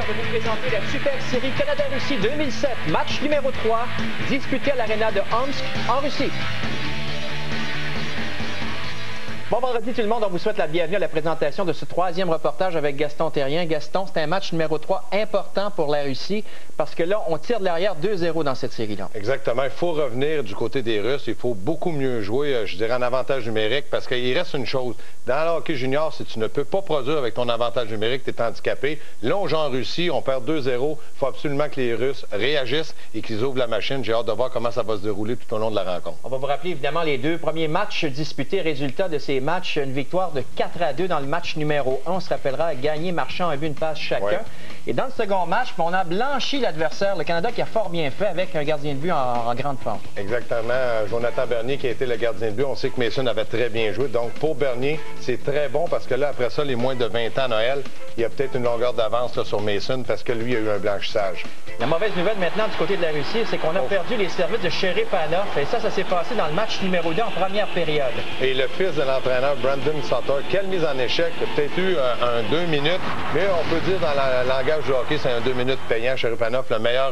de vous présenter la Super Série Canada-Russie 2007, match numéro 3, disputé à l'Arena de Omsk, en Russie. Bon vendredi tout le monde, on vous souhaite la bienvenue à la présentation de ce troisième reportage avec Gaston Thérien. Gaston, c'est un match numéro 3 important pour la Russie parce que là, on tire de l'arrière 2-0 dans cette série-là. Exactement. Il faut revenir du côté des Russes. Il faut beaucoup mieux jouer, je dirais, en avantage numérique parce qu'il reste une chose. Dans le hockey junior, si tu ne peux pas produire avec ton avantage numérique, tu es handicapé. Là, on joue en Russie, on perd 2-0. Il faut absolument que les Russes réagissent et qu'ils ouvrent la machine. J'ai hâte de voir comment ça va se dérouler tout au long de la rencontre. On va vous rappeler évidemment les deux premiers matchs disputés, résultat de ces matchs, une victoire de 4-2 dans le match numéro 1. On se rappellera, gagné Marchand a vu une passe chacun. Ouais. Et dans le second match, on a blanchi l'adversaire, le Canada, qui a fort bien fait avec un gardien de but en grande forme. Exactement. Jonathan Bernier qui a été le gardien de but. On sait que Mason avait très bien joué. Donc pour Bernier, c'est très bon parce que là, après ça, les moins de 20 ans, Noël, il y a peut-être une longueur d'avance sur Mason parce que lui a eu un blanchissage. La mauvaise nouvelle maintenant du côté de la Russie, c'est qu'on a perdu les services de Cherepanov. Et ça s'est passé dans le match numéro 2 en première période. Et le fils de l'entraîneur, Brandon Sutter, quelle mise en échec. Il a peut-être eu un 2 minutes, mais on peut dire dans le langage du hockey, c'est un 2 minutes payant. Cherepanov, le meilleur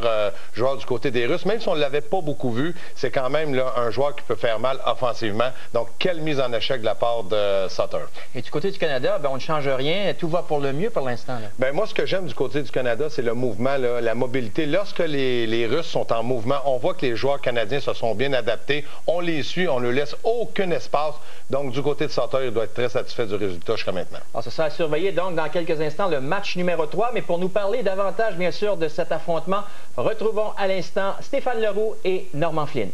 joueur du côté des Russes. Même si on ne l'avait pas beaucoup vu, c'est quand même là, un joueur qui peut faire mal offensivement. Donc, quelle mise en échec de la part de Sutter. Et du côté du Canada, on ne change rien. Tout va pour le mieux pour l'instant. Moi, ce que j'aime du côté du Canada, c'est le mouvement, là, la mobilité. Lorsque les Russes sont en mouvement, on voit que les joueurs canadiens se sont bien adaptés. On les suit, on ne laisse aucun espace. Donc, du côté de Sutter, il doit être très satisfait du résultat jusqu'à maintenant. Alors, ça sera à surveiller donc dans quelques instants le match numéro 3. Mais pour nous parler davantage, bien sûr, de cet affrontement, retrouvons à l'instant Stéphane Leroux et Normand Flynn.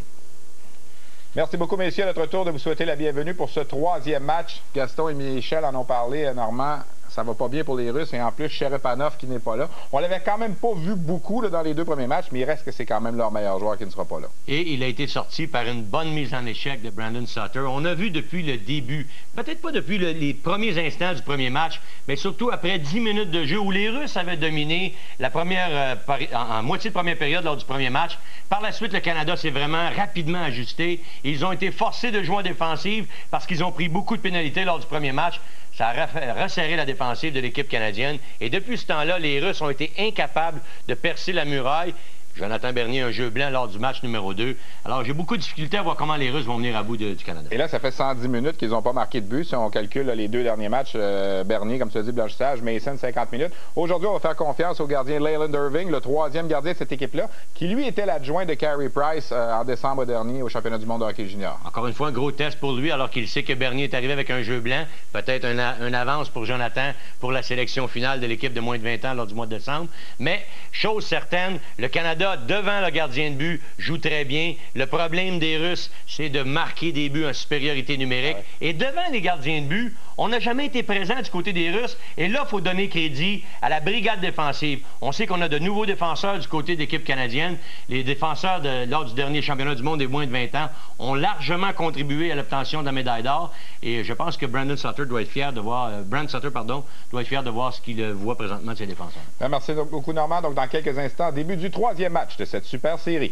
Merci beaucoup, messieurs. À notre tour de vous souhaiter la bienvenue pour ce troisième match. Gaston et Michel en ont parlé, Normand. Ça va pas bien pour les Russes et en plus, Cherepanov qui n'est pas là. On l'avait quand même pas vu beaucoup là, dans les deux premiers matchs, mais il reste que c'est quand même leur meilleur joueur qui ne sera pas là. Et il a été sorti par une bonne mise en échec de Brandon Sutter. On a vu depuis le début, peut-être pas depuis les premiers instants du premier match, mais surtout après 10 minutes de jeu où les Russes avaient dominé la première, en moitié de première période lors du premier match. Par la suite, le Canada s'est vraiment rapidement ajusté. Ils ont été forcés de jouer en défensive parce qu'ils ont pris beaucoup de pénalités lors du premier match. Ça a resserré la défensive de l'équipe canadienne. Et depuis ce temps-là, les Russes ont été incapables de percer la muraille. Jonathan Bernier, un jeu blanc lors du match numéro 2. Alors, j'ai beaucoup de difficultés à voir comment les Russes vont venir à bout du Canada. Et là, ça fait 110 minutes qu'ils n'ont pas marqué de but. Si on calcule là, les deux derniers matchs, Bernier, comme tu as dit, blanchissage, Mason, 50 minutes. Aujourd'hui, on va faire confiance au gardien Leyland Irving, le troisième gardien de cette équipe-là, qui, lui, était l'adjoint de Carey Price en décembre dernier au championnat du monde de hockey junior. Encore une fois, un gros test pour lui, alors qu'il sait que Bernier est arrivé avec un jeu blanc. Peut-être un avance pour Jonathan pour la sélection finale de l'équipe de moins de 20 ans lors du mois de décembre. Mais, chose certaine, le Canada, devant le gardien de but, joue très bien. Le problème des Russes, c'est de marquer des buts en supériorité numérique. Ouais. Et devant les gardiens de but, on n'a jamais été présent du côté des Russes. Et là, il faut donner crédit à la brigade défensive. On sait qu'on a de nouveaux défenseurs du côté de l'équipe canadienne. Les défenseurs, lors du dernier championnat du monde des moins de 20 ans, ont largement contribué à l'obtention de la médaille d'or. Et je pense que Brandon Sutter doit être fier de voir, doit être fier de voir ce qu'il voit présentement de ses défenseurs. Merci beaucoup, Normand. Donc, dans quelques instants, début du troisième match de cette super série.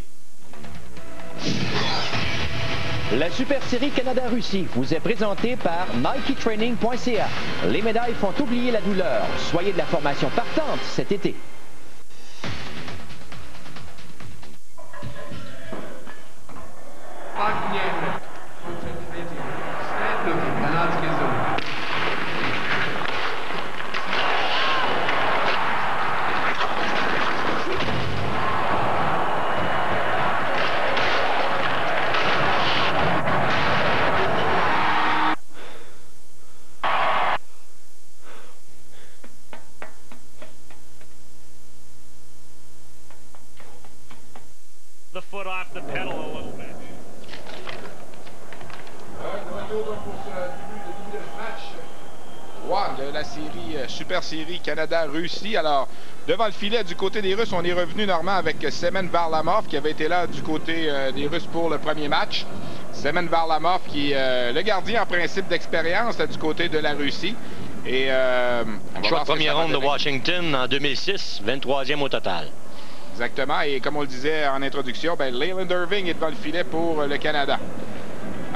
La Super Série Canada-Russie vous est présentée par NikeTraining.ca. Les médailles font oublier la douleur. Soyez de la formation partante cet été. The foot off the pedal a little bit. De la série Super Série Canada-Russie. Alors, devant le filet du côté des Russes, on est revenu Normand avec Semen Varlamov qui avait été là du côté des Russes pour le premier match. Semen Varlamov qui est le gardien en principe d'expérience du côté de la Russie. Et choix de première ronde de Washington en 2006, 23e au total. Exactement. Et comme on le disait en introduction, Leyland Irving est devant le filet pour le Canada.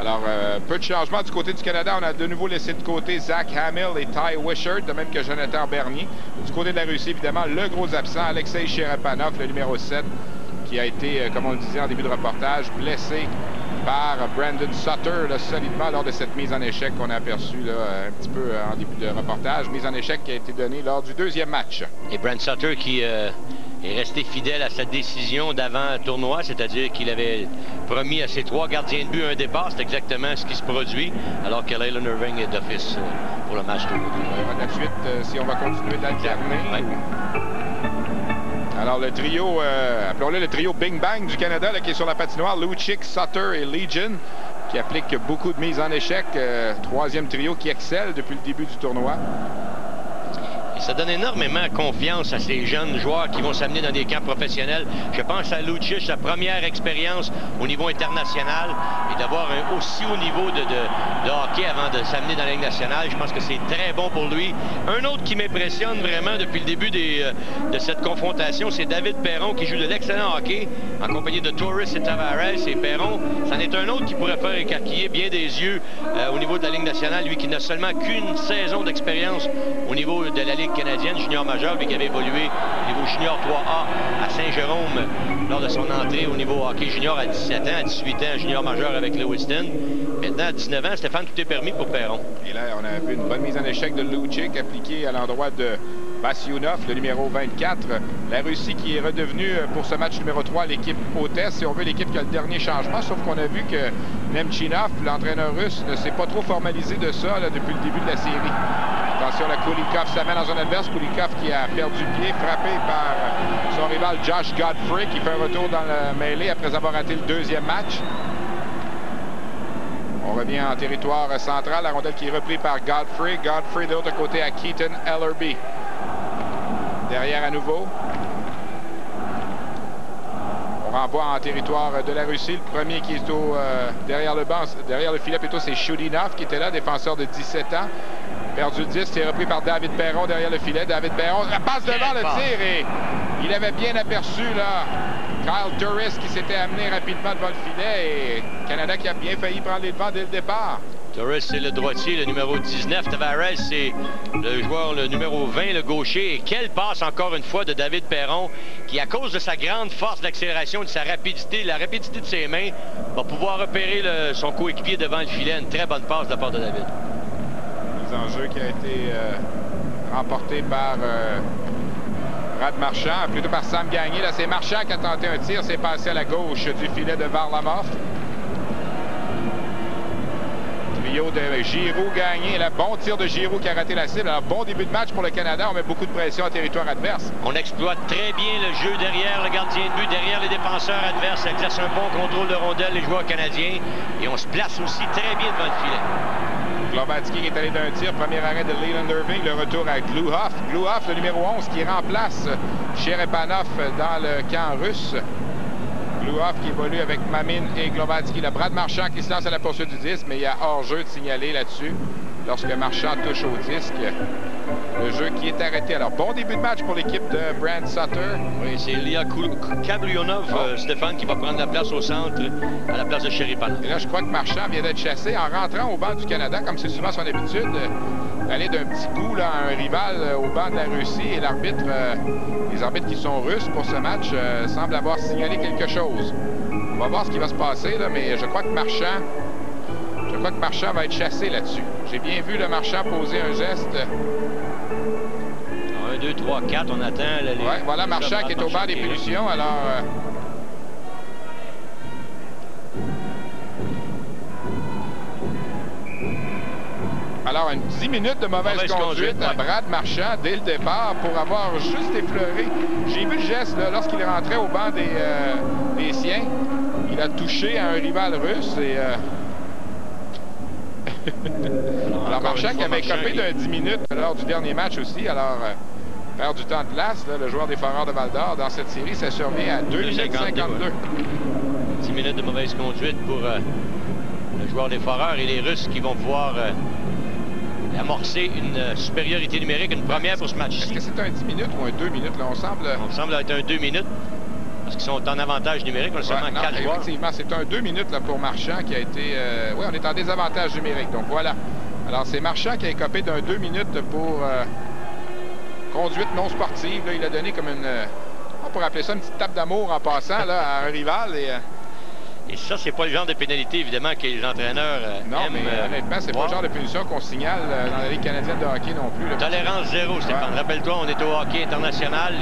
Alors, peu de changements du côté du Canada. On a de nouveau laissé de côté Zach Hamill et Ty Wishart, de même que Jonathan Bernier. Du côté de la Russie, évidemment, le gros absent, Alexei Cherepanov, le numéro 7, qui a été, comme on le disait en début de reportage, blessé par Brandon Sutter là, solidement lors de cette mise en échec qu'on a aperçue là, un petit peu en début de reportage. Mise en échec qui a été donnée lors du deuxième match. Et Brandon Sutter qui est resté fidèle à sa décision d'avant-tournoi, c'est-à-dire qu'il avait promis à ses 3 gardiens de but un départ. C'est exactement ce qui se produit, alors que Laylan Irving est d'office pour le match. On verra de la suite si on va continuer d'alterner. Ouais. Alors, le trio, appelons-le le trio Bing Bang du Canada, là, qui est sur la patinoire, Lucic, Sutter et Legion, qui applique beaucoup de mises en échec. Troisième trio qui excelle depuis le début du tournoi. Ça donne énormément confiance à ces jeunes joueurs qui vont s'amener dans des camps professionnels. Je pense à Lucic, sa première expérience au niveau international, et d'avoir un aussi haut niveau de hockey avant de s'amener dans la Ligue nationale. Je pense que c'est très bon pour lui. Un autre qui m'impressionne vraiment depuis le début de cette confrontation, c'est David Perron qui joue de l'excellent hockey en compagnie de Torres et Tavares. Et Perron, c'en est un autre qui pourrait faire écarquiller bien des yeux au niveau de la Ligue nationale. Lui qui n'a seulement qu'une saison d'expérience au niveau de la Ligue canadienne junior majeur, mais qui avait évolué au niveau junior 3A à Saint-Jérôme lors de son entrée au niveau hockey junior à 17 ans, à 18 ans, junior majeur avec Lewiston. Maintenant, à 19 ans, Stéphane, tout est permis pour Perron. Et là, on a vu une bonne mise en échec de Lucic appliquée à l'endroit de Vasyunov, le numéro 24. La Russie qui est redevenue pour ce match numéro 3 l'équipe hôtesse. Si on veut, l'équipe qui a le dernier changement, sauf qu'on a vu que Nemchinov, l'entraîneur russe, ne s'est pas trop formalisé de ça là, depuis le début de la série. Attention, la Kulikov s'amène en zone adverse. Kulikov qui a perdu pied, frappé par son rival Josh Godfrey, qui fait un retour dans le mêlée après avoir raté le deuxième match. On revient en territoire central. La rondelle qui est reprise par Godfrey. Godfrey de l'autre côté à Keaton Ellerby. Derrière à nouveau. On renvoie en territoire de la Russie. Le premier qui est derrière le banc, derrière le filet plutôt, c'est Shudinov qui était là, défenseur de 17 ans. Perdu le 10, c'est repris par David Perron derrière le filet. David Perron passe devant le tir et il avait bien aperçu là Kyle Turris qui s'était amené rapidement devant le filet et Canada qui a bien failli prendre les devants dès le départ. Torres, c'est le droitier, le numéro 19. Tavares, c'est le joueur, le numéro 20, le gaucher. Et quelle passe, encore une fois, de David Perron, qui, à cause de sa grande force d'accélération, de sa rapidité, la rapidité de ses mains, va pouvoir repérer son coéquipier devant le filet. Une très bonne passe de la part de David. Mise en jeu qui a été remportée par Brad Marchand, plutôt par Sam Gagné. Là, c'est Marchand qui a tenté un tir. C'est passé à la gauche du filet de Varlamov. De Giroux gagné. Le bon tir de Giroux qui a raté la cible. Alors, bon début de match pour le Canada. On met beaucoup de pression en territoire adverse. On exploite très bien le jeu derrière le gardien de but, derrière les défenseurs adverses. Ça exerce un bon contrôle de rondelle, les joueurs canadiens. Et on se place aussi très bien devant le filet. Globatsky est allé d'un tir. Premier arrêt de Laylan Irving. Le retour à Gluhoff. Gluhoff, le numéro 11, qui remplace Cherepanov dans le camp russe. Gluhoff qui évolue avec Mamin et Globatsky. Le Brad Marchand qui se lance à la poursuite du disque, mais il y a hors-jeu de signaler là-dessus lorsque Marchand touche au disque. Le jeu qui est arrêté. Alors, bon début de match pour l'équipe de Brand Sutter. Oui, c'est Lia Kabrionov, Stéphane, qui va prendre la place au centre, à la place de Cherepanov. Et là, je crois que Marchand vient d'être chassé en rentrant au banc du Canada, comme c'est souvent son habitude, d'aller d'un petit coup là, à un rival au banc de la Russie. Et l'arbitre, les arbitres qui sont russes pour ce match, semblent avoir signalé quelque chose. On va voir ce qui va se passer, là, mais je crois que Marchand va être chassé là-dessus. J'ai bien vu le Marchand poser un geste. 1, 2, 3, 4, on attend. Oui, voilà Marchand qui est au banc des punitions. Alors, une 10 minutes de mauvaise conduite à Brad Marchand dès le départ pour avoir juste effleuré. J'ai vu le geste lorsqu'il rentrait au banc des siens. Il a touché à un rival russe et... Alors, Marchand qui avait écopé d'un 10 minutes lors du dernier match aussi. Alors, perd du temps de glace, là, le joueur des Foreurs de Val-d'Or dans cette série, ça survient à 2 minutes 52. 10 minutes de mauvaise conduite pour le joueur des Foreurs et les Russes qui vont pouvoir amorcer une supériorité numérique, une première pour ce match-ci. Est-ce que c'est un 10 minutes ou un 2 minutes? Là, on semble être un 2 minutes. parce qu'ils sont en avantage numérique. On a seulement 4 joueurs. Effectivement, c'est un 2 minutes là, pour Marchand qui a été... oui, on est en désavantage numérique. Donc voilà. Alors, c'est Marchand qui a écopé d'un 2 minutes pour conduite non sportive. Là, il a donné comme une... on pourrait appeler ça une petite tape d'amour en passant là, à un rival. Et ça, c'est pas le genre de pénalité, évidemment, que les entraîneurs non, aiment. Mais honnêtement, c'est pas le genre de punition qu'on signale dans la Ligue canadienne de hockey non plus. Là. Tolérance zéro, Stéphane. Ouais. Rappelle-toi, on est au hockey international.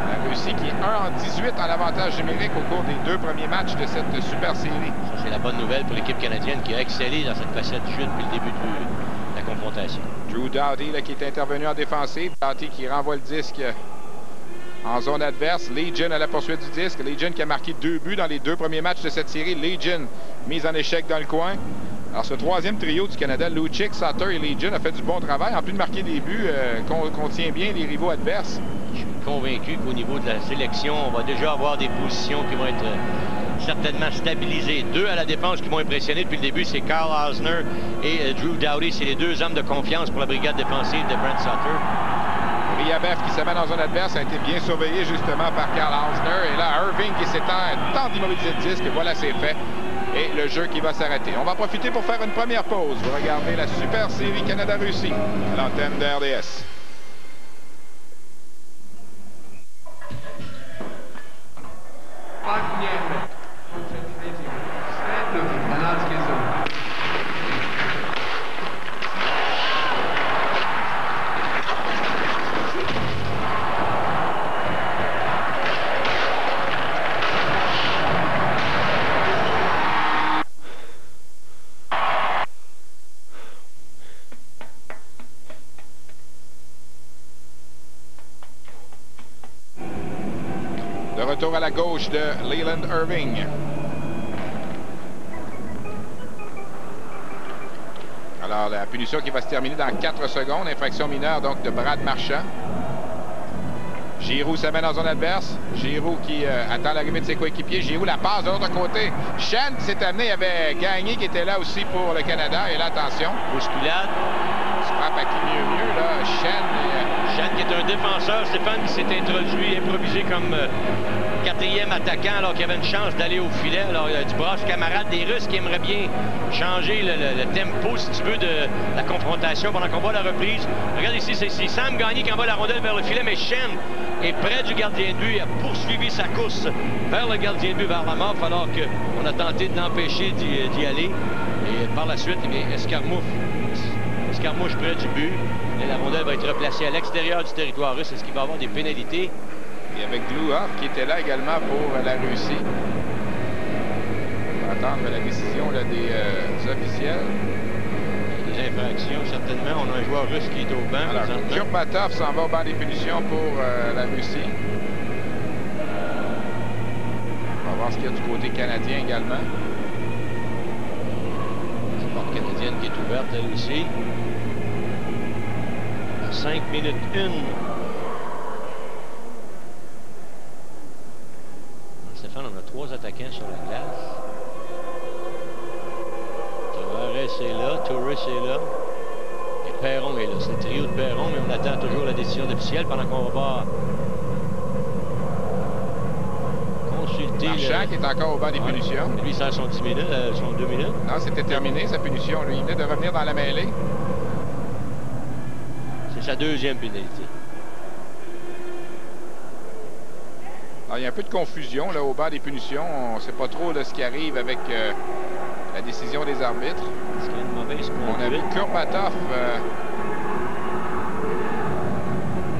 La Russie qui est 1 en 18 en avantage numérique au cours des 2 premiers matchs de cette super série. Ça, c'est la bonne nouvelle pour l'équipe canadienne qui a excellé dans cette facette du jeu depuis le début de la confrontation. Drew Doughty là, qui est intervenu en défensive. Doughty qui renvoie le disque en zone adverse. Legion à la poursuite du disque. Legion qui a marqué 2 buts dans les 2 premiers matchs de cette série. Legion mise en échec dans le coin. Alors, ce troisième trio du Canada, Lucic, Sutter et Legion, a fait du bon travail. En plus de marquer des buts, contient bien les rivaux adverses. Je suis convaincu qu'au niveau de la sélection, on va déjà avoir des positions qui vont être certainement stabilisées. 2 à la défense qui m'ont impressionné depuis le début, c'est Carl Hausner et Drew Doughty. C'est les 2 hommes de confiance pour la brigade défensive de Brent Sutter. Riabeff qui s'amène dans zone adverse a été bien surveillé justement par Carl Hausner. Et là, Irving qui tente d'immobiliser le disque. Voilà, c'est fait. Et le jeu qui va s'arrêter. On va profiter pour faire une première pause. Vous regardez la super série Canada-Russie à l'antenne de RDS. Retour à la gauche de Leland Irving. Alors, la punition qui va se terminer dans 4 secondes. Infraction mineure, donc, de Brad Marchand. Giroux s'amène en zone adverse. Giroux qui attend l'arrivée de ses coéquipiers. Giroux la passe de l'autre côté. Shen qui s'est amené, il y avait Gagné qui était là aussi pour le Canada. Et là, attention. Bousculade. Se frappe à qui mieux, là. Shen qui est un défenseur, Stéphane, qui s'est introduit, improvisé comme 4e attaquant alors qu'il y avait une chance d'aller au filet. Alors, il y a du brasse camarade des Russes qui aimeraient bien changer le tempo, si tu veux, de la confrontation pendant qu'on voit la reprise. Regarde ici, c'est Sam Gagné qui envoie la rondelle vers le filet, mais Shen est près du gardien de but. Il a poursuivi sa course vers le gardien de but, vers la mort, alors qu'on a tenté de l'empêcher d'y aller. Et par la suite, eh bien, escarmouche près du but. Et la rondelle va être replacée à l'extérieur du territoire russe. Est-ce qu'il va y avoir des pénalités? Et avec Glouhov qui était là également pour la Russie. On va attendre la décision là, des officiels. Des infractions, certainement. On a un joueur russe qui est au banc. Alors, Kurbatov s'en va au banc des punitions pour la Russie. On va voir ce qu'il y a du côté canadien également. La porte canadienne qui est ouverte, elle aussi. 5 minutes 1. Stéphane, on a 3 attaquants sur la glace. Tavares est là, Torres est là. Et Perron est là. C'est le trio de Perron, mais on attend toujours la décision officielle pendant qu'on va voir consulter. Marchand qui est encore au banc des punitions. Lui, ça a son 10 minutes, son 2 minutes. Non, c'était terminé sa punition. Lui, il venait de revenir dans la mêlée. C'est sa 2e pénalité. Alors, il y a un peu de confusion là, au banc des punitions. On ne sait pas trop là, ce qui arrive avec la décision des arbitres. Est-ce qu'il y a une mauvaise conduite? On a vu Kurbatov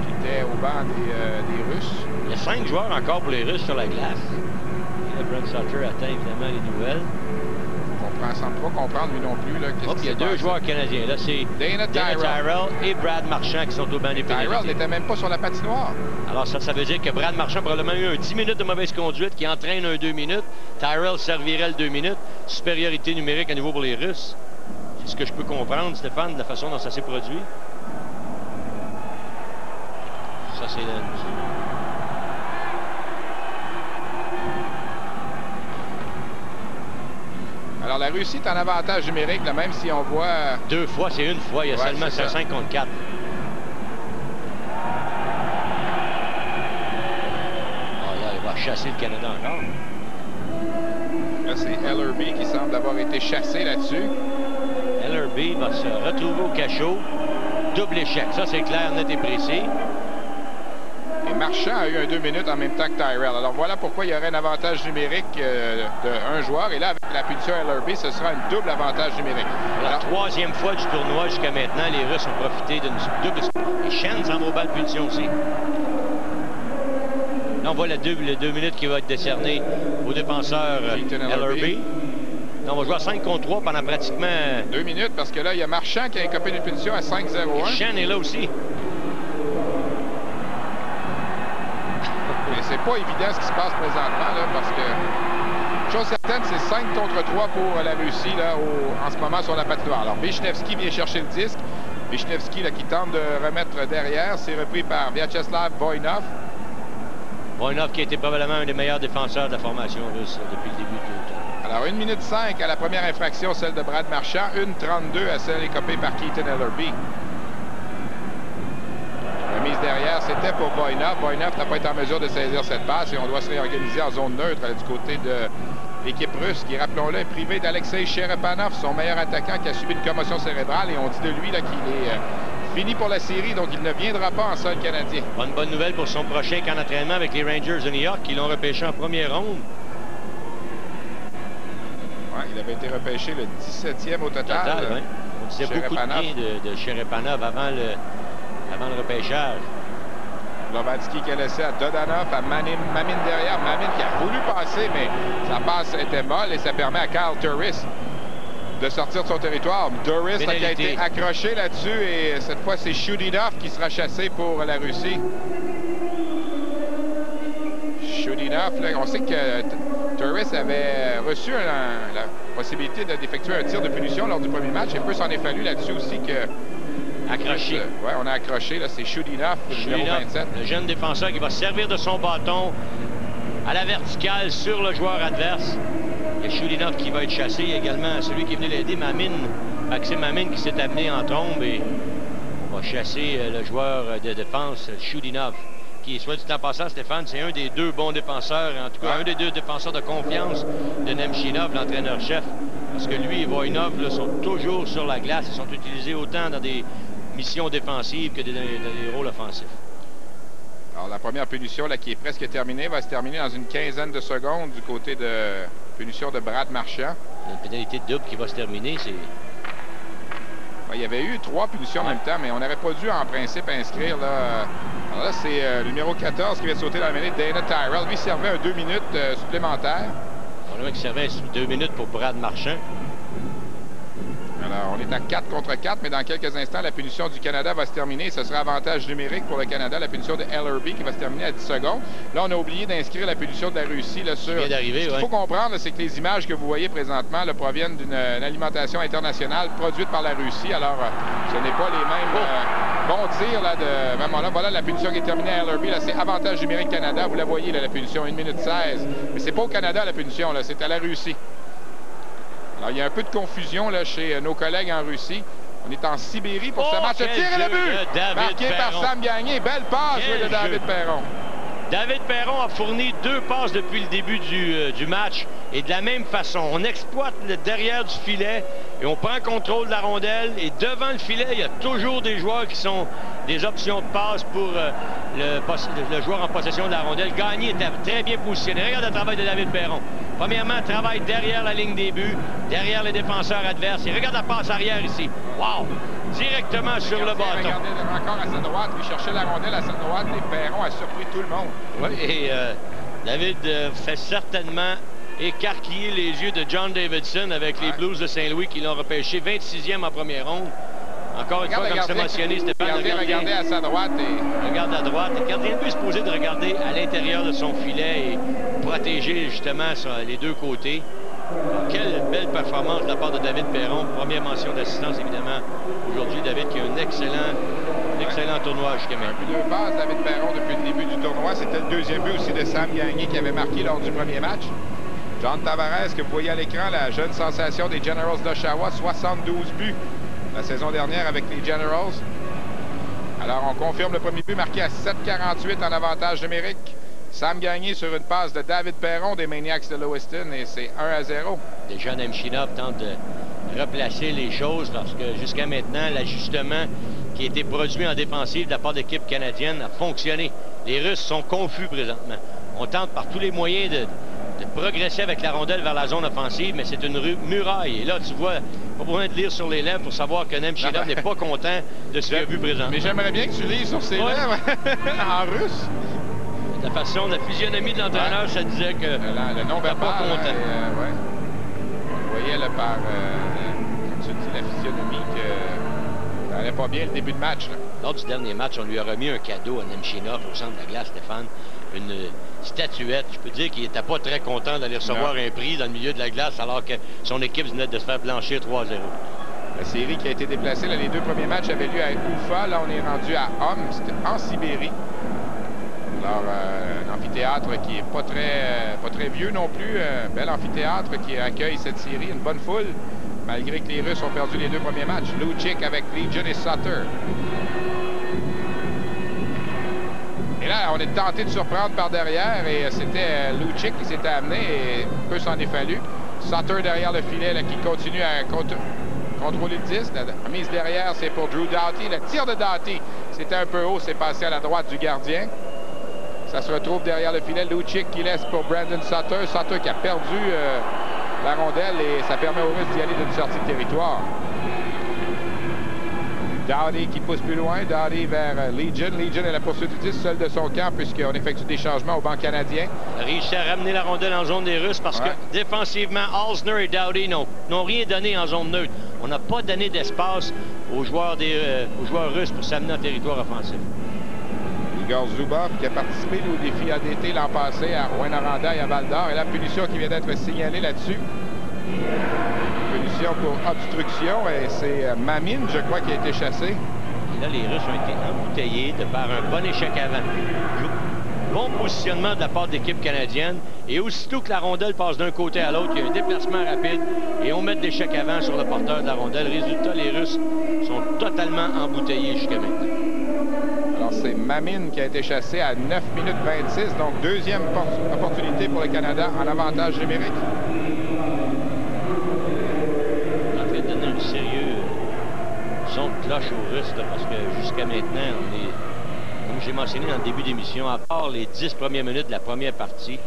qui était au banc des Russes. Il y a 5 joueurs encore pour les Russes sur la glace. Et là, Brent Sutter attend évidemment les nouvelles. On ne semble pas comprendre lui non plus. Là, il y a 2 joueurs canadiens. Là, c'est Dana Tyrell et Brad Marchand qui sont au banc des pénalités. Tyrell n'était même pas sur la patinoire. Alors ça veut dire que Brad Marchand a probablement eu un 10 minutes de mauvaise conduite qui entraîne un 2 minutes. Tyrell servirait le 2 minutes. Supériorité numérique à nouveau pour les Russes. C'est ce que je peux comprendre, Stéphane, de la façon dont ça s'est produit. Ça, c'est Alors, la Russie est en avantage numérique, là, même si on voit... 2 fois, c'est une fois. Il y a seulement 5 contre 4. chasser le Canada encore. Là, c'est Ellerby qui semble avoir été chassé là-dessus. Ellerby va se retrouver au cachot. Double échec. Ça, c'est clair, net et précis. Et Marchand a eu un 2 minutes en même temps que Tyrell. Alors voilà pourquoi il y aurait un avantage numérique d'un joueur. Et là, avec la punition Ellerby, ce sera un double avantage numérique. La troisième fois du tournoi jusqu'à maintenant, les Russes ont profité d'une double... Et Schenn s'en va au bas de punition aussi. Là, on voit le 2 minutes qui va être décerné au défenseur Ellerby. Là, on va jouer à 5 contre 3 pendant pratiquement... 2 minutes, parce que là, il y a Marchand qui a écopé une punition à 5-0-1. Schenn est là aussi. Mais c'est pas évident ce qui se passe présentement, là, parce que... Chose certaine, c'est 5 contre 3 pour la Russie, là, en ce moment, sur la patinoire. Alors, Vishnevski vient chercher le disque. Vishnevski, là, qui tente de remettre derrière. C'est repris par Vyacheslav Voinov. Voinov qui a été probablement un des meilleurs défenseurs de la formation russe depuis le début du tournoi. Alors, 1 minute 5 à la première infraction, celle de Brad Marchand. 1:32 à celle écopée par Keaton Ellerby. Remise derrière, c'était pour Voinov. Voinov n'a pas été en mesure de saisir cette passe et on doit se réorganiser en zone neutre du côté de l'équipe russe qui, rappelons-le, est privée d'Alexei Cherepanov, son meilleur attaquant qui a subi une commotion cérébrale. Et on dit de lui qu'il est fini pour la série, donc il ne viendra pas en sol canadien. Une bonne nouvelle pour son prochain camp d'entraînement avec les Rangers de New York qui l'ont repêché en première ronde. Ouais, il avait été repêché le 17e au total. Ouais. On disait beaucoup de bien de Cherepanov avant le repêchage. Blavatsky qui a laissé à Dodanov, à Mamin derrière. Mamin qui a voulu passer, mais sa passe était molle et ça permet à Kyle Turris de sortir de son territoire. Turris qui a été accroché là-dessus et cette fois c'est Shudinov qui sera chassé pour la Russie. Shudinov, là, on sait que Turris avait reçu la possibilité d'effectuer un tir de punition lors du premier match et peu s'en est fallu là-dessus aussi que... Accroché. Oui, on a accroché. Là, c'est Shudinov, numéro 27. Le jeune défenseur qui va servir de son bâton à la verticale sur le joueur adverse. Il y a Shudinov qui va être chassé. Également celui qui est venu l'aider, Maxime Mamin, qui s'est amené en tombe. Et on va chasser le joueur de défense, Shudinov, qui, soit dit en passant, Stéphane, c'est un des deux bons défenseurs, en tout cas un des deux défenseurs de confiance de Nemchinov, l'entraîneur-chef. Parce que lui et Voinov là, sont toujours sur la glace. Ils sont utilisés autant dans des missions défensives que dans des rôles offensifs. Alors, la première punition là, qui est presque terminée va se terminer dans une quinzaine de secondes du côté de punition de Brad Marchand. Une pénalité double qui va se terminer, c'est... Il y avait eu 3 punitions en même temps, mais on n'aurait pas dû en principe inscrire. Là. Alors là, c'est le numéro 14 qui vient de sauter dans la mêlée, Dana Tyrell. Lui servait un 2 minutes supplémentaire. On a qui servait 2 minutes pour Brad Marchand. Alors, on est à 4 contre 4, mais dans quelques instants, la punition du Canada va se terminer. Ce sera avantage numérique pour le Canada, la punition de Ellerby qui va se terminer à 10 secondes. Là, on a oublié d'inscrire la punition de la Russie. Là, sur... Ce qu'il faut comprendre, c'est que les images que vous voyez présentement là, proviennent d'une alimentation internationale produite par la Russie. Alors, ce n'est pas les mêmes bons tirs là, de... Vraiment là, voilà la punition qui est terminée à Ellerby. Là, c'est avantage numérique Canada. Vous la voyez, là, la punition, 1 minute 16. Mais c'est pas au Canada, la punition, là, c'est à la Russie. Alors, il y a un peu de confusion là, chez nos collègues en Russie. On est en Sibérie pour ce match. Tir et le but! Marqué par Sam Gagné. Belle passe de David Perron. David Perron a fourni 2 passes depuis le début du match. Et de la même façon, on exploite le derrière du filet et on prend contrôle de la rondelle. Et devant le filet, il y a toujours des joueurs qui sont des options de passe pour le joueur en possession de la rondelle. Gagné était très bien positionné. Regarde le travail de David Perron. Premièrement, travail derrière la ligne des buts, derrière les défenseurs adverses. Et regarde la passe arrière ici. Wow! Directement sur le bâton. Regardez encore à sa droite. Il cherchait la rondelle à sa droite et Perron a surpris tout le monde. Oui, et David fait certainement écarquiller les yeux de John Davidson avec les Blues de Saint-Louis qui l'ont repêché 26e en première ronde. Encore une fois, comme c'est mentionné, Stéphane, regardez à sa droite. Regarde à droite. Le gardien de but est supposé de regarder à l'intérieur de son filet et protéger justement sur les deux côtés. Quelle belle performance de la part de David Perron. Première mention d'assistance, évidemment. Aujourd'hui, David qui a un excellent tournoi jusqu'à maintenant. 2 passes, David Perron, depuis le début du tournoi. C'était le 2e but aussi de Sam Gagné qui avait marqué lors du premier match. John Tavares, que vous voyez à l'écran, la jeune sensation des Generals d'Oshawa, 72 buts la saison dernière avec les Generals. Alors, on confirme le premier but marqué à 7,48 en avantage numérique. Sam Gagné sur une passe de David Perron des Maniacs de Lewiston et c'est 1-0. Déjà, Nemchinov tente de replacer les choses parce que jusqu'à maintenant, l'ajustement qui a été produit en défensive de la part de l'équipe canadienne a fonctionné. Les Russes sont confus présentement. On tente par tous les moyens de progresser avec la rondelle vers la zone offensive, mais c'est une muraille. Et là, tu vois, pas besoin de lire sur les lèvres pour savoir que Nemchinov n'est pas content de ce qu'il a vu présentement. Mais j'aimerais bien que tu lises sur ses lèvres en russe. La façon, la physionomie de l'entraîneur, ça disait que le nom pas content. Ouais. On voyait là, par comme tu dis, la physionomie que ça allait pas bien le début de match. Là. Lors du dernier match, on lui a remis un cadeau à Nemchinov au centre de la glace, Stéphane. Une statuette. Je peux dire qu'il n'était pas très content d'aller recevoir un prix dans le milieu de la glace alors que son équipe venait de se faire blanchir 3-0. La série qui a été déplacée, là, les 2 premiers matchs avaient lieu à Ufa. Là, on est rendu à Omsk, en Sibérie. Alors, un amphithéâtre qui n'est pas très vieux non plus. Un bel amphithéâtre qui accueille cette série. Une bonne foule, malgré que les Russes ont perdu les 2 premiers matchs. Lucic avec Legion et Sutter. Et là, on est tenté de surprendre par derrière et c'était Lucic qui s'était amené et peu s'en est fallu. Sutter derrière le filet là, qui continue à contrôler le disque. La mise derrière, c'est pour Drew Doughty. Le tir de Doughty, c'était un peu haut, c'est passé à la droite du gardien. Ça se retrouve derrière le filet. Lucic qui laisse pour Brandon Sutter. Sutter qui a perdu la rondelle et ça permet aux Russes d'y aller d'une sortie de territoire. Doughty qui pousse plus loin. Doughty vers Legion. Legion est à la poursuite du 10 seul de son camp puisqu'on effectue des changements au banc canadien. Il a réussi à ramener la rondelle en zone des Russes parce que défensivement, Alzner et Doughty n'ont rien donné en zone neutre. On n'a pas donné d'espace aux joueurs russes pour s'amener en territoire offensif. Igor Zubov qui a participé au défi ADT l'an passé à Rouyn-Noranda et à Val-d'Or. Et la punition qui vient d'être signalée là-dessus. Punition pour obstruction et c'est Mamine, je crois, qui a été chassé. Et là, les Russes ont été embouteillés de par un bon échec avant. Bon positionnement de la part de l'équipe canadienne. Et aussitôt que la rondelle passe d'un côté à l'autre, il y a un déplacement rapide et on met de l'échec avant sur le porteur de la rondelle. Résultat, les Russes sont totalement embouteillés jusqu'à maintenant. Alors, c'est Mamine qui a été chassé à 9 minutes 26. Donc, deuxième opportunité pour le Canada en avantage numérique. En train de donner un sérieux son de cloche aux Russes, là, parce que jusqu'à maintenant, on est, comme j'ai mentionné dans le début d'émission, à part les 10 premières minutes de la première partie,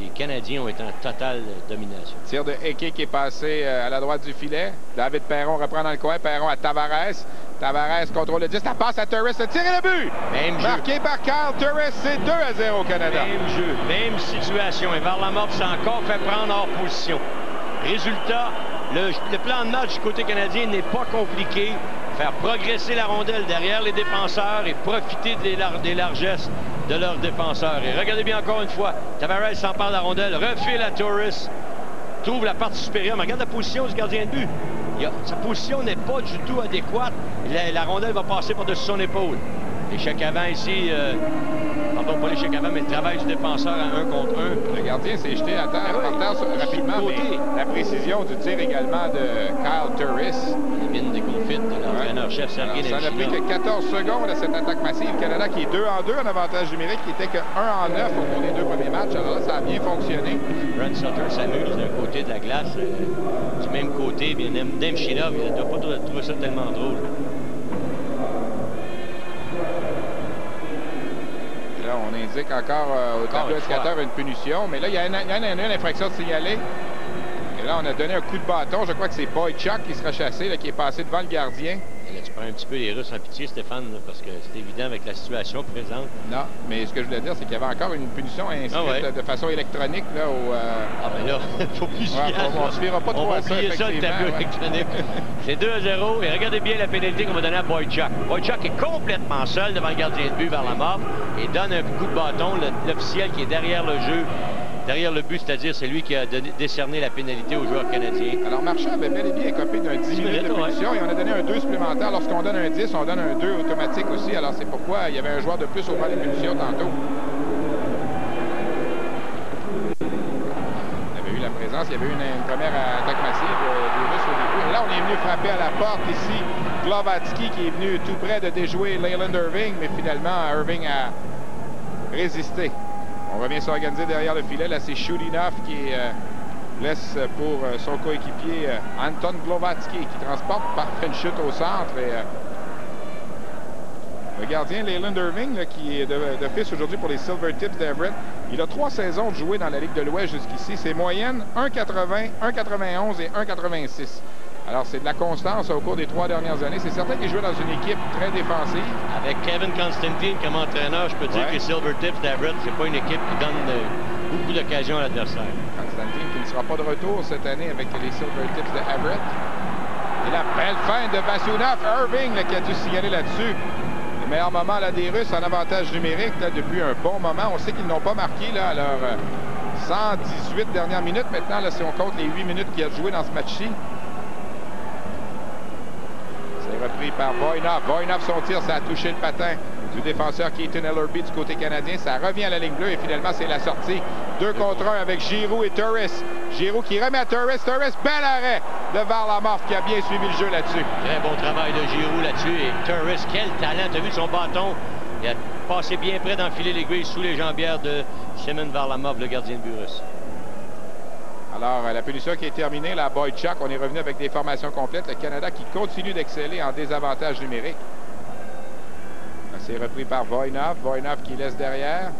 les Canadiens ont été en totale domination. Tir de Eke qui est passé à la droite du filet. David Perron reprend dans le coin. Perron à Tavares. Tavares contrôle le 10. La passe à Turris. Le tir et le but! Même marqué jeu. par Kyle Turris. C'est 2-0 au Canada. Même jeu, même situation. Et Varlamov s'est encore fait prendre hors position. Résultat, le plan de match du côté canadien n'est pas compliqué. Faire progresser la rondelle derrière les défenseurs et profiter des largesses de leurs défenseurs. Et regardez bien encore une fois, Tavares s'empare de la rondelle, refile à Turris, trouve la partie supérieure, mais regarde la position du gardien de but. Sa position n'est pas du tout adéquate. La rondelle va passer par-dessus son épaule. L'échec avant ici, pardon, pas l'échec avant, mais le travail du défenseur à 1 contre 1. Le gardien s'est jeté à terre, rapidement, mais la précision du tir également de Kyle Turris. La mine des confites de l'entraîneur-chef Sergei Nemchinov. Ça n'a pris que 14 secondes à cette attaque massive. Le Canada qui est 2-2 en avantage numérique, qui était que 1-9 au cours des 2 premiers matchs. Alors là, ça a bien fonctionné. Brent Sutter s'amuse d'un côté de la glace. Du même côté, bien Nemchinov, il ne doit pas trouver ça tellement drôle. Là, on indique encore au tableau indicateur une punition. Mais là, il y a une infraction de signaler. Et là, on a donné un coup de bâton. Je crois que c'est Boychuk qui sera chassé, là, qui est passé devant le gardien. Et là, tu prends un petit peu les Russes en pitié, Stéphane, là, parce que c'est évident avec la situation présente. Non, mais ce que je voulais dire, c'est qu'il y avait encore une punition inscrite de façon électronique. Là, Ah, ben là, il faut plus on ne se fiera pas trop à ça, ça, le tableau électronique. C'est 2-0. Et regardez bien la pénalité qu'on va donner à Boychuk. Boychuk est complètement seul devant le gardien de but vers la mort et donne un coup de bâton. L'officiel qui est derrière le jeu, derrière le but, c'est-à-dire c'est lui qui a décerné la pénalité aux joueurs canadiens. Alors, Marchand avait bel et bien écopé d'un 10 minutes de punition et on a donné un 2 supplémentaire. Lorsqu'on donne un 10, on donne un 2 automatique aussi. Alors, c'est pourquoi il y avait un joueur de plus au banc des punitions tantôt. On avait eu la présence. Il y avait eu une première attaque massive des Russes au début. Et là, on est venu frapper à la porte ici. Glovatsky qui est venu tout près de déjouer Leyland Irving, mais finalement, Irving a résisté. On revient s'organiser derrière le filet. Là, c'est Chudinov qui laisse pour son coéquipier Anton Glovatsky qui transporte, fait une chute au centre. Et, le gardien Leyland Irving, là, qui est d'office aujourd'hui pour les Silvertips d'Everett, il a 3 saisons de jouer dans la Ligue de l'Ouest jusqu'ici. C'est moyenne 1,80, 1,91 et 1,86. Alors, c'est de la constance au cours des 3 dernières années. C'est certain qu'il jouait dans une équipe très défensive. Avec Kevin Constantine comme entraîneur, je peux dire que les Silvertips d'Everett, c'est pas une équipe qui donne beaucoup d'occasions à l'adversaire. Constantine qui ne sera pas de retour cette année avec les Silvertips d'Everett. Et la belle fin de Vasunov. Irving là, qui a dû signaler là-dessus. Le meilleur moment là, des Russes en avantage numérique là, depuis un bon moment. On sait qu'ils n'ont pas marqué là, à leur 118 dernières minutes. Maintenant, là, si on compte les 8 minutes qu'il a joué dans ce match-ci. C'est repris par Voynov. Voynov, son tir, ça a touché le patin du défenseur Keaton Ellerby du côté canadien. Ça revient à la ligne bleue et finalement, c'est la sortie. 2 contre 1 avec Giroux et Turris. Giroux qui remet à Turris. Turris, bel arrêt de Varlamov qui a bien suivi le jeu là-dessus. Très bon travail de Giroux là-dessus. Et Turris, quel talent. Tu as vu son bâton. Il a passé bien près d'enfiler l'aiguille sous les jambières de Semyon Varlamov, le gardien de but russe. Alors, la punition qui est terminée, la Boychuk, on est revenu avec des formations complètes. Le Canada qui continue d'exceller en désavantage numérique. C'est repris par Voynov. Voynov qui laisse derrière.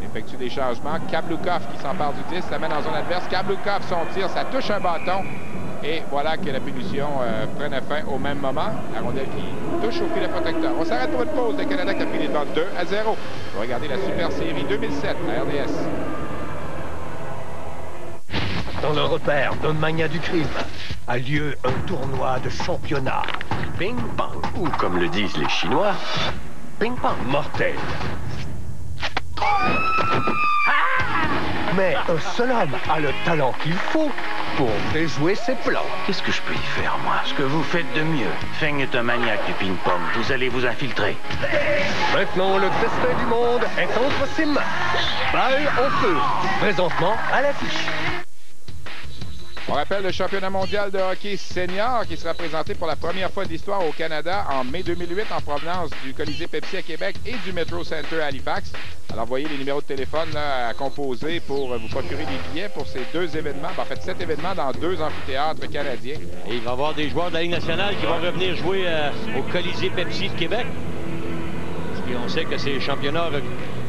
Effectue des changements. Kablukov qui s'empare du 10, ça mène en zone adverse. Kablukov, son tir, ça touche un bâton. Et voilà que la punition prenne fin au même moment. La rondelle qui touche au filet protecteur. On s'arrête pour une pause. Le Canada qui a fini devant 2-0. On va regarder la Super Série 2007 à RDS. Dans le repère d'un mania du crime a lieu un tournoi de championnat. Ping-pong. Ou comme le disent les Chinois, ping-pong mortel. Mais un seul homme a le talent qu'il faut pour déjouer ses plans. Qu'est-ce que je peux y faire, moi? Ce que vous faites de mieux. Feng est un maniaque du ping-pong. Vous allez vous infiltrer. Maintenant, le destin du monde est entre ses mains. Balle au feu. Présentement à l'affiche. On rappelle le championnat mondial de hockey senior qui sera présenté pour la première fois de l'histoire au Canada en mai 2008 en provenance du Colisée Pepsi à Québec et du Metro Center à Halifax. Alors, voyez les numéros de téléphone là, à composer pour vous procurer des billets pour ces 2 événements. En fait, 7 événements dans 2 amphithéâtres canadiens. Et il va y avoir des joueurs de la Ligue nationale qui vont revenir jouer au Colisée Pepsi de Québec. Et on sait que ces championnats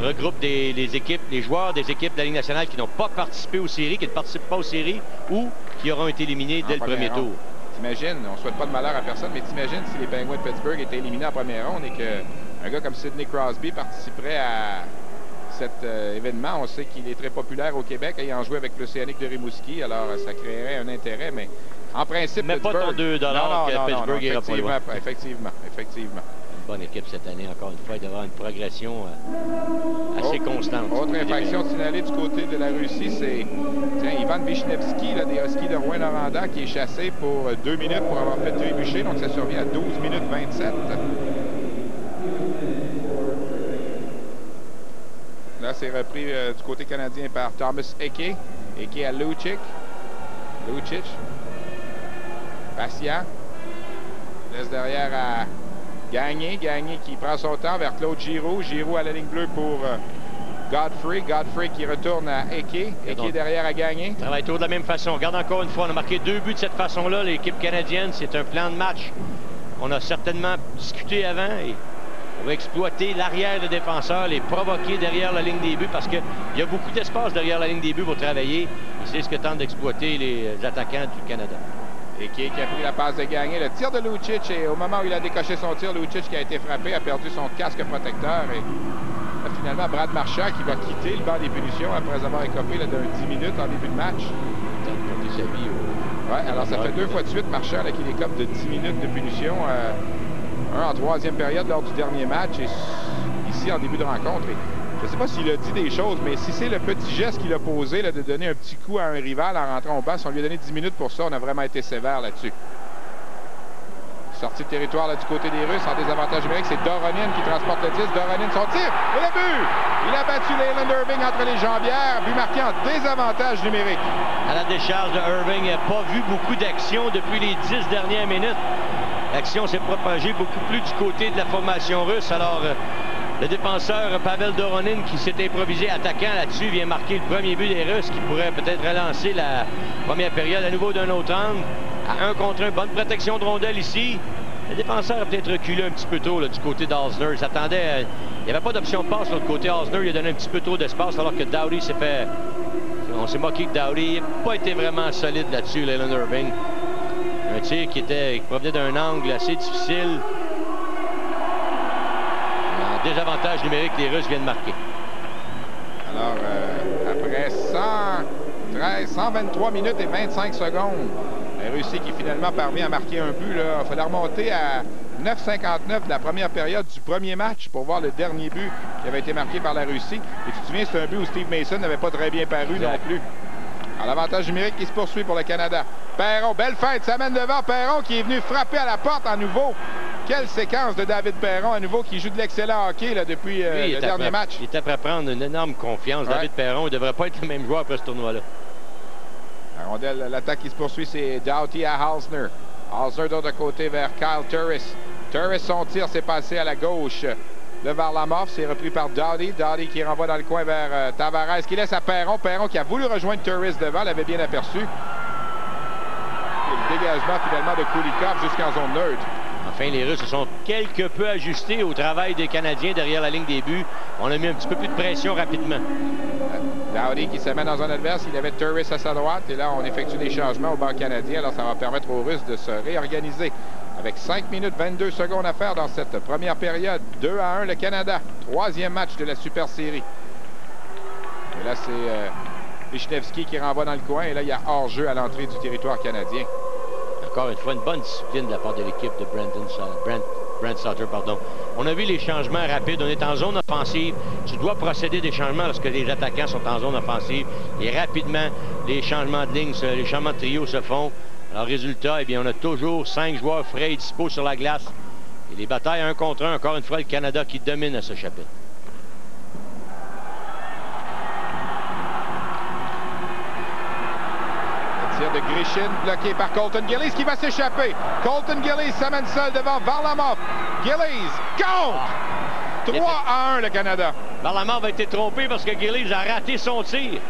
regroupent les équipes, les joueurs des équipes de la Ligue nationale qui n'ont pas participé aux séries, qui ne participent pas aux séries ou qui auront été éliminés dès le premier tour. T'imagines, on ne souhaite pas de malheur à personne, mais t'imagines si les Penguins de Pittsburgh étaient éliminés en première ronde et qu'un gars comme Sidney Crosby participerait à cet événement. On sait qu'il est très populaire au Québec, ayant joué avec l'Océanique de Rimouski, alors ça créerait un intérêt, mais en principe, mais Pittsburgh... pas ton 2 que Pittsburgh ira pas loin. Effectivement. Bonne équipe cette année, encore une fois, il devrait avoir une progression assez constante. Autre infraction signalée du côté de la Russie, c'est Ivan Vishnevski des Huskies de Rouyn-Noranda qui est chassé pour 2 minutes pour avoir fait trébucher, donc ça survient à 12 minutes 27. Là, c'est repris du côté canadien par Thomas Eke. Eke à Lucic. Patient. Laisse derrière à Gagné qui prend son temps vers Claude Giroux. Giroux à la ligne bleue pour Godfrey. Godfrey qui retourne à Eke. Eke derrière à Gagné. Travaille toujours de la même façon. Regarde encore une fois, on a marqué 2 buts de cette façon-là. L'équipe canadienne, c'est un plan de match. On a certainement discuté avant et on va exploiter l'arrière de défenseurs, les provoquer derrière la ligne des buts parce qu'il y a beaucoup d'espace derrière la ligne des buts pour travailler. Et c'est ce que tentent d'exploiter les attaquants du Canada. Et qui a pris la passe de Gagné. Le tir de Lucic, et au moment où il a décoché son tir, Lucic qui a été frappé a perdu son casque protecteur. Et là, finalement, Brad Marchand qui va quitter le banc des punitions après avoir écopé d'un 10 minutes en début de match. Ouais, alors ça fait 2 fois de suite Marchand là, qui écope de 10 minutes de punition. Un en 3e période lors du dernier match et ici en début de rencontre. Et je ne sais pas s'il a dit des choses, mais si c'est le petit geste qu'il a posé là, de donner un petit coup à un rival en rentrant au banc, si on lui a donné 10 minutes pour ça, on a vraiment été sévère là-dessus. Sortie de territoire là, du côté des Russes en désavantage numérique, c'est Doronin qui transporte le 10. Doronin, son tir et le but! Il a battu Leyland Irving entre les jambières, but marqué en désavantage numérique. À la décharge de Irving, il n'a pas vu beaucoup d'action depuis les 10 dernières minutes. L'action s'est propagée beaucoup plus du côté de la formation russe. Alors, Le défenseur Pavel Doronin qui s'est improvisé attaquant là-dessus vient marquer le premier but des Russes qui pourrait peut-être relancer la première période à nouveau d'un autre angle. À 1 contre 1, bonne protection de rondelle ici. Le défenseur a peut-être reculé un petit peu tôt là, du côté d'Osner. Il s'attendait, il n'y avait pas d'option de passe sur le côté. Osner, il a donné un petit peu trop d'espace alors que Doughty s'est fait... On s'est moqué que Doughty n'a pas été vraiment solide là-dessus, Leland Irving. Un tir qui provenait d'un angle assez difficile. Désavantage numérique, les Russes viennent marquer. Alors, après 123 minutes et 25 secondes, la Russie qui finalement parvient à marquer un but. Il fallait remonter à 9,59 de la première période du premier match pour voir le dernier but qui avait été marqué par la Russie. Et tu te souviens, c'est un but où Steve Mason n'avait pas très bien paru non plus. Alors, l'avantage numérique qui se poursuit pour le Canada. Perron, belle fête, ça mène devant Perron qui est venu frapper à la porte à nouveau. Quelle séquence de David Perron à nouveau qui joue de l'excellent hockey là, depuis le dernier match. Il est après prendre une énorme confiance. Ouais. David Perron ne devrait pas être le même joueur après ce tournoi-là. La rondelle, l'attaque qui se poursuit, c'est Doughty à Halsner. Halsner d'autre côté vers Kyle Turris. Turris, son tir s'est passé à la gauche de Varlamov. C'est repris par Doughty. Doughty qui renvoie dans le coin vers Tavares qui laisse à Perron. Perron qui a voulu rejoindre Turris devant, l'avait bien aperçu. Et le dégagement finalement de Kulikov jusqu'en zone neutre. Enfin, les Russes se sont quelque peu ajustés au travail des Canadiens derrière la ligne des buts. On a mis un petit peu plus de pression rapidement. Doughty qui se met dans un adverse. Il avait Turris à sa droite. Et là, on effectue des changements au banc canadien. Alors, ça va permettre aux Russes de se réorganiser. Avec 5 minutes 22 secondes à faire dans cette première période. 2-1 le Canada. 3e match de la Super Série. Et là, c'est Wisniewski qui renvoie dans le coin. Et là, il y a hors-jeu à l'entrée du territoire canadien. Encore une fois, une bonne discipline de la part de l'équipe de Brent Sutter. On a vu les changements rapides. On est en zone offensive. Tu dois procéder des changements lorsque les attaquants sont en zone offensive. Et rapidement, les changements de ligne, les changements de trio se font. Alors, résultat, eh bien, on a toujours 5 joueurs frais et dispo sur la glace. Et les batailles 1 contre 1, encore une fois, le Canada qui domine à ce chapitre. Tir de Grishin, bloqué par Colton Gillies qui va s'échapper. Colton Gillies s'amène seul devant Varlamov. Gillies compte! 3-1 le Canada. Varlamov a été trompé parce que Gillies a raté son tir.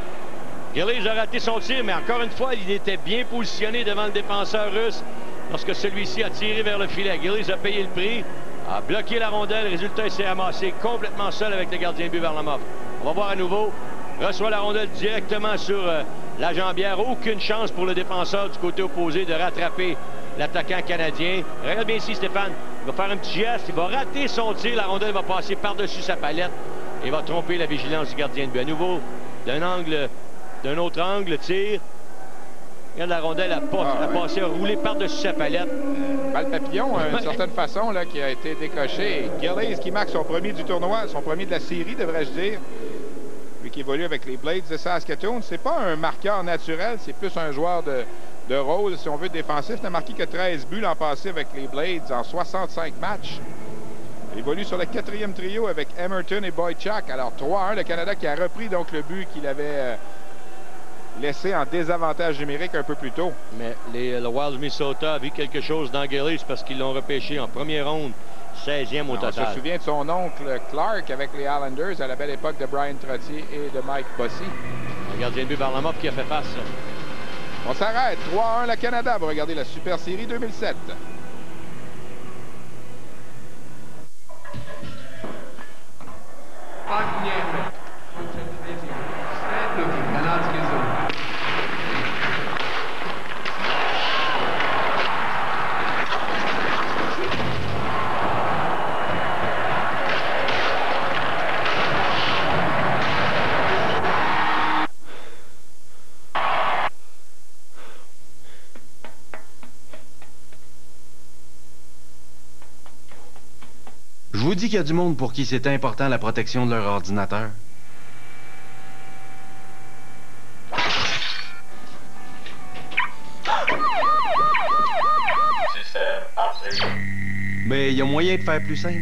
Gillies a raté son tir, mais encore une fois, il était bien positionné devant le défenseur russe lorsque celui-ci a tiré vers le filet. Gillies a payé le prix, a bloqué la rondelle. Résultat, il s'est ramassé complètement seul avec le gardien de but Varlamov. On va voir à nouveau. Reçoit la rondelle directement sur la jambière. Aucune chance pour le défenseur du côté opposé de rattraper l'attaquant canadien. Regarde bien ici, Stéphane. Il va faire un petit geste. Il va rater son tir. La rondelle va passer par-dessus sa palette et va tromper la vigilance du gardien de but. À nouveau, d'un autre angle, tire. Regarde, la rondelle a passé, a roulé par-dessus sa palette. Balle papillon, d'une certaine façon, là, qui a été décoché. Gillies qui marque son premier du tournoi, son premier de la série, devrais-je dire. Lui qui évolue avec les Blades de Saskatoon. C'est pas un marqueur naturel, c'est plus un joueur de rôle, si on veut, défensif. Il n'a marqué que 13 buts l'an passé avec les Blades en 65 matchs. Il évolue sur le 4e trio avec Emerton et Boychuk. Alors 3-1, le Canada qui a repris donc le but qu'il avait laissé en désavantage numérique un peu plus tôt. Mais le Wild Minnesota a vu quelque chose dans Gillies parce qu'ils l'ont repêché en première ronde. 16e au total. On se souvient de son oncle Clark avec les Islanders à la belle époque de Brian Trottier et de Mike Bossy. Le gardien de but Varlamov qui a fait face. On s'arrête. 3-1 le Canada. Vous regardez la Super Série 2007. Je vous dis qu'il y a du monde pour qui c'est important la protection de leur ordinateur. Mais il y a moyen de faire plus simple.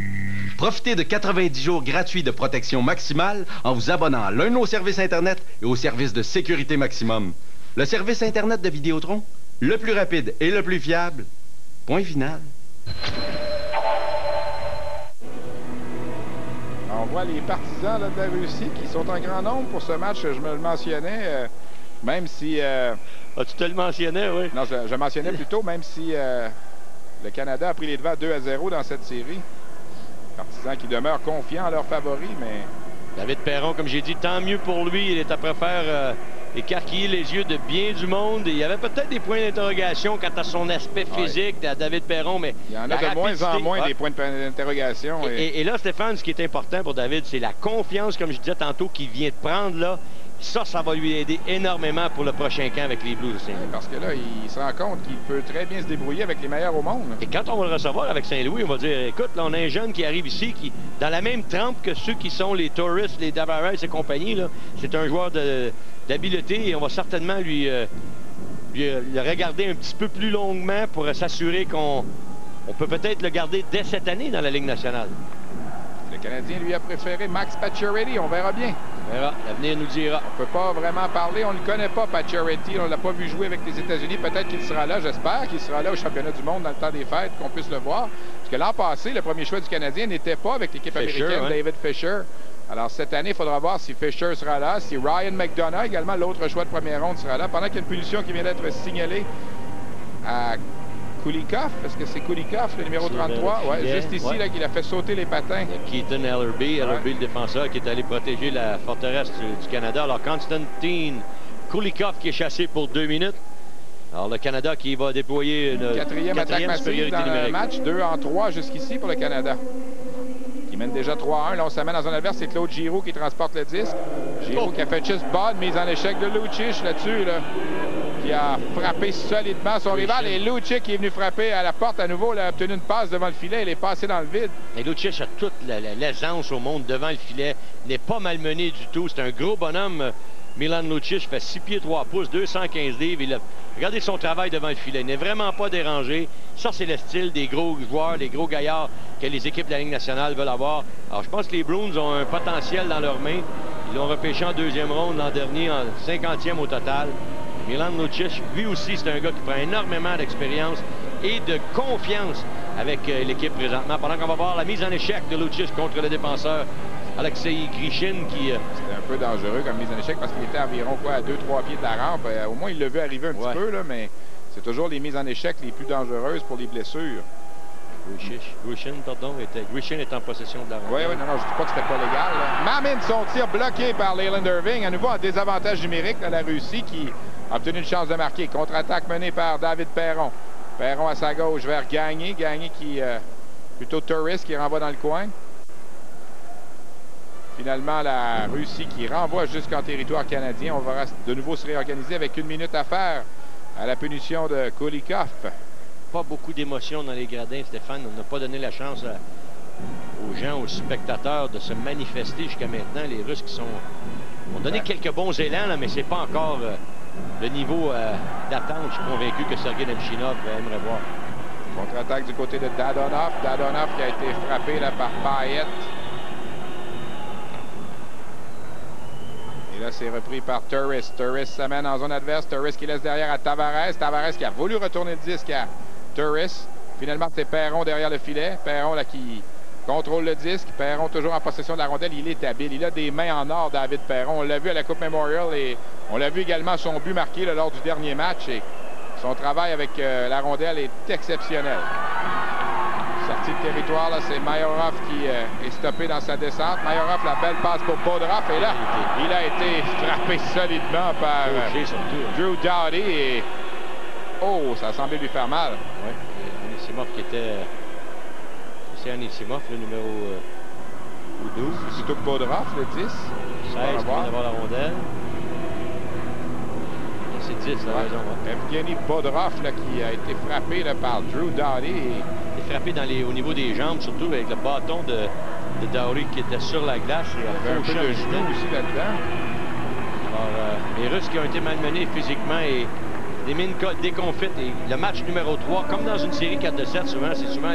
Profitez de 90 jours gratuits de protection maximale en vous abonnant à l'un de nos services Internet et au service de sécurité maximum. Le service Internet de Vidéotron, le plus rapide et le plus fiable. Point final. voit les partisans là, de la Russie qui sont en grand nombre pour ce match. Je me le mentionnais, même si... Ah, tu te le mentionnais, oui. Non, je mentionnais plutôt, même si le Canada a pris les devants 2-0 dans cette série. Partisans qui demeurent confiants en leurs favoris, mais... David Perron, comme j'ai dit, tant mieux pour lui. Il est après faire écarquiller les yeux de bien du monde. Il y avait peut-être des points d'interrogation quant à son aspect physique à David Perron, mais il y en a de moins en moins des points d'interrogation. Et là, Stéphane, ce qui est important pour David, c'est la confiance, comme je disais tantôt, qu'il vient de prendre là. Ça va lui aider énormément pour le prochain camp avec les Blues de Saint-Louis. Parce que là, il se rend compte qu'il peut très bien se débrouiller avec les meilleurs au monde. Et quand on va le recevoir avec Saint-Louis, on va dire, écoute, là, on a un jeune qui arrive ici, qui dans la même trempe que ceux qui sont les Torres, les Tavares et compagnie. C'est un joueur d'habileté et on va certainement lui le regarder un petit peu plus longuement pour s'assurer qu'on peut peut-être le garder dès cette année dans la Ligue nationale. Le Canadien lui a préféré Max Pacioretty, on verra bien. On verra, l'avenir nous dira. On ne peut pas vraiment parler, on ne le connaît pas, Pacioretty, on ne l'a pas vu jouer avec les États-Unis. Peut-être qu'il sera là, j'espère qu'il sera là au championnat du monde dans le temps des fêtes, qu'on puisse le voir. Parce que l'an passé, le premier choix du Canadien n'était pas avec l'équipe américaine, David Fisher. Alors cette année, il faudra voir si Fisher sera là, si Ryan McDonough, également l'autre choix de première ronde, sera là. Pendant qu'il y a une punition qui vient d'être signalée à Kulikov, est-ce que c'est Kulikov, le numéro 33? Oui, juste ici, là, qu'il a fait sauter les patins. Keaton Ellerby, le défenseur qui est allé protéger la forteresse du Canada. Alors, Konstantin Kulikov qui est chassé pour 2 minutes. Alors, le Canada qui va déployer une quatrième attaque massive dans le match. 2 en 3 jusqu'ici pour le Canada. Il mène déjà 3-1. Là, on s'amène dans un adverse. C'est Claude Giroux qui transporte le disque. Giroux qui a fait juste bonne mise en échec de Lucic là-dessus, là, qui a frappé solidement son rival. Et Lucic qui est venu frapper à la porte à nouveau. Il a obtenu une passe devant le filet. Il est passé dans le vide. Et Lucic a toute l'aisance au monde devant le filet. Il n'est pas malmené du tout. C'est un gros bonhomme. Milan Lucic fait 6 pieds 3 pouces, 215 livres. Regardez son travail devant le filet. Il n'est vraiment pas dérangé. Ça, c'est le style des gros joueurs, des gros gaillards que les équipes de la Ligue nationale veulent avoir. Alors, je pense que les Bruins ont un potentiel dans leurs mains. Ils l'ont repêché en 2e ronde l'an dernier, en 50e au total. Milan Lucic, lui aussi, c'est un gars qui prend énormément d'expérience et de confiance avec l'équipe présentement. Pendant qu'on va voir la mise en échec de Lucic contre le défenseur Alexei Grishin qui... C'était un peu dangereux comme mise en échec parce qu'il était environ à 2-3 pieds de la rampe. Au moins, il l'a vu arriver un petit peu, là, mais c'est toujours les mises en échec les plus dangereuses pour les blessures. Grishin est en possession de la rampe. Oui, non, je ne dis pas que c'était pas légal. Mamine, son tir bloqué par Leyland Irving. À nouveau, en désavantage numérique à la Russie qui a obtenu une chance de marquer. Contre-attaque menée par David Perron. Perron à sa gauche vers Gagné. Gagné qui... plutôt Torres qui renvoie dans le coin. Finalement, la Russie qui renvoie jusqu'en territoire canadien. On va de nouveau se réorganiser avec 1 minute à faire à la punition de Kulikov. Pas beaucoup d'émotion dans les gradins, Stéphane. On n'a pas donné la chance aux gens, aux spectateurs de se manifester jusqu'à maintenant. Les Russes qui ont donné quelques bons élans, là, mais c'est pas encore le niveau d'attente. Je suis convaincu que Sergei Nemchinov aimerait voir. Contre-attaque du côté de Dadonov. Dadonov qui a été frappé là, par Payet. Et là, c'est repris par Torres. Torres s'amène en zone adverse. Torres qui laisse derrière à Tavares. Tavares qui a voulu retourner le disque à Torres. Finalement, c'est Perron derrière le filet. Perron là, qui contrôle le disque. Perron toujours en possession de la rondelle. Il est habile. Il a des mains en or, David Perron. On l'a vu à la Coupe Memorial et on l'a vu également son but marqué là, lors du dernier match. Et son travail avec la rondelle est exceptionnel. Sortie de territoire, là, c'est Majorov qui est stoppé dans sa descente. Majorov, la belle passe pour Bodorov. Et là, il a été frappé solidement par Drew Doughty. Et... oh, ça semblait lui faire mal. Oui, Anisimov qui était... c'est Anisimov, le numéro 12. C'est plutôt Bodorov, le 10. 16, qui vient d'avoir la rondelle. C'est 10, la raison. Evgeny Bodorov, là, qui a été frappé là, par Drew Doughty. Et... il est frappé au niveau des jambes, surtout avec le bâton de Doughty qui était sur la glace. Il y avait un peu de genou aussi là-dedans. Alors, les Russes qui ont été malmenés physiquement et des mines déconfites. Et le match numéro 3, comme dans une série 4-7, souvent, c'est souvent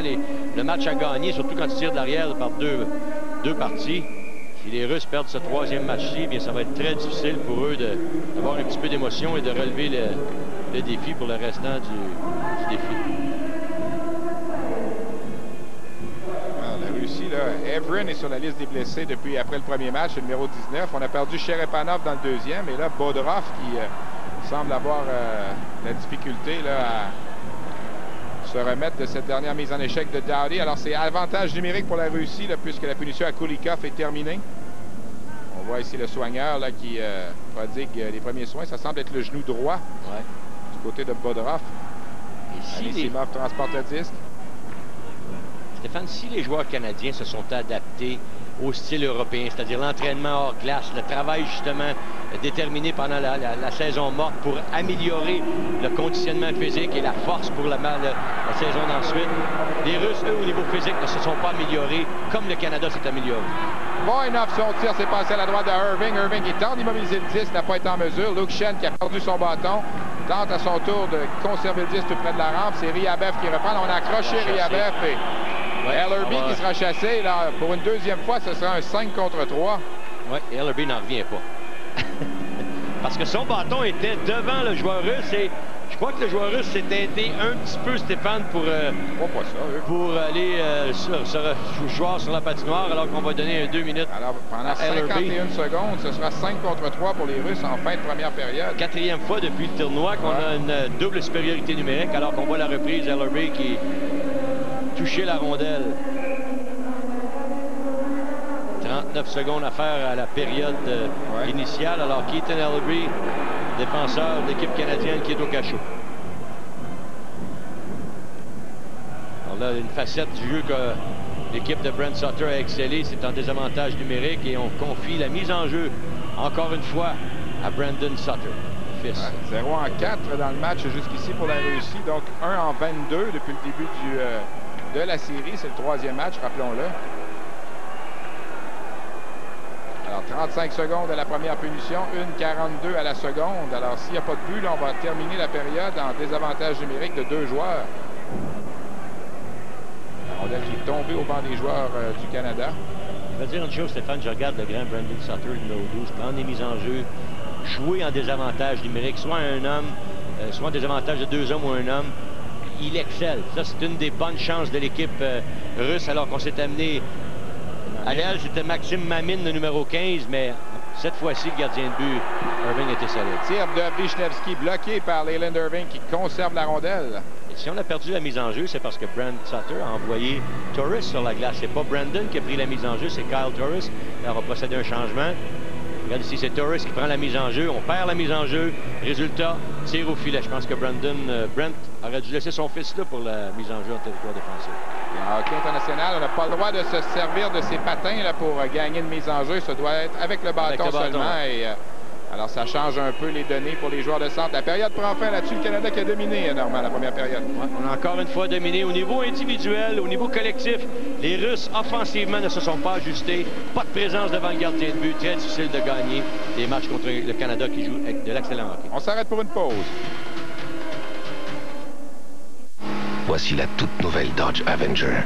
le match à gagner, surtout quand tu tires de l'arrière par deux parties. Si les Russes perdent ce 3e match-ci, bien ça va être très difficile pour eux d'avoir un petit peu d'émotion et de relever le défi pour le restant du défi. La Russie, là, Evren est sur la liste des blessés depuis après le premier match, le numéro 19. On a perdu Cherepanov dans le deuxième. Et là, Bodorov qui semble avoir la difficulté là, à se remettre de cette dernière mise en échec de Doughty. Alors, c'est avantage numérique pour la Russie, là, puisque la punition à Kulikov est terminée. On voit ici le soigneur là, qui prodigue les premiers soins. Ça semble être le genou droit du côté de Bodorov. Et si Anisimov transporte le disque. Stéphane, si les joueurs canadiens se sont adaptés au style européen, c'est-à-dire l'entraînement hors glace, le travail justement déterminé pendant la saison morte pour améliorer le conditionnement physique et la force pour la saison d'ensuite, les Russes, eux, au niveau physique, ne se sont pas améliorés comme le Canada s'est amélioré. Voinov, son tir s'est passé à la droite de Irving. Irving qui tente d'immobiliser le disque, n'a pas été en mesure. Luke Schenn qui a perdu son bâton, tente à son tour de conserver le disque tout près de la rampe. C'est Riabev qui reprend. On a accroché Riabev et Ellerby qui sera chassé. Là, pour une deuxième fois, ce sera un 5 contre 3. Oui, Ellerby n'en revient pas. Parce que son bâton était devant le joueur russe et je crois que le joueur russe s'est aidé un petit peu, Stéphane, pour aller jouer sur la patinoire alors qu'on va donner 2 minutes. Alors, pendant 51 secondes, ce sera 5 contre 3 pour les Russes en fin de première période. 4e fois depuis le tournoi qu'on a une double supériorité numérique alors qu'on voit la reprise Ellerby qui touchait la rondelle. 39 secondes à faire à la période initiale. Alors, Keaton Ellerby, défenseur de l'équipe canadienne qui est au cachot. Alors là, une facette du jeu que l'équipe de Brent Sutter a excellé, c'est en désavantage numérique et on confie la mise en jeu, encore une fois, à Brandon Sutter. 0 en 4 dans le match jusqu'ici pour la Russie. Donc, 1 en 22 depuis le début de la série. C'est le 3e match, rappelons-le. Alors, 35 secondes à la première punition, 1,42 à la seconde. Alors, s'il n'y a pas de but, là, on va terminer la période en désavantage numérique de 2 joueurs. La rondelle qui est tombée au banc des joueurs du Canada. Je vais dire une chose, Stéphane, je regarde le grand Brandon Sutter, le numéro 12, prendre des mises en jeu, jouer en désavantage numérique, soit un homme, soit en désavantage de 2 hommes ou un homme. Il excelle. Ça, c'est une des bonnes chances de l'équipe russe, alors qu'on s'est amené... À l'aile, c'était Maxime Mamine, le numéro 15, mais cette fois-ci, le gardien de but, Irving était solide. Tir de Wisniewski bloqué par Leland Irving qui conserve la rondelle. Et si on a perdu la mise en jeu, c'est parce que Brent Sutter a envoyé Torres sur la glace. C'est pas Brandon qui a pris la mise en jeu, c'est Kyle Torres. Là, on va procéder à un changement. Regarde ici, c'est Torres qui prend la mise en jeu. On perd la mise en jeu. Résultat, tir au filet. Je pense que Brent aurait dû laisser son fils là pour la mise en jeu en territoire défensif. Et en hockey international, on n'a pas le droit de se servir de ses patins là, pour gagner une mise en jeu. Ça doit être avec le bâton seulement. Et, alors, ça change un peu les données pour les joueurs de centre. La période prend fin là-dessus. Le Canada qui a dominé, Normand, la première période. Ouais, on a encore une fois dominé au niveau individuel, au niveau collectif. Les Russes, offensivement, ne se sont pas ajustés. Pas de présence devant le gardien de but. Très difficile de gagner des matchs contre le Canada qui joue avec de l'excellent hockey. On s'arrête pour une pause. Voici la toute nouvelle Dodge Avenger.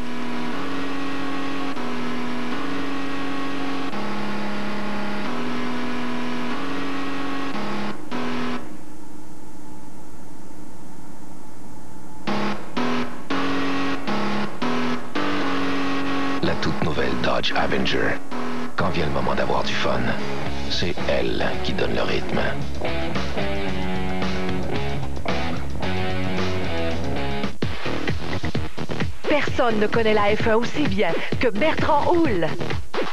La toute nouvelle Dodge Avenger. Quand vient le moment d'avoir du fun, c'est elle qui donne le rythme. Personne ne connaît la F1 aussi bien que Bertrand Houle.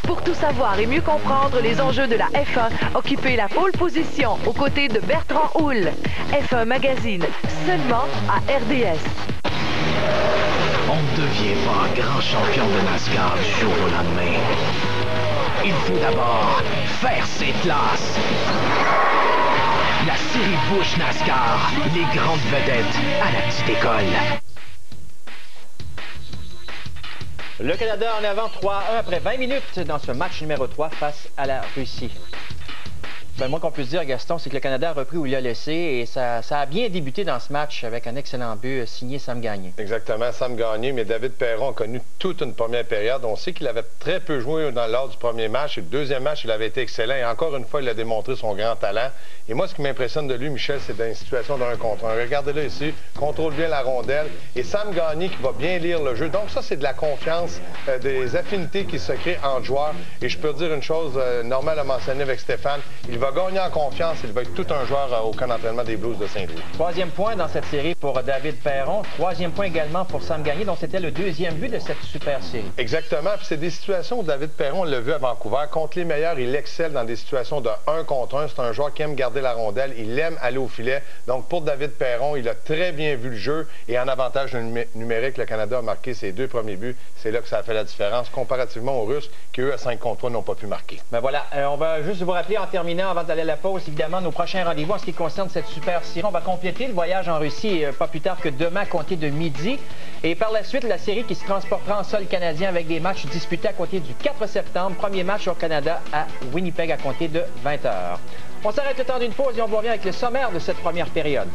Pour tout savoir et mieux comprendre les enjeux de la F1, occupez la pole position aux côtés de Bertrand Houle. F1 Magazine, seulement à RDS. On ne devient pas grand champion de NASCAR du jour au lendemain. Il faut d'abord faire ses classes. La série Busch NASCAR, les grandes vedettes à la petite école. Le Canada en avant 3-1 après 20 minutes dans ce match numéro 3 face à la Russie. Bien, moi, qu'on puisse dire, Gaston, c'est que le Canada a repris où il a laissé et ça a bien débuté dans ce match avec un excellent but signé Sam Gagné. Exactement, Sam Gagné, mais David Perron a connu toute une première période. On sait qu'il avait très peu joué lors du premier match. Et le deuxième match, il avait été excellent. Et encore une fois, il a démontré son grand talent. Et moi, ce qui m'impressionne de lui, Michel, c'est dans une situation d'un contre un. Regardez-le ici, contrôle bien la rondelle. Et Sam Gagné qui va bien lire le jeu. Donc ça, c'est de la confiance, des affinités qui se créent entre joueurs. Et je peux dire une chose, Normand l'a mentionné avec Stéphane, il va gagner en confiance, il va être tout un joueur au camp d'entraînement des Blues de Saint-Louis. Troisième point dans cette série pour David Perron. Troisième point également pour Sam Gagné, donc c'était le deuxième but de cette super série. Exactement. Puis c'est des situations où David Perron, on l'a vu à Vancouver, contre les meilleurs, il excelle dans des situations de 1 contre 1. C'est un joueur qui aime garder la rondelle, il aime aller au filet. Donc pour David Perron, il a très bien vu le jeu et en avantage numérique, le Canada a marqué ses 2 premiers buts. C'est là que ça a fait la différence comparativement aux Russes qui, eux, à 5 contre 3, n'ont pas pu marquer. Ben voilà, on va juste vous rappeler en terminant, avant d'aller à la pause, évidemment, nos prochains rendez-vous en ce qui concerne cette super série. On va compléter le voyage en Russie pas plus tard que demain, à compter de midi. Et par la suite, la série qui se transportera en sol canadien avec des matchs disputés à compter du 4 septembre. Premier match au Canada à Winnipeg à compter de 20 h. On s'arrête le temps d'une pause et on vous revient avec le sommaire de cette première période.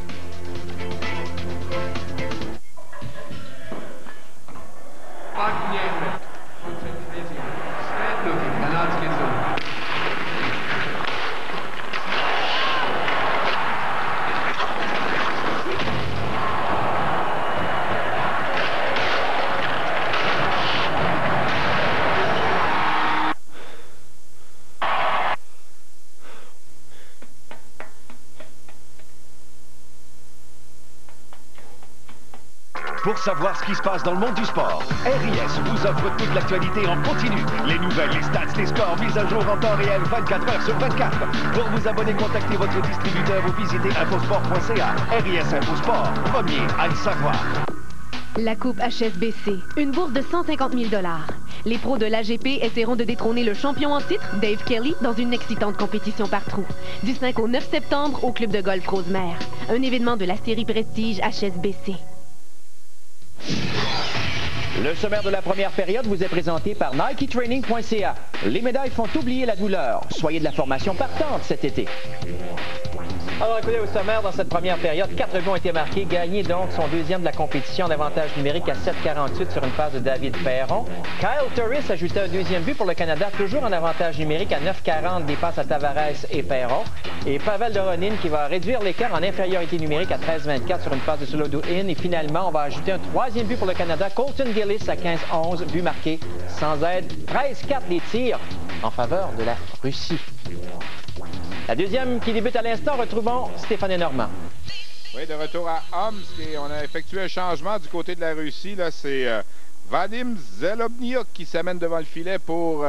Pour savoir ce qui se passe dans le monde du sport, RIS vous offre toute l'actualité en continu. Les nouvelles, les stats, les scores, mises à jour en temps réel 24 heures sur 24. Pour vous abonner, contactez votre distributeur ou visitez infosport.ca. RIS Infosport, premier à le savoir. La Coupe HSBC, une bourse de 150 000 $. Les pros de l'AGP essaieront de détrôner le champion en titre, Dave Kelly, dans une excitante compétition par trou. Du 5 au 9 septembre au Club de golf Rosemère. Un événement de la série Prestige HSBC. Le sommaire de la première période vous est présenté par NikeTraining.ca. Les médailles font oublier la douleur. Soyez de la formation partante cet été. Alors, écoutez, au sommaire, dans cette première période, 4 buts ont été marqués. Gagné donc son deuxième de la compétition en avantage numérique à 7,48 sur une passe de David Perron. Kyle Turris ajoutait un deuxième but pour le Canada, toujours en avantage numérique à 9,40 des passes à Tavares et Perron. Et Pavel Doronin qui va réduire l'écart en infériorité numérique à 13,24 sur une passe de Solodoin. Et finalement, on va ajouter un troisième but pour le Canada. Colton Gillis à 15,11, but marqué sans aide. 13-4 des tirs en faveur de la Russie. La deuxième qui débute à l'instant, retrouvons Stéphane et Normand. Oui, de retour à Omsk, et on a effectué un changement du côté de la Russie. Là, c'est Vadim Zelobniuk qui s'amène devant le filet pour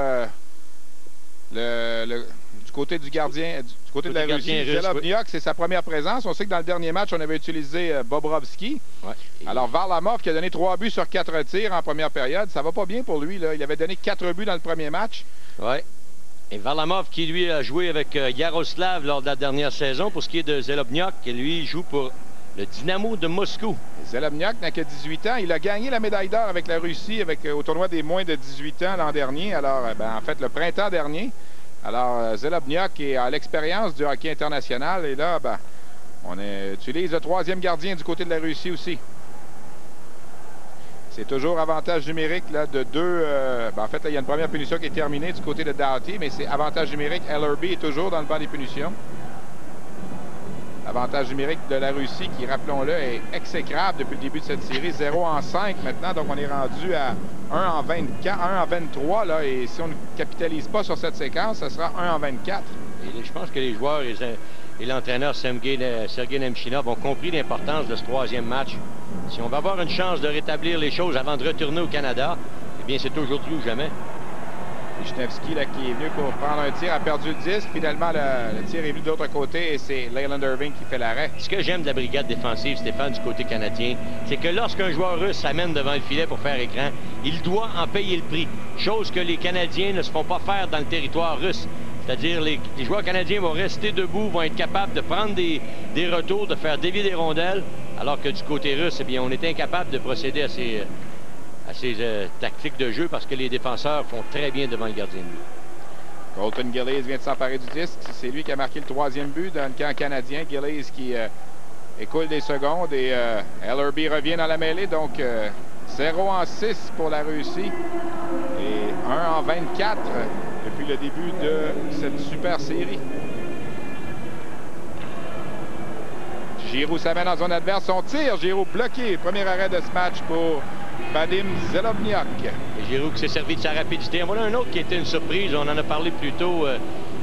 du côté du gardien, du côté de la Russie. Zelobniuk, c'est sa première présence. On sait que dans le dernier match, on avait utilisé Bobrovski. Ouais. Alors, Varlamov qui a donné 3 buts sur 4 tirs en première période. Ça va pas bien pour lui, là. Il avait donné 4 buts dans le premier match. Oui. Et Varlamov qui, lui, a joué avec Yaroslav lors de la dernière saison. Pour ce qui est de Zelobniuk, qui, lui, joue pour le Dynamo de Moscou. Zelobniuk n'a que 18 ans. Il a gagné la médaille d'or avec la Russie au tournoi des moins de 18 ans l'an dernier. Alors, en fait, le printemps dernier. Alors, Zelobniuk a l'expérience du hockey international. Et là, on utilise le troisième gardien du côté de la Russie aussi. C'est toujours avantage numérique là, de 2. En fait, là, il y a une première punition qui est terminée du côté de Doughty, mais c'est avantage numérique. LRB est toujours dans le banc des punitions. Avantage numérique de la Russie qui, rappelons-le, est exécrable depuis le début de cette série. 0-5 maintenant, donc on est rendu à 1-24, 1-23. Là, et si on ne capitalise pas sur cette séquence, ce sera 1-24. Et je pense que les joueurs et l'entraîneur Sergei Nemchinov ont compris l'importance de ce troisième match. Si on va avoir une chance de rétablir les choses avant de retourner au Canada, eh bien, c'est aujourd'hui ou jamais. Wisniewski, là, qui est venu pour prendre un tir, a perdu le disque. Finalement, le tir est venu de l'autre côté et c'est Leyland Irving qui fait l'arrêt. Ce que j'aime de la brigade défensive, Stéphane, du côté canadien, c'est que lorsqu'un joueur russe s'amène devant le filet pour faire écran, il doit en payer le prix. Chose que les Canadiens ne se font pas faire dans le territoire russe. C'est-à-dire les joueurs canadiens vont rester debout, vont être capables de prendre des retours, de faire dévier des rondelles, alors que du côté russe, eh bien, on est incapable de procéder à ces tactiques de jeu parce que les défenseurs font très bien devant le gardien de but. Colton Gillies vient de s'emparer du disque. C'est lui qui a marqué le 3e but dans le camp canadien. Gillies qui écoule des secondes et LRB revient dans la mêlée. Donc 0-6 pour la Russie et 1-24 depuis le début de cette super série. Giroux s'amène dans zone adverse. Son tir, Giroux bloqué. Premier arrêt de ce match pour Vadim Zelobniak. Et Giroux qui s'est servi de sa rapidité. Voilà un autre qui était une surprise. On en a parlé plus tôt,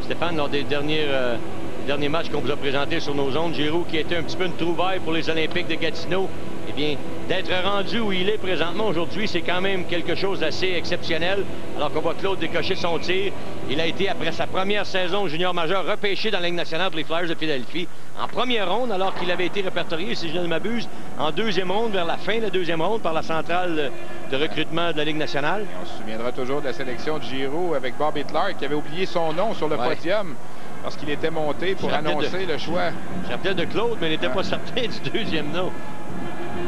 Stéphane, lors des derniers matchs qu'on vous a présentés sur nos ondes. Giroux qui était un petit peu une trouvaille pour les Olympiques de Gatineau. Eh bien, d'être rendu où il est présentement aujourd'hui, c'est quand même quelque chose d'assez exceptionnel. Alors qu'on voit Claude décocher son tir. Il a été, après sa première saison junior majeur, repêché dans la Ligue nationale pour les Flyers de Philadelphie en première ronde, alors qu'il avait été répertorié, si je ne m'abuse, en deuxième ronde, vers la fin de la deuxième ronde, par la centrale de recrutement de la Ligue nationale. Et on se souviendra toujours de la sélection de Giroux avec Bobby Clark, qui avait oublié son nom sur le podium lorsqu'il était monté pour annoncer le choix. Je rappelais de Claude, mais il n'était pas certain du deuxième nom.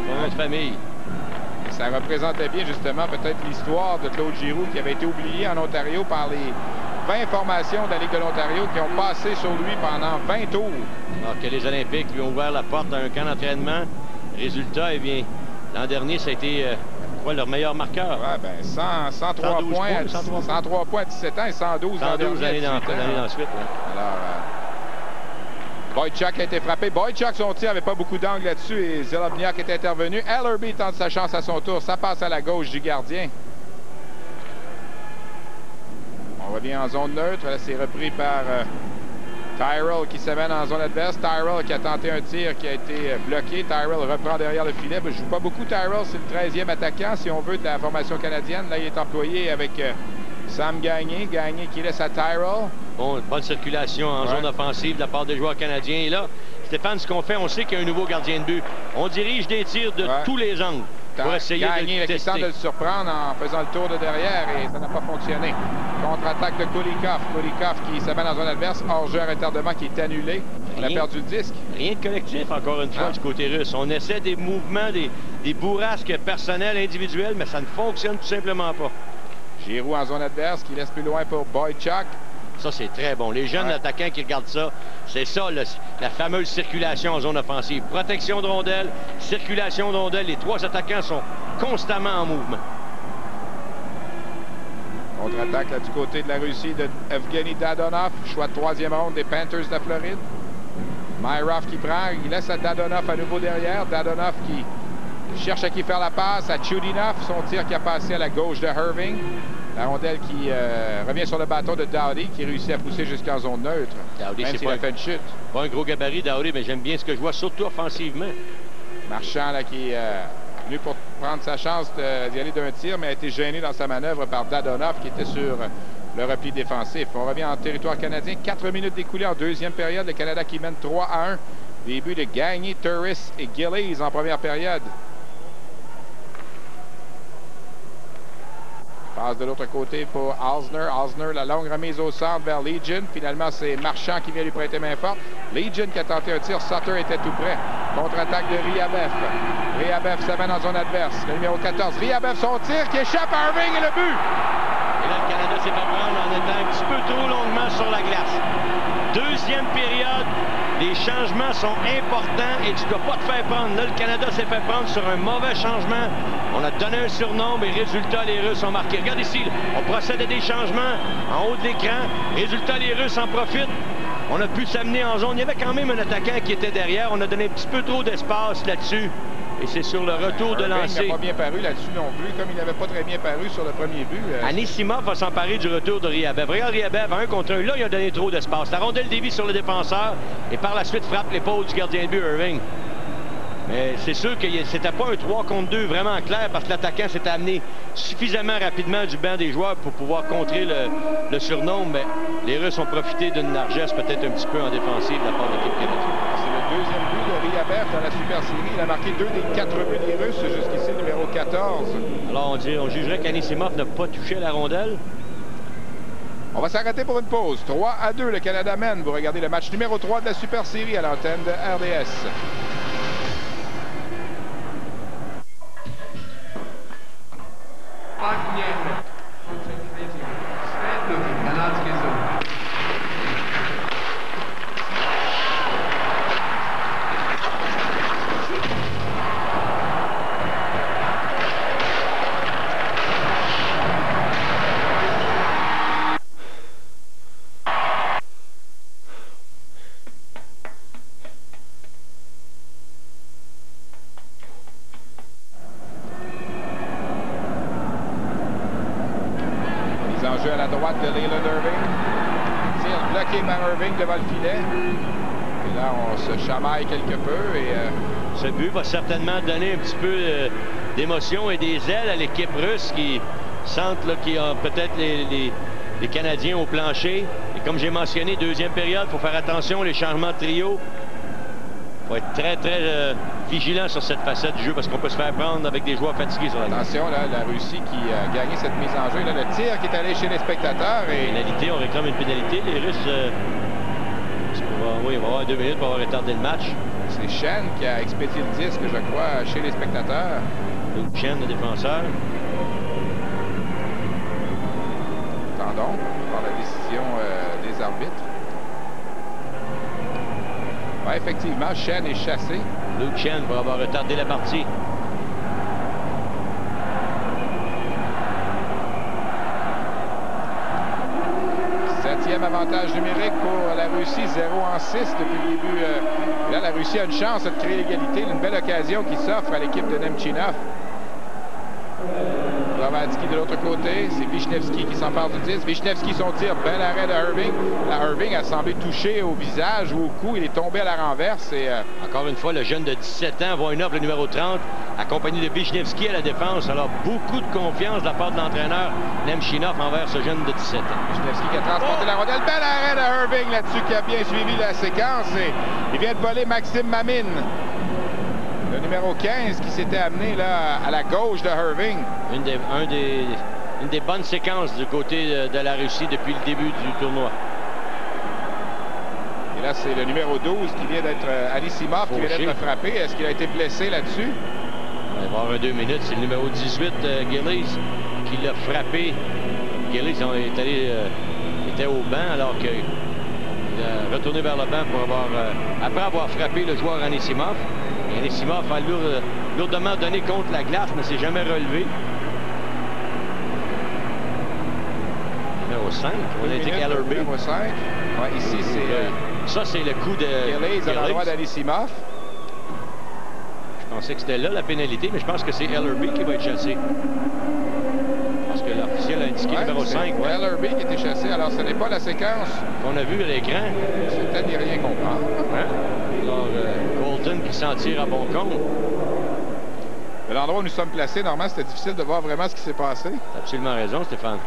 Son nom de famille. Et ça représentait bien, justement, peut-être l'histoire de Claude Giroux, qui avait été oublié en Ontario par les 20 formations de la Ligue de l'Ontario qui ont passé sur lui pendant 20 tours. Alors que les Olympiques lui ont ouvert la porte à un camp d'entraînement. Résultat, eh bien, l'an dernier, ça a été leur meilleur marqueur. Ouais, ben 103 points à 17 ans et 112 années d'ensuite. Alors, Boychuk a été frappé. Boychuk, son tir n'avait pas beaucoup d'angle là-dessus et Zelobniak est intervenu. LRB tente sa chance à son tour. Ça passe à la gauche du gardien. On revient en zone neutre. Là, c'est repris par Tyrell qui s'amène en zone adverse. Tyrell qui a tenté un tir qui a été bloqué. Tyrell reprend derrière le filet. Je ne joue pas beaucoup. Tyrell, c'est le 13e attaquant, si on veut, de la formation canadienne. Là, il est employé avec Sam Gagné. Gagné qui laisse à Tyrell. Bon, bonne circulation en zone offensive de la part des joueurs canadiens. Et là, Stéphane, ce qu'on fait, on sait qu'il y a un nouveau gardien de but. On dirige des tirs de tous les angles pour essayer de le tester. Qui tente de le surprendre en faisant le tour de derrière et ça n'a pas fonctionné. Contre-attaque de Kulikov. Kulikov qui s'amène en zone adverse. Hors-jeu à retardement qui est annulé. On a perdu le disque. Rien de collectif, encore une fois, du côté russe. On essaie des mouvements, des bourrasques personnelles, individuelles, mais ça ne fonctionne tout simplement pas. Giroux en zone adverse qui laisse plus loin pour Boychuk. Ça, c'est très bon. Les jeunes attaquants qui regardent ça, c'est ça, la fameuse circulation en zone offensive. Protection de rondelle, circulation de rondelle. Les trois attaquants sont constamment en mouvement. Contre-attaque là du côté de la Russie de Evgeny Dadonov. Choix de 3e ronde des Panthers de la Floride. Myrov qui prend. Il laisse à Dadonov à nouveau derrière. Dadonov qui cherche à qui faire la passe à Chudinov. Son tir qui a passé à la gauche de Irving. La rondelle qui revient sur le bâton de Dowdy qui réussit à pousser jusqu'en zone neutre. Dowdy, c'est pas fait une chute. Pas un gros gabarit, Dowdy, mais j'aime bien ce que je vois, surtout offensivement. Marchand là, qui est venu pour prendre sa chance d'y aller d'un tir, mais a été gêné dans sa manœuvre par Dadonov qui était sur le repli défensif. On revient en territoire canadien. 4 minutes découlées en deuxième période. Le Canada qui mène 3-1. Début de Gagné, Turris et Gillies en première période. Passe de l'autre côté pour Alsner. Alsner, la longue remise au centre vers Legion. Finalement, c'est Marchand qui vient lui prêter main forte. Legion qui a tenté un tir. Sutter était tout près. Contre-attaque de Riabev. Riabev s'amène en zone adverse. Le numéro 14. Riabev, son tir qui échappe à Irving et le but! Et là, le Canada s'est fait prendre en étant un petit peu trop longuement sur la glace. Deuxième période. Les changements sont importants et tu ne dois pas te faire prendre. Là, le Canada s'est fait prendre sur un mauvais changement. On a donné un surnom, mais résultat, les Russes ont marqué. Regarde ici, on procède à des changements en haut de l'écran. Résultat, les Russes en profitent. On a pu s'amener en zone. Il y avait quand même un attaquant qui était derrière. On a donné un petit peu trop d'espace là-dessus. Et c'est sur le retour de lancer. Il n'a pas bien paru là-dessus non plus, comme il n'avait pas très bien paru sur le premier but. Anisimov va s'emparer du retour de Riabev. Regarde Riabev, 1 contre 1. Là, il a donné trop d'espace. La rondelle dévie sur le défenseur et par la suite frappe l'épaule du gardien de but, Irving. Mais c'est sûr que c'était pas un 3 contre 2 vraiment clair parce que l'attaquant s'est amené suffisamment rapidement du banc des joueurs pour pouvoir contrer le surnom. Mais les Russes ont profité d'une largesse peut-être un petit peu en défensive de la part de l'équipe canadienne. C'est le deuxième but de Riabev dans la Super Série. Il a marqué 2 des 4 buts des Russes jusqu'ici, numéro 14. Alors on jugerait qu'Anisimov n'a pas touché la rondelle. On va s'arrêter pour une pause. 3-2, le Canada mène. Vous regardez le match numéro 3 de la Super Série à l'antenne de RDS. Канадський зон. jeu à la droite de Leyland Irving. Tir bloqué par Irving devant le filet. Et là, on se chamaille quelque peu. Et ce but va certainement donner un petit peu d'émotion et des ailes à l'équipe russe qui sentent qu'il y a peut-être les Canadiens au plancher. Et comme j'ai mentionné, deuxième période, il faut faire attention, les changements de trio. Il faut être très, très vigilant sur cette facette du jeu parce qu'on peut se faire prendre avec des joueurs fatigués sur la ligne. Attention, là, la Russie qui a gagné cette mise en jeu. Là, le tir qui est allé chez les spectateurs. Et... Pénalité, on réclame une pénalité. Les Russes, oui, on va avoir 2 minutes pour avoir retardé le match. C'est Shen qui a expédié le disque, je crois, chez les spectateurs. Donc, Shen, le défenseur. Attendons, par la décision des arbitres. Oui, effectivement, Shen est chassé. Luke Shen va avoir retardé la partie. Septième avantage numérique pour la Russie, 0-6 depuis le début. Là, la Russie a une chance de créer l'égalité. Une belle occasion qui s'offre à l'équipe de Nemchinov. Gromadzki de l'autre côté, c'est Vishnevski qui s'empare du 10. Vishnevski, son tir, bel arrêt de Irving. Là, Irving a semblé touché au visage ou au cou. Il est tombé à la renverse. Et, encore une fois, le jeune de 17 ans voit une offre, le numéro 30, accompagné de Vishnevski à la défense. Alors, beaucoup de confiance de la part de l'entraîneur Nemchinov envers ce jeune de 17 ans. Vishnevski qui a transporté la rondelle. Bel arrêt de Irving là-dessus qui a bien suivi la séquence. Et il vient de voler Maxime Mamin. Le numéro 15 qui s'était amené là à la gauche de Irving. Une des bonnes séquences du côté de la Russie depuis le début du tournoi. Et là, c'est le numéro 12 qui vient d'être Anisimov qui vient d'être frappé. Est-ce qu'il a été blessé là-dessus? On va avoir 2 minutes. C'est le numéro 18, Gillies, qui l'a frappé. Gillies était au banc alors qu'il a retourné vers le banc pour après avoir frappé le joueur Anisimov. Anisimov a lourdement donné contre la glace, mais s'est jamais relevé. Numéro 5, on a été Ellerby. Numéro 5. Ouais, ici, c'est... ça, c'est le coup de... Gillies à l'endroit d'Anisimov. Je pensais que c'était là la pénalité, mais je pense que c'est Ellerby qui va être chassé. Parce que l'officiel a indiqué numéro 5. Ellerby qui était chassé, alors ce n'est pas la séquence qu'on a vue à l'écran. C'est peut-être n'y rien comprendre. Hein? Alors, Colton qui s'en tire à bon compte. De l'endroit où nous sommes placés, normalement, c'était difficile de voir vraiment ce qui s'est passé. Tu as absolument raison, Stéphane.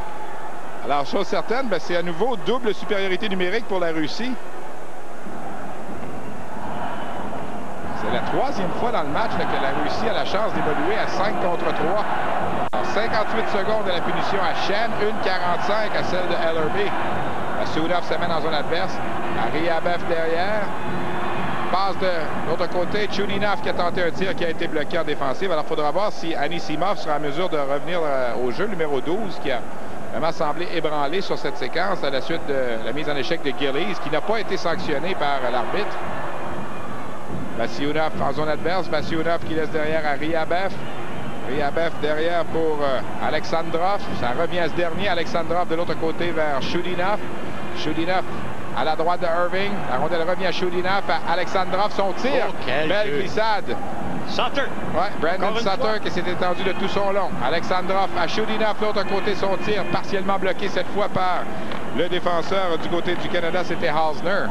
Alors, chose certaine, c'est à nouveau double supériorité numérique pour la Russie. C'est la 3e fois dans le match là, que la Russie a la chance d'évoluer à 5 contre 3. En 58 secondes de la punition à Shen, 1,45 à celle de Ellerby. Massoudov se met dans zone adverse. Ariabev derrière. Passe de l'autre côté, Chudinov qui a tenté un tir qui a été bloqué en défensive. Alors, il faudra voir si Anisimov sera en mesure de revenir au jeu. Numéro 12 qui a vraiment semblé ébranlé sur cette séquence à la suite de la mise en échec de Gillies qui n'a pas été sanctionné par l'arbitre. Vasyunov en zone adverse. Vasyunov qui laisse derrière à Riabev. Riabev derrière pour Alexandrov. Ça revient à ce dernier. Alexandrov de l'autre côté vers Chudinov. Chudinov à la droite de Irving. La rondelle revient à Chudinov. À Alexandrov, son tir. Belle glissade. Sutter. Ouais, Brandon Sutter qui s'est étendu de tout son long. Alexandrov à Chudinov, l'autre côté, son tir partiellement bloqué cette fois par le défenseur du côté du Canada, c'était Halsner.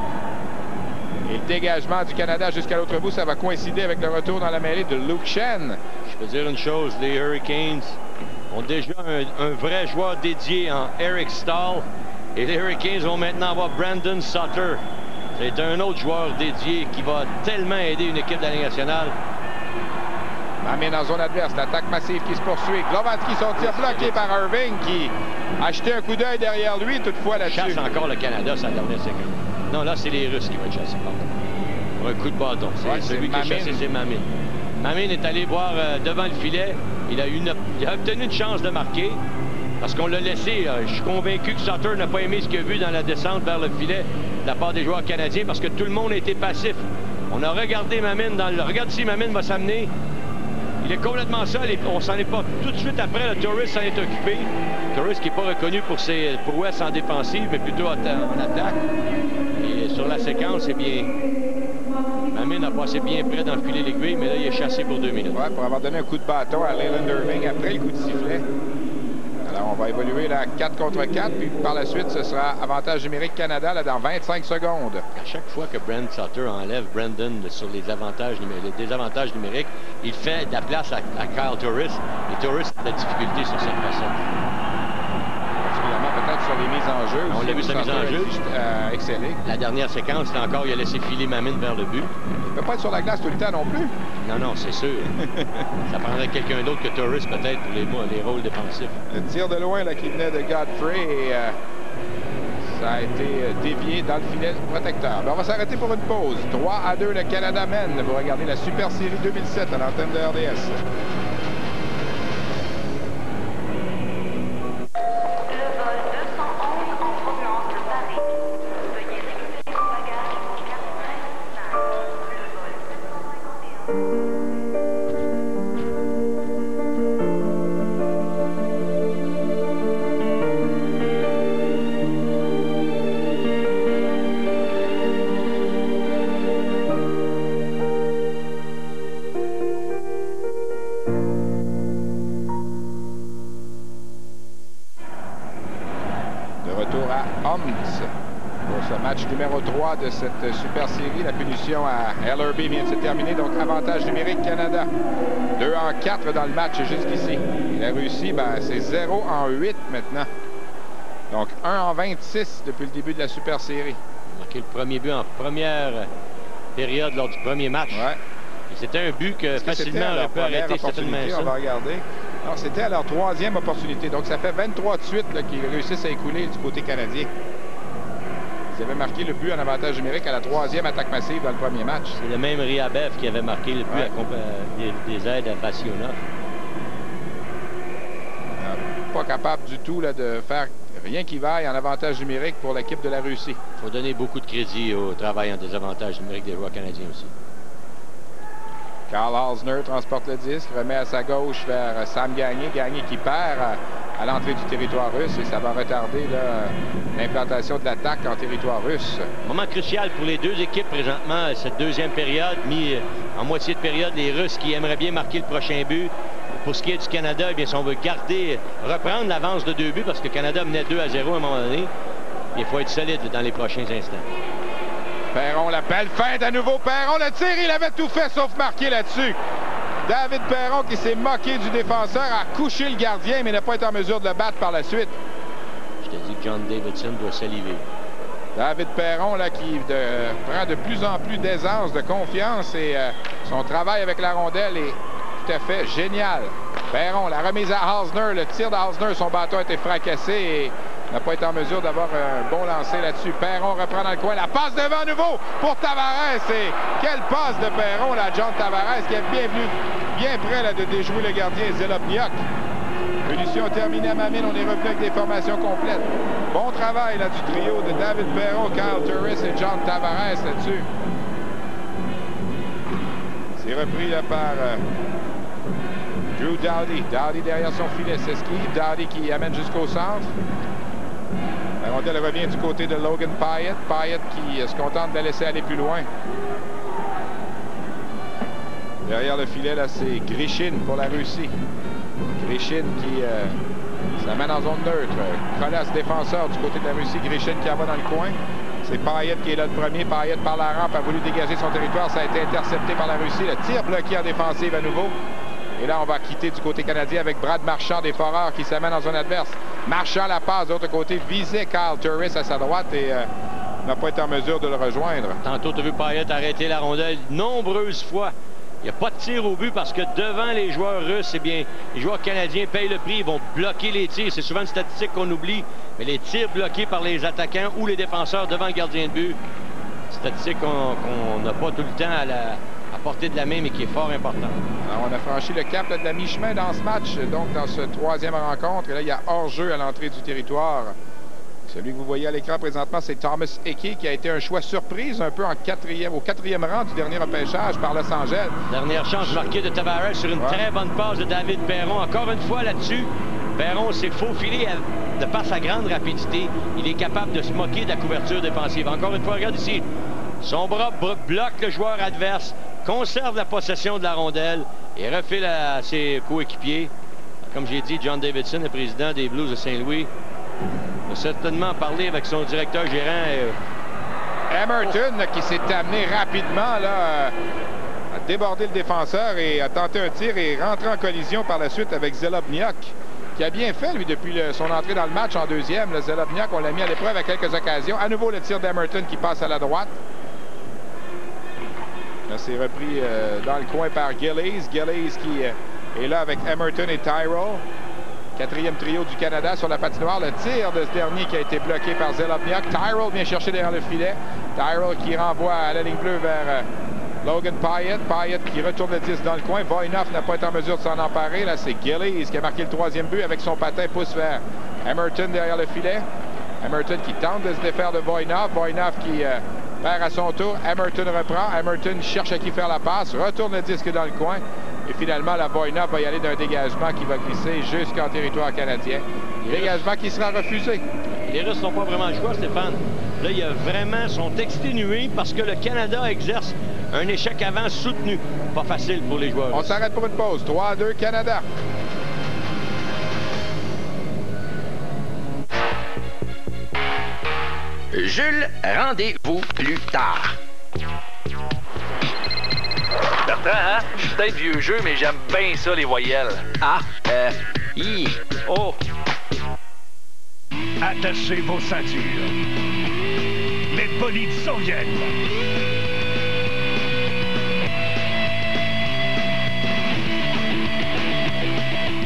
Et le dégagement du Canada jusqu'à l'autre bout, ça va coïncider avec le retour dans la mêlée de Luke Shen. Je peux dire une chose, les Hurricanes ont déjà un vrai joueur dédié en Eric Stahl. Et les Hurricanes vont maintenant avoir Brandon Sutter. C'est un autre joueur dédié qui va tellement aider une équipe de la Ligue nationale. Mamin en zone adverse, l'attaque massive qui se poursuit. Glovanski, son tir bloqué par Irving qui a jeté un coup d'œil derrière lui toutefois là-dessus. Chasse encore le Canada, sa dernière seconde. Non, là, c'est les Russes qui vont être chassés. Pour un coup de bâton. C'est celui qui est chassé, c'est Mamin. Mamin est allé voir devant le filet. Il a obtenu une chance de marquer. Parce qu'on l'a laissé. Je suis convaincu que Sutter n'a pas aimé ce qu'il a vu dans la descente vers le filet de la part des joueurs canadiens parce que tout le monde a été passif. On a regardé Mamin dans le... Regarde si Mamin va s'amener. Il est complètement seul et on s'en est pas tout de suite après. Le Torres s'en est occupé. Torres qui n'est pas reconnu pour ses prouesses en défensive, mais plutôt en attaque. Et sur la séquence, eh bien, Mamin a passé bien près d'enfiler l'aiguille, mais là, il est chassé pour 2 minutes. Ouais, pour avoir donné un coup de bâton à Leyland Irving après le coup de sifflet. Alors, on va évoluer là 4 contre 4, puis par la suite, ce sera avantage numérique Canada là, dans 25 secondes. À chaque fois que Brent Sutter enlève Brandon sur les désavantages numériques, il fait de la place à Kyle Turris. Et Turris a de la difficulté sur cette facette. Particulièrement peut-être sur les mises en jeu. On l'a vu sa mise en jeu. Excellé. La dernière séquence, là encore, il a laissé filer Mamine vers le but. Il ne peut pas être sur la glace tout le temps non plus. Non, non, c'est sûr. Ça prendrait quelqu'un d'autre que Turris peut-être pour les rôles défensifs. Le tir de loin là, qui venait de Godfrey et ça a été dévié dans le filet protecteur. Ben, on va s'arrêter pour une pause. 3-2, le Canada mène. Vous regardez la Super Série 2007 à l'antenne de RDS. Numéro 3 de cette Super Série. La punition à LRB vient de se terminer, donc avantage numérique Canada. 2-4 dans le match jusqu'ici. Il a réussi, c'est 0-8 maintenant. Donc 1-26 depuis le début de la Super Série. Il a marqué le premier but en première période lors du premier match. Ouais. C'était un but que facilement aurait pu arrêter Stephen Mason. On va regarder. Non, c'était à leur 3e opportunité. Donc ça fait 23 de suite qu'ils réussissent à écouler du côté canadien. Ils avaient marqué le but en avantage numérique à la 3e attaque massive dans le premier match. C'est le même Riabev qui avait marqué le but des aides à Vasilionov. Pas capable du tout là, de faire rien qui vaille en avantage numérique pour l'équipe de la Russie. Il faut donner beaucoup de crédit au travail en désavantage numérique des joueurs canadiens aussi. Karl Hausner transporte le disque, remet à sa gauche vers Sam Gagné. Gagné qui perd à l'entrée du territoire russe et ça va retarder l'implantation de l'attaque en territoire russe. Moment crucial pour les deux équipes présentement, cette deuxième période, mis en moitié de période, les Russes qui aimeraient bien marquer le prochain but. Pour ce qui est du Canada, eh bien, si on veut reprendre l'avance de 2 buts, parce que le Canada menait 2-0 à un moment donné, il faut être solide dans les prochains instants. Perron, la belle feinte à nouveau. Perron, le tir, il avait tout fait sauf marquer là-dessus. David Perron qui s'est moqué du défenseur, a couché le gardien, mais n'a pas été en mesure de le battre par la suite. Je te dis que John Davidson doit saliver. David Perron, là, qui prend de plus en plus d'aisance, de confiance, et son travail avec la rondelle est tout à fait génial. Perron, la remise à Hausner, le tir de Hausner, son bâton a été fracassé et n'a pas été en mesure d'avoir un bon lancer là-dessus. Perron reprend dans le coin. La passe devant à nouveau pour Tavares. Et quelle passe de Perron, là, John Tavares, qui est bien prêt là, de déjouer le gardien Zelopniak. Punition terminée à Mamine. On est revenu avec des formations complètes. Bon travail là, du trio de David Perron, Kyle Turris et John Tavares là-dessus. C'est repris là, par Drew Doughty. Doughty derrière son filet s'esquive. Doughty qui amène jusqu'au centre. La rondelle revient du côté de Logan Pyatt. Pyatt qui se contente de la laisser aller plus loin. Derrière le filet, là, c'est Grishin pour la Russie. Grishin qui s'amène en zone neutre. Colasse défenseur du côté de la Russie. Grishin qui en va dans le coin. C'est Pyatt qui est là le premier. Pyatt par la rampe a voulu dégager son territoire. Ça a été intercepté par la Russie. Le tir bloqué en défensive à nouveau. Et là, on va quitter du côté canadien avec Brad Marchand des Foreurs qui s'amène en zone adverse. Marchand la passe de l'autre côté, visait Kyle Turris à sa droite et n'a pas été en mesure de le rejoindre. Tantôt, tu as vu Pyatt arrêter la rondelle nombreuses fois. Il n'y a pas de tir au but parce que devant les joueurs russes, eh bien, les joueurs canadiens payent le prix. Ils vont bloquer les tirs. C'est souvent une statistique qu'on oublie. Mais les tirs bloqués par les attaquants ou les défenseurs devant le gardien de but, statistique qu'on n'a pas tout le temps à portée de la main, mais qui est fort important. Alors, on a franchi le cap là, de la mi-chemin dans ce match, donc dans ce troisième rencontre. Et là, il y a hors-jeu à l'entrée du territoire. Celui que vous voyez à l'écran présentement, c'est Thomas Hickey, qui a été un choix surprise, un peu au quatrième rang du dernier repêchage par Los Angeles. Dernière chance marquée de Tavares sur une très bonne passe de David Perron. Encore une fois là-dessus, Perron s'est faufilé de par sa grande rapidité. Il est capable de se moquer de la couverture défensive. Encore une fois, regarde ici. Son bras bloque le joueur adverse, conserve la possession de la rondelle et refile à ses coéquipiers. comme j'ai dit, John Davidson, le président des Blues de Saint-Louis, a certainement parlé avec son directeur gérant. Emerton qui s'est amené rapidement là, a débordé le défenseur et a tenté un tir et rentré en collision par la suite avec Zelobniak, qui a bien fait, lui, depuis son entrée dans le match en deuxième. Le Zelobniak, on l'a mis à l'épreuve à quelques occasions. À nouveau, le tir d'Emerton qui passe à la droite. Là, c'est repris dans le coin par Gillies. Gillies qui est là avec Emerton et Tyrell. Quatrième trio du Canada sur la patinoire. Le tir de ce dernier qui a été bloqué par Zelobniak. Tyrell vient chercher derrière le filet. Tyrell qui renvoie à la ligne bleue vers Logan Pyatt. Pyatt qui retourne le 10 dans le coin. Voinov n'a pas été en mesure de s'en emparer. Là, c'est Gillies qui a marqué le troisième but avec son patin. Pousse vers Emerton derrière le filet. Emerton qui tente de se défaire de Voinov. Voinov qui perd à son tour. Emerton reprend. Emerton cherche à qui faire la passe. Retourne le disque dans le coin. Et finalement, la Voinov va y aller d'un dégagement qui va glisser jusqu'en territoire canadien. Dégagement qui sera refusé. Les Russes n'ont pas vraiment le choix, Stéphane. Là, il y a vraiment, sont exténués parce que le Canada exerce un échec avant soutenu. Pas facile pour les joueurs. On s'arrête pour une pause. 3-2 Canada. Jules, rendez-vous plus tard. Bertrand, hein? Je suis peut-être vieux jeu, mais j'aime bien ça, les voyelles. A, I, O. Attachez vos ceintures. Les bolides s'en viennent.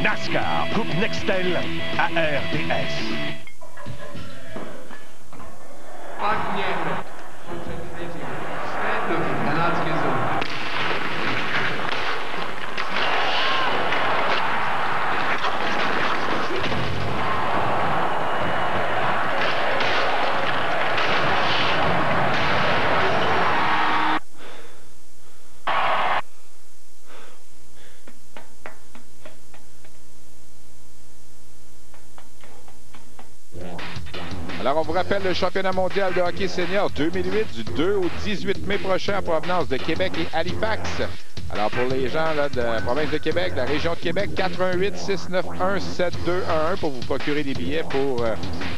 NASCAR Coupe Nextel à RDS. Alors, on vous rappelle le championnat mondial de hockey senior 2008 du 2 au 18 mai prochain en provenance de Québec et Halifax. Alors, pour les gens là, de la province de Québec, de la région de Québec, 418-691-7211 pour vous procurer des billets pour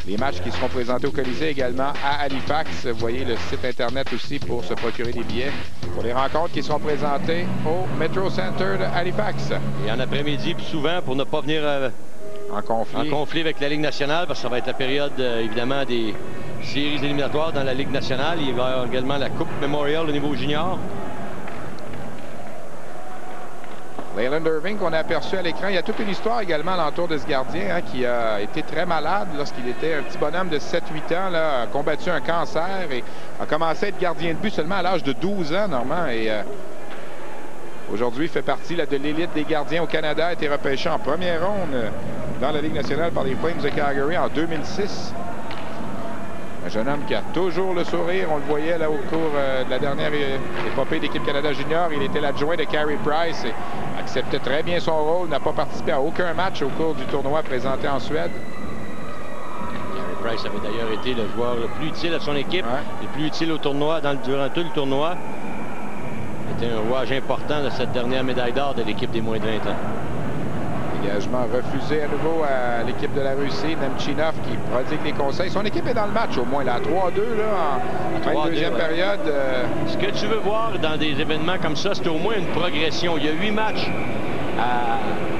les matchs qui seront présentés au Colisée également à Halifax. Vous voyez le site Internet aussi pour se procurer des billets pour les rencontres qui seront présentées au Metro Center de Halifax. Et en après-midi, plus souvent, pour ne pas venir en conflit avec la Ligue nationale, parce que ça va être la période, évidemment, des séries éliminatoires dans la Ligue nationale. Il va y avoir également la Coupe Memorial au niveau junior. Leyland Irving qu'on a aperçu à l'écran. Il y a toute une histoire également alentour de ce gardien qui a été très malade lorsqu'il était un petit bonhomme de 7-8 ans, là, a combattu un cancer et a commencé à être gardien de but seulement à l'âge de 12 ans, Normand. Et aujourd'hui, il fait partie là, de l'élite des gardiens au Canada. A été repêché en première ronde dans la Ligue nationale par les Flames de Calgary en 2006. Un jeune homme qui a toujours le sourire. On le voyait là au cours de la dernière épopée d'équipe Canada Junior. Il était l'adjoint de Carey Price et acceptait très bien son rôle. N'a pas participé à aucun match au cours du tournoi présenté en Suède. Carey Price avait d'ailleurs été le joueur le plus utile à son équipe, le plus utile au tournoi durant tout le tournoi. C'était un rouage important de cette dernière médaille d'or de l'équipe des moins de 20 ans. Dégagement refusé à nouveau à l'équipe de la Russie. Nemchinov qui prodigue les conseils. Son équipe est dans le match au moins, là, 3-2 là, en fin de deuxième période. Ce que tu veux voir dans des événements comme ça, c'est au moins une progression. Il y a 8 matchs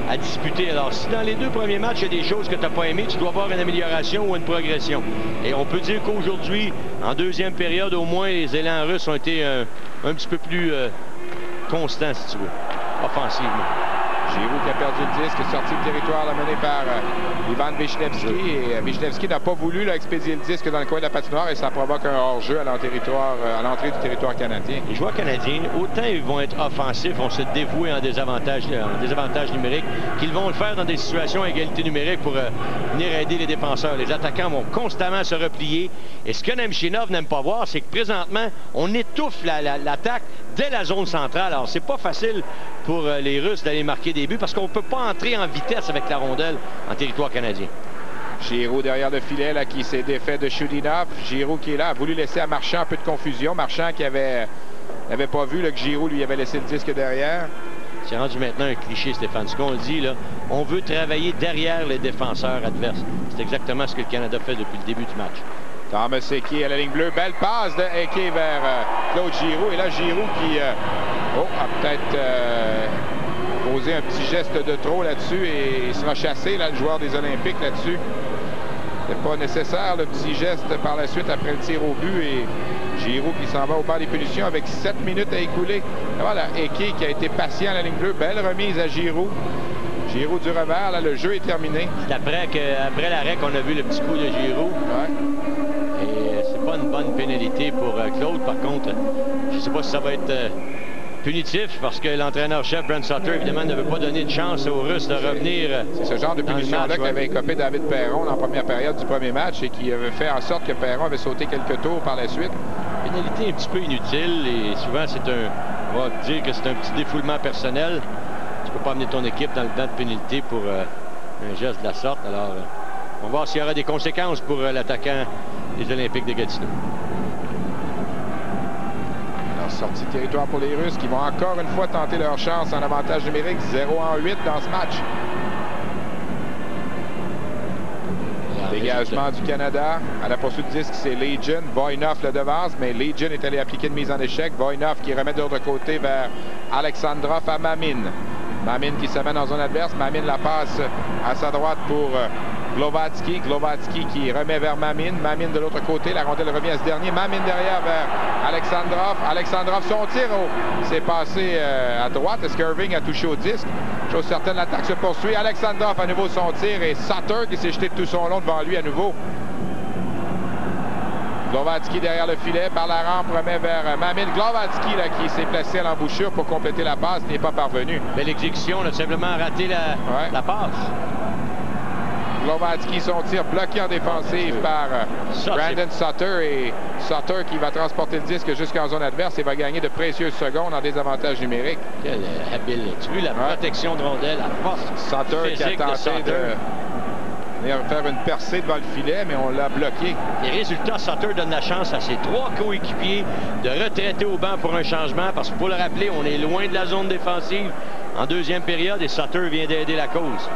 à disputer. Alors, si dans les 2 premiers matchs, il y a des choses que tu n'as pas aimées, tu dois voir une amélioration ou une progression. Et on peut dire qu'aujourd'hui, en deuxième période, au moins, les élans russes ont été un petit peu plus constants, si tu veux, offensivement. Giroux qui a perdu le disque, sorti le territoire mené par Ivan Vishnevski. Et Vishnevski n'a pas voulu là, expédier le disque dans le coin de la patinoire et ça provoque un hors-jeu à l'entrée du territoire canadien. Les joueurs canadiens, autant ils vont être offensifs, vont se dévouer en désavantage numérique, qu'ils vont le faire dans des situations à égalité numérique pour venir aider les défenseurs. Les attaquants vont constamment se replier. Et ce que Nemchinov n'aime pas voir, c'est que présentement, on étouffe l'attaque dès la zone centrale. Alors, c'est pas facile pour les Russes d'aller marquer des buts parce qu'on ne peut pas entrer en vitesse avec la rondelle en territoire canadien. Giroux derrière le filet là, qui s'est défait de Chudinov. Giroux qui est là, a voulu laisser à Marchand un peu de confusion. Marchand qui n'avait pas vu là, que Giroux lui avait laissé le disque derrière. C'est rendu maintenant un cliché, Stéphane. Ce qu'on dit, là, on veut travailler derrière les défenseurs adverses. C'est exactement ce que le Canada fait depuis le début du match. Thomas Hickey à la ligne bleue. Belle passe de Hickey vers Claude Giroux. Et là, Giroux qui a peut-être posé un petit geste de trop là-dessus et il sera chassé, là, le joueur des Olympiques là-dessus. C'est pas nécessaire, le petit geste par la suite après le tir au but. Et Giroux qui s'en va au banc des punitions avec 7 minutes à écouler. Et voilà, Hickey qui a été patient à la ligne bleue. Belle remise à Giroux. Giroux du revers, là, le jeu est terminé. C'est après l'arrêt qu'on a vu le petit coup de Giroux. Ouais. Et c'est pas une bonne pénalité pour Claude. Par contre, je ne sais pas si ça va être punitif parce que l'entraîneur-chef Brent Sutter, évidemment, ne veut pas donner de chance aux Russes de revenir. C'est ce genre de punition-là qu'avait écopé David Perron dans la première période du premier match et qui avait fait en sorte que Perron avait sauté quelques tours par la suite. Pénalité un petit peu inutile et souvent c'est on va dire que c'est un petit défoulement personnel. Tu peux pas amener ton équipe dans le banc de pénalité pour un geste de la sorte. Alors, on va voir s'il y aura des conséquences pour l'attaquant des Olympiques de Gatineau. Alors, sortie de territoire pour les Russes qui vont encore une fois tenter leur chance en avantage numérique. 0-8 dans ce match. Dégagement du Canada. À la poursuite du disque, c'est Legion. Voinov le devance, mais Legion est allé appliquer une mise en échec. Voinov qui remet de l'autre côté vers Alexandrov à Mamin. Mamin qui s'amène en zone adverse. Mamin la passe à sa droite pour Glovatsky. Glovatsky qui remet vers Mamin. Mamin de l'autre côté. La rondelle revient à ce dernier. Mamin derrière vers Alexandrov. Alexandrov, son tir s'est passé à droite. Est-ce qu'Irving a touché au disque? Chose certaine, l'attaque se poursuit. Alexandrov à nouveau son tir et Sutter qui s'est jeté de tout son long devant lui à nouveau. Glovatsky derrière le filet, par la rampe, remet vers Mamin. Glovatsky là, qui s'est placé à l'embouchure pour compléter la passe, n'est pas parvenu. Belle exécution, on a simplement raté la passe. Glovatsky, son tir bloqué en défensive par Brandon Sutter. Et Sutter qui va transporter le disque jusqu'en zone adverse et va gagner de précieuses secondes en désavantage numérique. Quel habile. Tu as vu la protection de rondelle, la force Sutter qui a tenté de faire une percée devant le filet, mais on l'a bloqué. Les résultats, Sutter donne la chance à ses 3 coéquipiers de retraiter au banc pour un changement, parce qu'il faut le rappeler, on est loin de la zone défensive en deuxième période et Sutter vient d'aider la cause.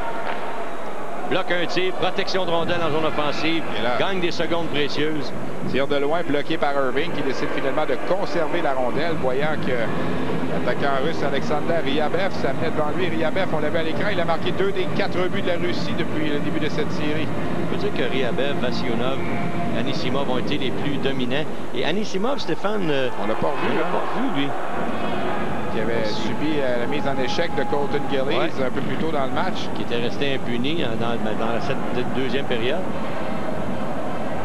Bloque un tir, protection de rondelle en zone offensive, gagne des secondes précieuses. Tir de loin bloqué par Irving qui décide finalement de conserver la rondelle, voyant que l'attaquant russe Alexander Ryabev s'amenait devant lui. Ryabev, on l'avait à l'écran, il a marqué 2 des 4 buts de la Russie depuis le début de cette série. On peut dire que Ryabev, Vasilionov, Anisimov ont été les plus dominants. Et Anisimov, Stéphane, on l'a pas revu, lui. Qui avait subi la mise en échec de Colton Gillies un peu plus tôt dans le match. Qui était resté impuni dans cette deuxième période.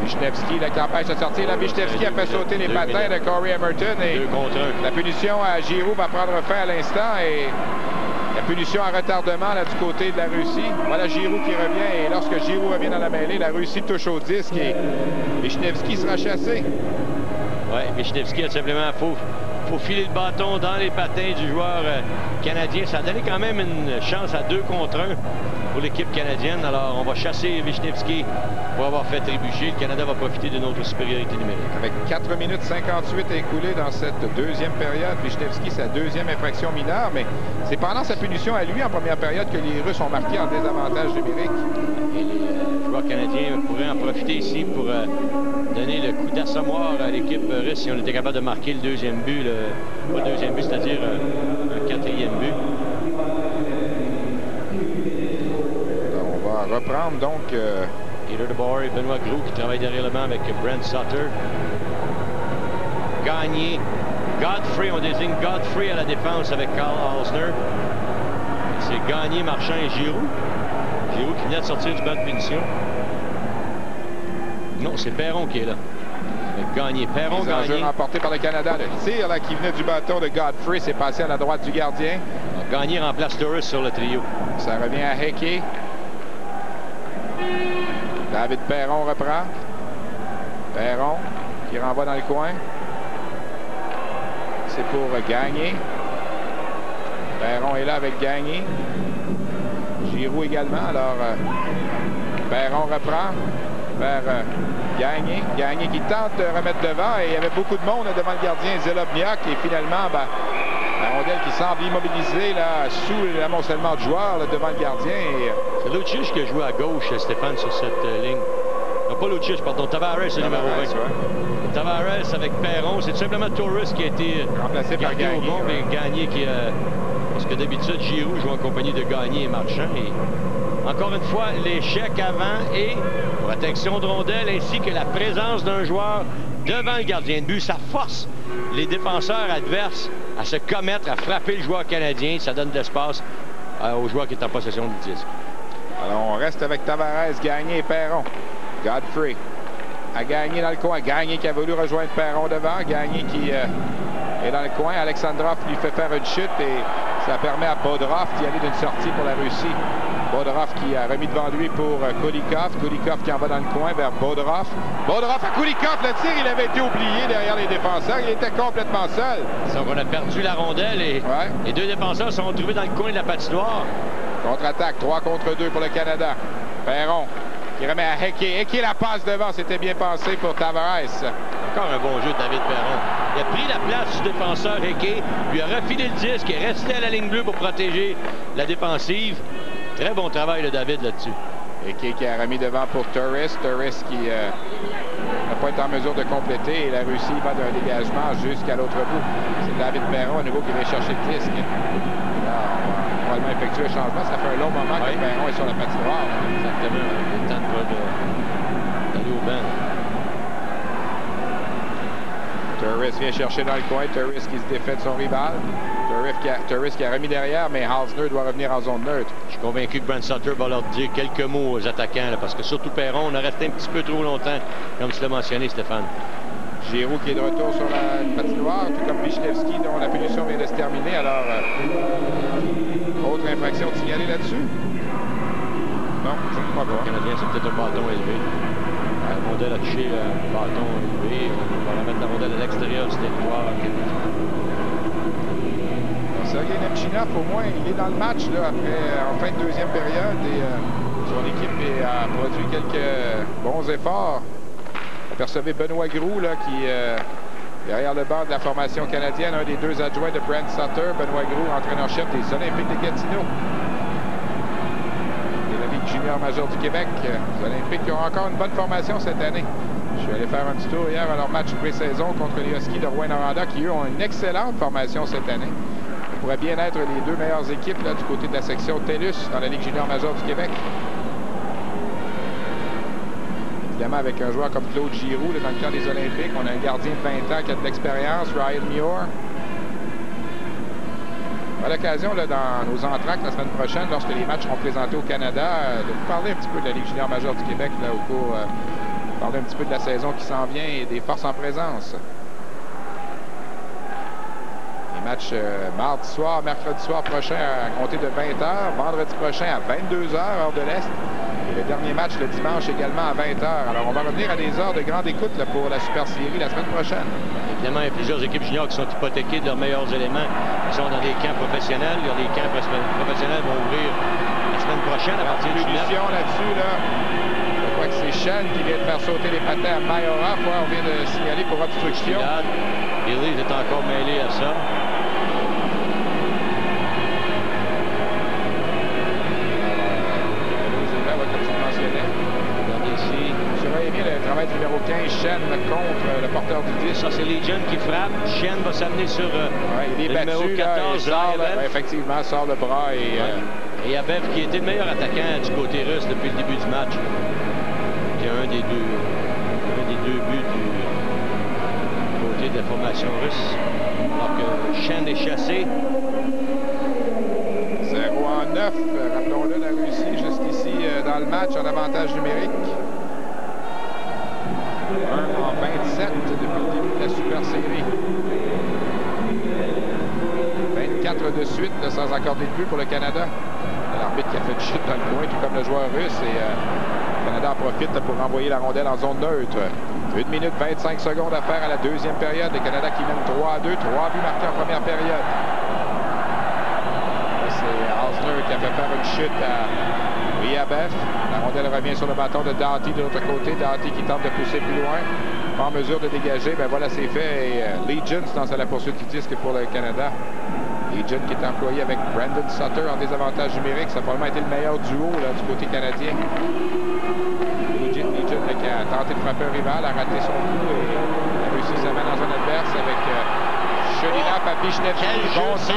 Wisniewski, la campagne de sortir. Là, Wisniewski a fait sauter les patins de Corey Emerton. Et 2 contre 1. La punition à Giroux va prendre fin à l'instant. Et la punition en retardement là, du côté de la Russie. Voilà Giroux qui revient. Et lorsque Giroux revient dans la mêlée, la Russie touche au disque. Et Wisniewski sera chassé. Oui, Wisniewski a simplement faut filer le bâton dans les patins du joueur canadien. Ça a donné quand même une chance à 2 contre 1 pour l'équipe canadienne. Alors, on va chasser Wisniewski pour avoir fait trébucher. Le Canada va profiter de notre supériorité numérique. Avec 4 minutes 58 à écouler dans cette deuxième période, Wisniewski, sa deuxième infraction mineure, mais c'est pendant sa punition à lui en première période que les Russes ont marqué en désavantage numérique. Et les joueurs canadiens pourraient en profiter ici pour donner le coup d'assommoir à l'équipe russe si on était capable de marquer le deuxième but, pas le deuxième but, c'est-à-dire un 4e but. On va reprendre donc Peter DeBoer et Benoît Gros qui travaillent derrière le banc avec Brent Sutter. Gagné. Godfrey, on désigne Godfrey à la défense avec Carl Hausner. C'est Gagné, Marchand et Giroux. Giroux qui venait de sortir du banc de punition. Non, c'est Perron qui est là. Gagné. Perron, Gagné. Remporté par le Canada. Le tir là, qui venait du bâton de Godfrey s'est passé à la droite du gardien. Gagné remplace Torres sur le trio. Ça revient à Hickey. David Perron reprend. Perron qui renvoie dans le coin. C'est pour Gagné. Perron est là avec Gagné. Giroux également. Alors, Perron reprend vers Gagné. Gagné qui tente de remettre devant. Et il y avait beaucoup de monde devant le gardien Zelobniak. Et finalement, La rondelle qui semble immobilisée là, sous l'amoncellement de joueurs là, devant le gardien. C'est Lucic qui a joué à gauche, Stéphane, sur cette ligne. Non, pas Lucic, pardon. Tavares, c'est le numéro 20. Ouais. Tavares avec Perron. C'est tout simplement Torres qui a été remplacé par Gagné. Au bon, mais Gagné qui a... Parce que d'habitude, Giroux joue en compagnie de Gagné et Marchand. Et encore une fois, l'échec avant et protection de rondelle ainsi que la présence d'un joueur devant le gardien de but. Ça force les défenseurs adverses à se commettre, à frapper le joueur canadien. Ça donne de l'espace au joueur qui est en possession du disque. Alors, on reste avec Tavares, Gagné et Perron. Godfrey a Gagné dans le coin. Gagné qui a voulu rejoindre Perron devant. Gagné qui est dans le coin. Alexandrov lui fait faire une chute et ça permet à Bodorov d'y aller d'une sortie pour la Russie. Bodorov qui a remis devant lui pour Kulikov. Kulikov qui en va dans le coin vers Bodorov. Bodorov à Kulikov. Le tir, il avait été oublié derrière les défenseurs. Il était complètement seul. Donc, on a perdu la rondelle et les deux défenseurs sont retrouvés dans le coin de la patinoire. Contre-attaque, 3 contre 2 pour le Canada. Perron qui remet à Hickey. Hickey la passe devant, c'était bien pensé pour Tavares. Encore un bon jeu de David Perron. Il a pris la place du défenseur Hickey, lui a refilé le disque et resté à la ligne bleue pour protéger la défensive. Très bon travail de David là-dessus. Hickey qui a remis devant pour Torres. Torres qui n'a pas été en mesure de compléter et la Russie va d'un dégagement jusqu'à l'autre bout. C'est David Perron à nouveau qui vient chercher le disque. Là, on va probablement effectuer le changement. Ça fait un long moment que Perron est sur la patinoire. Exactement. Il est temps d'aller au banc. Torres vient chercher dans le coin. Torres qui se défait de son rival. Torres qui a remis derrière, mais Halsner doit revenir en zone neutre. Je suis convaincu que Brent Sutter va leur dire quelques mots aux attaquants, là, parce que surtout Perron, on a resté un petit peu trop longtemps, comme tu l'as mentionné, Stéphane. Giroux qui est de retour sur la patinoire, tout comme Vichnevski, dont la punition vient de se terminer. Alors, autre infraction de signaler là-dessus? Non, je ne crois pas. Le Canadien, c'est peut-être un bâton élevé. La rondelle a touché un bâton élevé. On va la mettre la rondelle à l'extérieur du territoire. Sergei Nemchinov, au moins, il est dans le match là, après, en fin de deuxième période et son équipe a produit quelques bons efforts. Apercevez Benoît Groulx là, qui derrière le banc de la formation canadienne, un des deux adjoints de Brent Sutter. Benoît Groulx, entraîneur-chef des Olympiques de Gatineau. Et la Ligue junior majeure du Québec. Les Olympiques qui ont encore une bonne formation cette année. Je suis allé faire un petit tour hier à leur match pré-saison contre les Huskies de Rouyn-Noranda qui, eux, ont une excellente formation cette année. Ça pourrait bien être les deux meilleures équipes là, du côté de la section TELUS dans la Ligue junior majeure du Québec. Évidemment, avec un joueur comme Claude Giroux là, dans le camp des Olympiques, on a un gardien de 20 ans qui a de l'expérience, Ryan Muir. À l'occasion, dans nos entractes la semaine prochaine, lorsque les matchs seront présentés au Canada, de vous parler un petit peu de la Ligue junior majeure du Québec là, au cours, parler un petit peu de la saison qui s'en vient et des forces en présence. Match mardi soir, mercredi soir prochain à compter de 20h, vendredi prochain à 22h, heure de l'Est. Et le dernier match le dimanche également à 20h. Alors on va revenir à des heures de grande écoute là, pour la Super Série la semaine prochaine. Évidemment, il y a plusieurs équipes juniors qui sont hypothéquées de leurs meilleurs éléments. Ils sont dans des camps professionnels. Les camps professionnels vont ouvrir la semaine prochaine à partir du 9. Là-dessus, là. Je crois que c'est Shen qui vient de faire sauter les patins à Mayora. On vient de signaler pour obstruction. Billy est encore mêlé à ça. Le travail numéro 15, Shen contre le porteur du disque. Ça, c'est Legion qui frappe. Shen va s'amener sur il est le numéro 14, effectivement, sort le bras. Et Yabev, qui était le meilleur attaquant du côté russe depuis le début du match. Qui a un des deux buts du côté de la formation russe. Alors que Shen est chassé. 0-9. Rappelons-le, la Russie, jusqu'ici dans le match, en avantage numérique. 1-27 depuis le début de la Super Série. 24 de suite sans accorder de but pour le Canada. L'arbitre qui a fait une chute dans le coin, tout comme le joueur russe. Et le Canada en profite pour renvoyer la rondelle en zone neutre. 1 minute 25 secondes à faire à la deuxième période. Le Canada qui mène 3-2. 3 buts marqués en première période. C'est Halsner qui a fait faire une chute à Yabev. La rondelle revient sur le bâton de Doughty de l'autre côté. Doughty qui tente de pousser plus loin. Pas en mesure de dégager. Ben voilà, c'est fait. Et Legion se lance à la poursuite du disque pour le Canada. Legion qui est employé avec Brandon Sutter en désavantage numérique. Ça a probablement été le meilleur duo là, du côté canadien. Legion qui a tenté de frapper un rival, a raté son coup et a réussi sa main dans un adverse avec Chodinov à Vishnevski. Bon tir.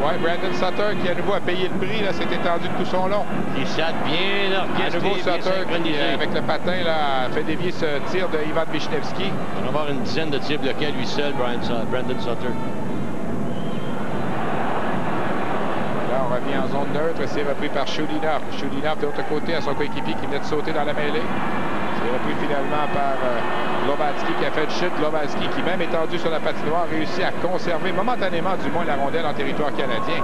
Ouais, Brandon Sutter qui à nouveau a payé le prix, s'est étendu de tout son long. Et ça bien orchestré, à nouveau Sutter qui, avec le patin, là, a fait dévier ce tir de Ivan Vishnevski. Il va avoir une dizaine de tirs bloqués à lui seul, Brandon Sutter. On revient en zone neutre, c'est repris par Chodinov. Chodinov de l'autre côté à son coéquipier qui venait de sauter dans la mêlée. C'est repris finalement par Globatsky qui a fait chute. Globatsky qui, même étendu sur la patinoire, a réussi à conserver momentanément du moins la rondelle en territoire canadien.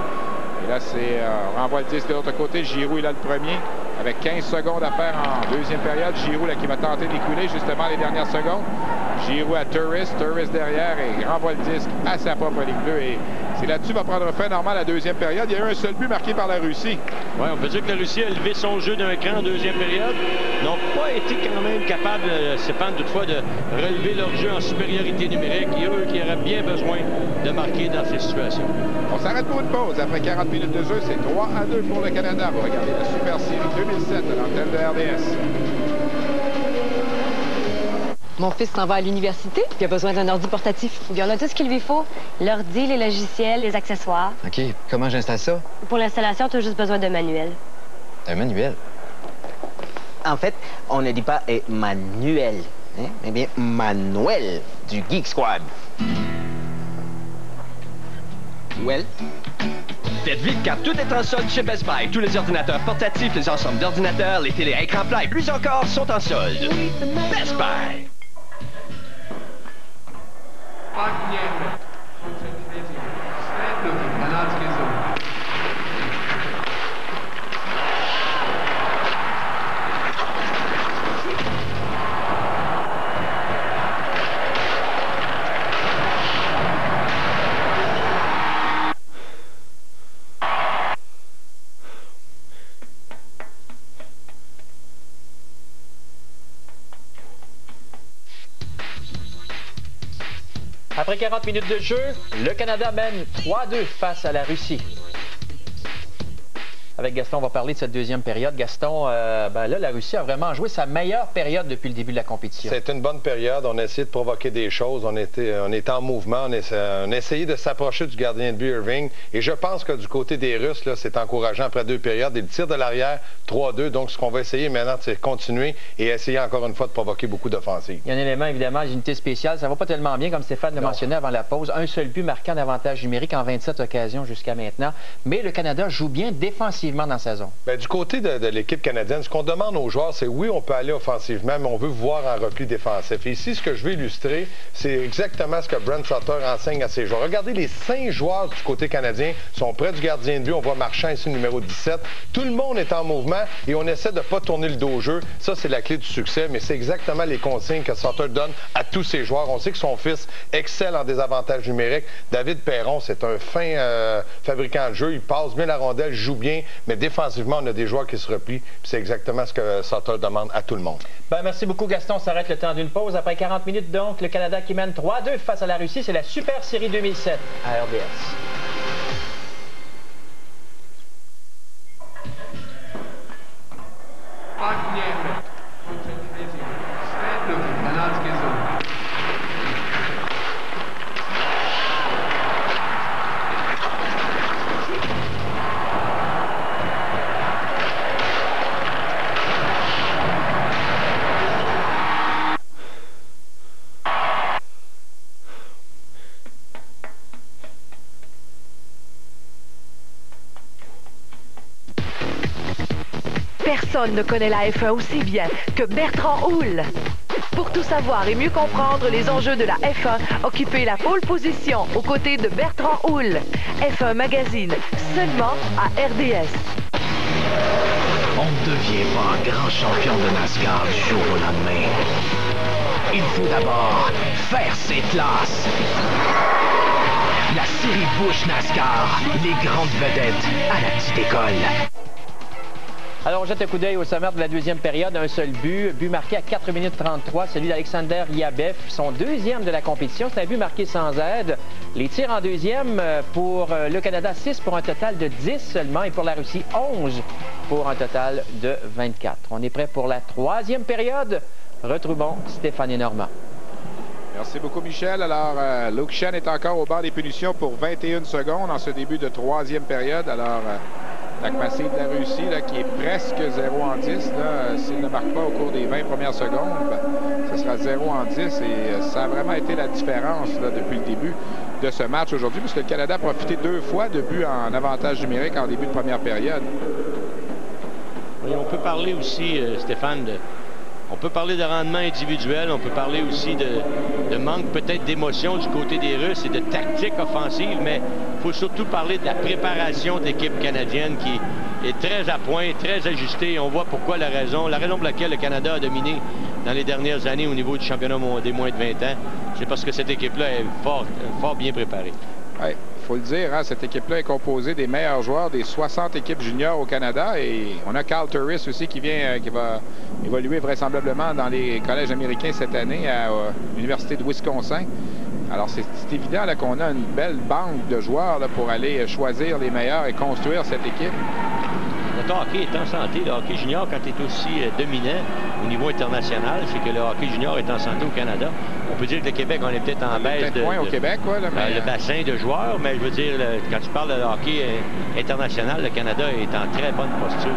Et là, c'est renvoie le disque de l'autre côté. Giroux est là le premier avec 15 secondes à faire en deuxième période. Giroux là, qui va tenter d'écouler justement les dernières secondes. Giroux à Turris derrière et renvoie le disque à sa propre ligne bleue. Et c'est là-dessus va prendre fin normal la deuxième période. Il y a eu un seul but marqué par la Russie. Oui, on peut dire que la Russie a élevé son jeu d'un cran en deuxième période. N'ont pas été quand même capables, Stéphane, toutefois, de relever leur jeu en supériorité numérique. Et eux qui auraient bien besoin de marquer dans ces situations. On s'arrête pour une pause. Après 40 minutes de jeu, c'est 3-2 pour le Canada. Vous regardez la Super Série 2007 à l'antenne de RDS. Mon fils s'en va à l'université, puis il a besoin d'un ordi portatif. On a tout ce qu'il lui faut. L'ordi, les logiciels, les accessoires. OK. Comment j'installe ça? Pour l'installation, tu as juste besoin d'un manuel. Un manuel? En fait, on ne dit pas manuel, hein? Mais bien Manuel du Geek Squad. Well? Faites vite car tout est en solde chez Best Buy. Tous les ordinateurs portatifs, les ensembles d'ordinateurs, les télé écran plat et plus encore sont en solde. Best Buy! Après 40 minutes de jeu, le Canada mène 3-2 face à la Russie. Avec Gaston, on va parler de cette deuxième période. Gaston, là, la Russie a vraiment joué sa meilleure période depuis le début de la compétition. C'était une bonne période. On a essayé de provoquer des choses. On était en mouvement. On a essayé de s'approcher du gardien de but Irving. Et je pense que du côté des Russes, c'est encourageant après deux périodes. Et le tir de l'arrière, 3-2. Donc, ce qu'on va essayer maintenant, c'est continuer et essayer encore une fois de provoquer beaucoup d'offensives. Il y a un élément, évidemment, l'unité spéciale. Ça ne va pas tellement bien, comme Stéphane le mentionnait avant la pause. Un seul but marquant d'avantage numérique en 27 occasions jusqu'à maintenant. Mais le Canada joue bien défensivement dans sa zone. Bien, du côté de l'équipe canadienne, ce qu'on demande aux joueurs, c'est oui, on peut aller offensivement, mais on veut voir en repli défensif. Et ici, ce que je veux illustrer, c'est exactement ce que Brent Sutter enseigne à ses joueurs. Regardez, les 5 joueurs du côté canadien sont près du gardien de but. On voit Marchand ici, le numéro 17. Tout le monde est en mouvement et on essaie de ne pas tourner le dos au jeu. Ça, c'est la clé du succès, mais c'est exactement les consignes que Sutter donne à tous ses joueurs. On sait que son fils excelle en désavantage numérique. David Perron, c'est un fin fabricant de jeu. Il passe bien la rondelle, joue bien, mais défensivement, on a des joueurs qui se replient. C'est exactement ce que Sutter demande à tout le monde. Ben, merci beaucoup, Gaston. On s'arrête le temps d'une pause. Après 40 minutes, donc, le Canada qui mène 3-2 face à la Russie. C'est la Super Série 2007 à RDS. Personne ne connaît la F1 aussi bien que Bertrand Houle. Pour tout savoir et mieux comprendre les enjeux de la F1, occupez la pole position aux côtés de Bertrand Houle. F1 Magazine, seulement à RDS. On ne devient pas un grand champion de NASCAR du jour au lendemain. Il faut d'abord faire ses classes. La série Busch NASCAR, les grandes vedettes à la petite école. Alors, on jette un coup d'œil au sommaire de la deuxième période. Un seul but marqué à 4 minutes 33, celui d'Alexander Yabev, son deuxième de la compétition. C'est un but marqué sans aide. Les tirs en deuxième pour le Canada, 6 pour un total de 10 seulement. Et pour la Russie, 11 pour un total de 24. On est prêt pour la troisième période. Retrouvons Stéphane Normand. Merci beaucoup, Michel. Alors, Luke Schenn est encore au banc des punitions pour 21 secondes en ce début de troisième période. Alors, l'attaque massive de la Russie, là, qui est presque 0 en 10. S'il ne marque pas au cours des 20 premières secondes, ben, ce sera 0 en 10. Et ça a vraiment été la différence là, depuis le début de ce match aujourd'hui, puisque le Canada a profité 2 fois de buts en avantage numérique en début de première période. Oui, on peut parler aussi, Stéphane, on peut parler de rendement individuel, on peut parler aussi de manque peut-être d'émotion du côté des Russes et de tactique offensive, mais il faut surtout parler de la préparation de l'équipe canadienne qui est très à point, très ajustée. On voit pourquoi la raison pour laquelle le Canada a dominé dans les dernières années au niveau du championnat des moins de 20 ans, c'est parce que cette équipe-là est fort bien préparée. Oui, il faut le dire, hein, cette équipe-là est composée des meilleurs joueurs des 60 équipes juniors au Canada. Et on a Carl Turris aussi qui va évoluer vraisemblablement dans les collèges américains cette année à l'Université de Wisconsin. Alors, c'est évident qu'on a une belle banque de joueurs là, pour aller choisir les meilleurs et construire cette équipe. Notre hockey est en santé. Le hockey junior, quand il est aussi dominant au niveau international, c'est que le hockey junior est en santé au Canada. On peut dire que le Québec, on est peut-être en baisse au Québec, ouais, là, mais... le bassin de joueurs, mais je veux dire, quand tu parles de hockey international, le Canada est en très bonne posture.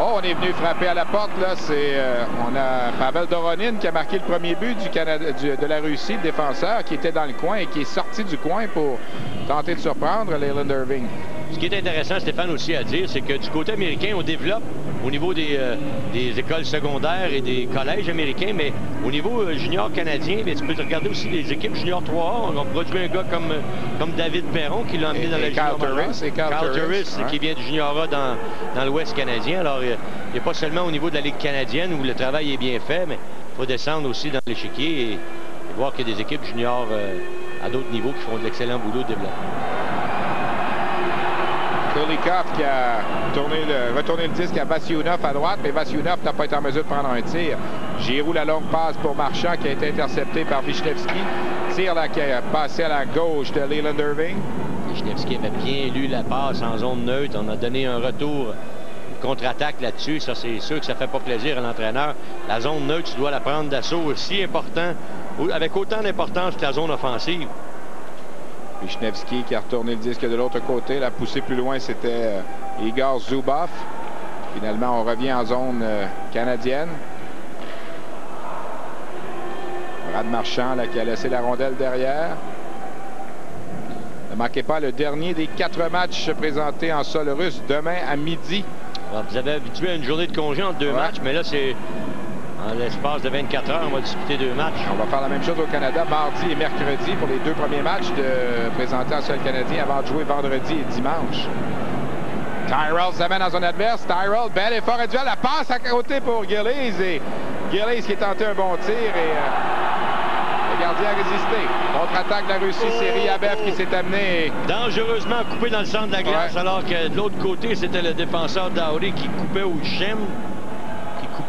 Oh, on est venu frapper à la porte, là. On a Pavel Doronin qui a marqué le premier but de la Russie, le défenseur, qui était dans le coin et qui est sorti du coin pour tenter de surprendre Leyland Irving. Ce qui est intéressant, Stéphane, aussi à dire, c'est que du côté américain, on développe au niveau des écoles secondaires et des collèges américains, mais au niveau junior canadien, bien, tu peux regarder aussi les équipes junior 3A. On produit un gars comme David Perron qui l'a emmené dans la junior Carl Turris, qui vient du junior A dans l'Ouest canadien. Alors, il n'y a pas seulement au niveau de la Ligue canadienne où le travail est bien fait, mais il faut descendre aussi dans l'échiquier et voir qu'il y a des équipes juniors à d'autres niveaux qui font de l'excellent boulot de développement. Kulikov qui a retourné le disque à Vasyunov à droite, mais Vasyunov n'a pas été en mesure de prendre un tir. Giroux, la longue passe pour Marchand qui a été intercepté par Wisniewski. Tir là qui a passé à la gauche de Leyland Irving. Wisniewski avait bien lu la passe en zone neutre. On a donné un retour, une contre-attaque là-dessus. Ça, c'est sûr que ça ne fait pas plaisir à l'entraîneur. La zone neutre, tu dois la prendre d'assaut aussi important, avec autant d'importance que la zone offensive. Wisniewski qui a retourné le disque de l'autre côté. La poussée plus loin, c'était Igor Zubov. Finalement, on revient en zone canadienne. Brad Marchand là, qui a laissé la rondelle derrière. Ne manquez pas le dernier des 4 matchs présentés en sol russe demain à midi. Alors, vous avez habitué à une journée de congé entre 2 matchs, mais là, c'est... En l'espace de 24 heures, on va disputer 2 matchs. On va faire la même chose au Canada mardi et mercredi pour les 2 premiers matchs présentés en sol canadien avant de jouer vendredi et dimanche. Tyrell s'amène dans son adverse. Tyrell, bel effort individuel. La passe à côté pour Gillies. Et Gillies qui est tenté un bon tir et le gardien a résisté. Contre-attaque de la Russie, c'est Yabev qui s'est amené. Dangereusement coupé dans le centre de la glace, alors que de l'autre côté, c'était le défenseur Dowdy qui coupait au Schenn.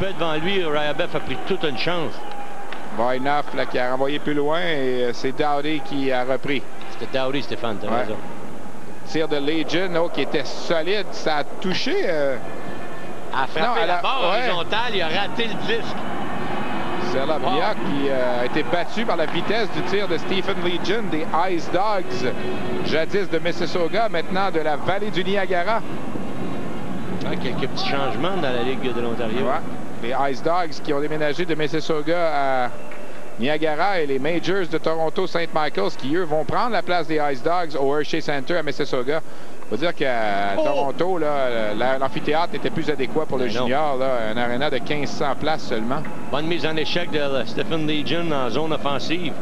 Devant lui, Yabev a pris toute une chance. Voynov qui a renvoyé plus loin et c'est Dowdy qui a repris. C'était Dowdy, Stéphane, t'as raison. Tir de Legion qui était solide. Ça a touché. A frappé la barre horizontale, il a raté le disque. Zerlabiak qui a été battu par la vitesse du tir de Stephen Legion des Ice Dogs, jadis de Mississauga, maintenant de la vallée du Niagara. Quelques petits changements dans la Ligue de l'Ontario. Ouais. Les Ice Dogs qui ont déménagé de Mississauga à Niagara et les Majors de Toronto St. Michael's qui, eux, vont prendre la place des Ice Dogs au Hershey Center à Mississauga. Il faut dire qu'à Toronto, l'amphithéâtre était plus adéquat pour le junior. Là, un aréna de 1500 places seulement. Bonne mise en échec de Stephen Legion en zone offensive.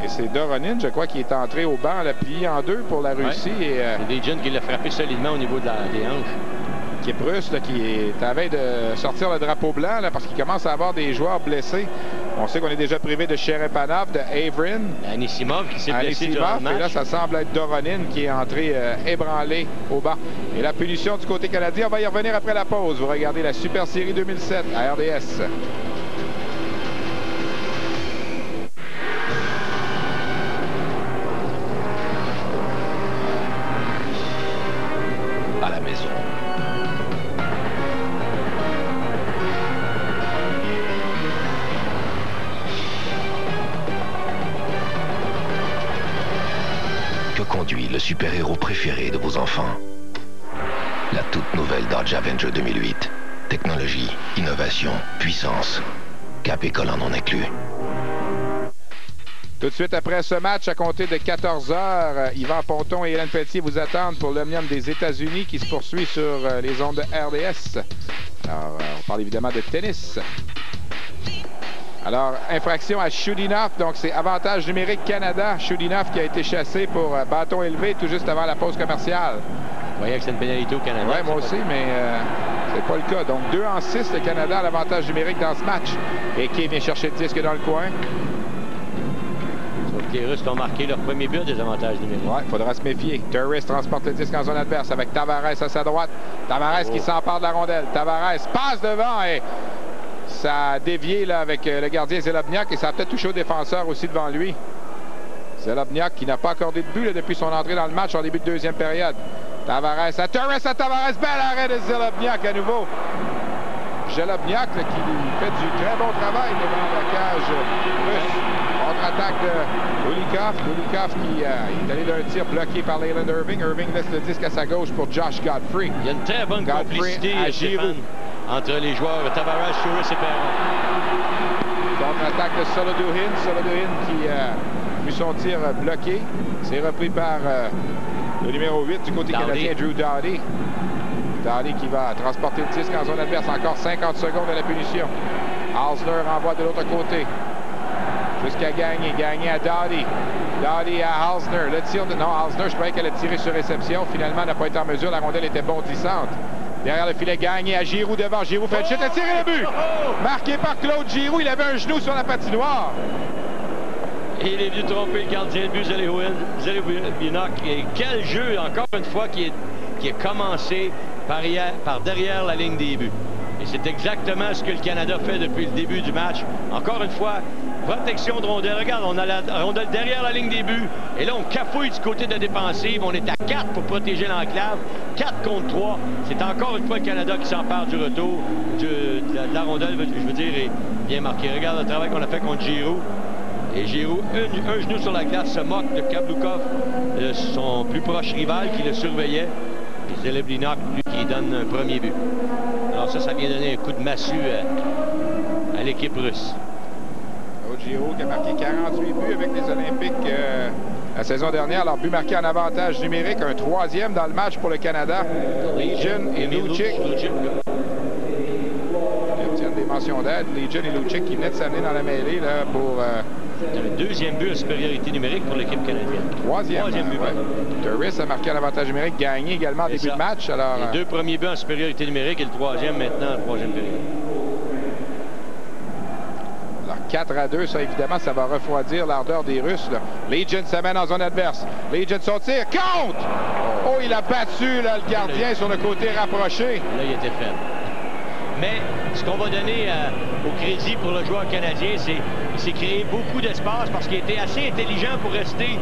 Et c'est Doronin, je crois, qui est entré au banc, l'a plié en 2 pour la Russie. C'est Legion qui l'a frappé solidement au niveau des hanches. Qui est Bruce, là, qui est à la veille de sortir le drapeau blanc là, parce qu'il commence à avoir des joueurs blessés On sait qu'on est déjà privé de Cherepanov, de Averin. Anisimov qui s'est blessé durant le match. Et là, ça semble être Doronin qui est entré ébranlé au banc. Et la punition du côté canadien, on va y revenir après la pause. Vous regardez la Super Série 2007 à RDS. À la maison. Que conduit le super-héros préféré de vos enfants? La toute nouvelle Dodge Avenger 2008. Technologie, innovation, puissance. Cap école en non inclus. Tout de suite après ce match, à compter de 14 heures, Yvan Ponton et Hélène Pelletier vous attendent pour l'Omnium des États-Unis qui se poursuit sur les ondes de RDS. Alors, on parle évidemment de tennis. Alors, infraction à Chudinov, donc c'est avantage numérique Canada. Chudinov qui a été chassé pour bâton élevé tout juste avant la pause commerciale. Vous voyez que c'est une pénalité au Canada. Oui, moi aussi, mais c'est pas le cas. Donc 2-6, le Canada a l'avantage numérique dans ce match. Et qui vient chercher le disque dans le coin. Sauf que les Russes ont marqué leur premier but des avantages numériques. Oui, il faudra se méfier. Turris transporte le disque en zone adverse avec Tavares à sa droite. Tavares qui s'empare de la rondelle. Tavares passe devant et ça a dévié là, avec le gardien Zelobniak et ça a peut-être touché au défenseur aussi devant lui. Zelobniak qui n'a pas accordé de but là, depuis son entrée dans le match en début de deuxième période. Tavares à Turris à Tavares. Bel arrêt de Zelobniak à nouveau. Zelobniak qui fait du très bon travail devant la cage russe. Contre-attaque de Lulikov. Lulikov qui est allé d'un tir bloqué par Leyland Irving. Irving laisse le disque à sa gauche pour Josh Godfrey. Il y a une très bonne complicité à Giroux entre les joueurs Tavares, Turris et Perron. Contre-attaque de Soloduhin. Soloduhin qui a vu son tir bloqué. C'est repris par le numéro 8 du côté canadien, Drew Doughty. Doughty qui va transporter le disque en zone adverse. Encore 50 secondes de la punition. Halsner renvoie de l'autre côté. Jusqu'à Gagné. Gagné à Doughty. Doughty à Halsner. Le tir de... Non, Halsner, je croyais qu'elle a tiré sur réception. Finalement, n'a pas été en mesure. La rondelle était bondissante. Derrière le filet, Gagné à Giroux devant. Giroux fait le chute. A tiré le but. Marqué par Claude Giroux. Il avait un genou sur la patinoire. Et il est venu tromper le gardien de but, Zelibinok. Et quel jeu, encore une fois, qui est commencé par derrière la ligne des buts. Et c'est exactement ce que le Canada fait depuis le début du match. Encore une fois, protection de rondelle. Regarde, on a la rondelle derrière la ligne des buts. Et là, on cafouille du côté de la défensive. On est à 4 pour protéger l'enclave. 4 contre 3. C'est encore une fois le Canada qui s'empare du retour de la rondelle, je veux dire, est bien marqué. Regarde le travail qu'on a fait contre Giroux. Et Giroux, un genou sur la glace, se moque de Kablukov, son plus proche rival qui le surveillait. Et Zelibinok, lui, qui donne un premier but. Alors ça vient donner un coup de massue à l'équipe russe. Claude Giroux qui a marqué 48 buts avec les Olympiques la saison dernière. Alors, but marqué en avantage numérique, un troisième dans le match pour le Canada. Legion et Lucic. Ils obtiennent des mentions d'aide. Legion et Lucic qui venaient de s'amener dans la mêlée là, pour... le deuxième but en supériorité numérique pour l'équipe canadienne. Troisième but. Ouais. Turris a marqué un avantage numérique, gagné également en début de match. Alors, les deux premiers buts en supériorité numérique et le troisième maintenant, le troisième période. Alors 4-2, ça évidemment, ça va refroidir l'ardeur des Russes. Là. Legion s'amène en zone adverse. Legion son tir, compte! Oh, il a battu là, le gardien sur le côté rapproché. Là, il était faible. Mais ce qu'on va donner au crédit pour le joueur canadien, c'est qu'il s'est créé beaucoup d'espace parce qu'il était assez intelligent pour rester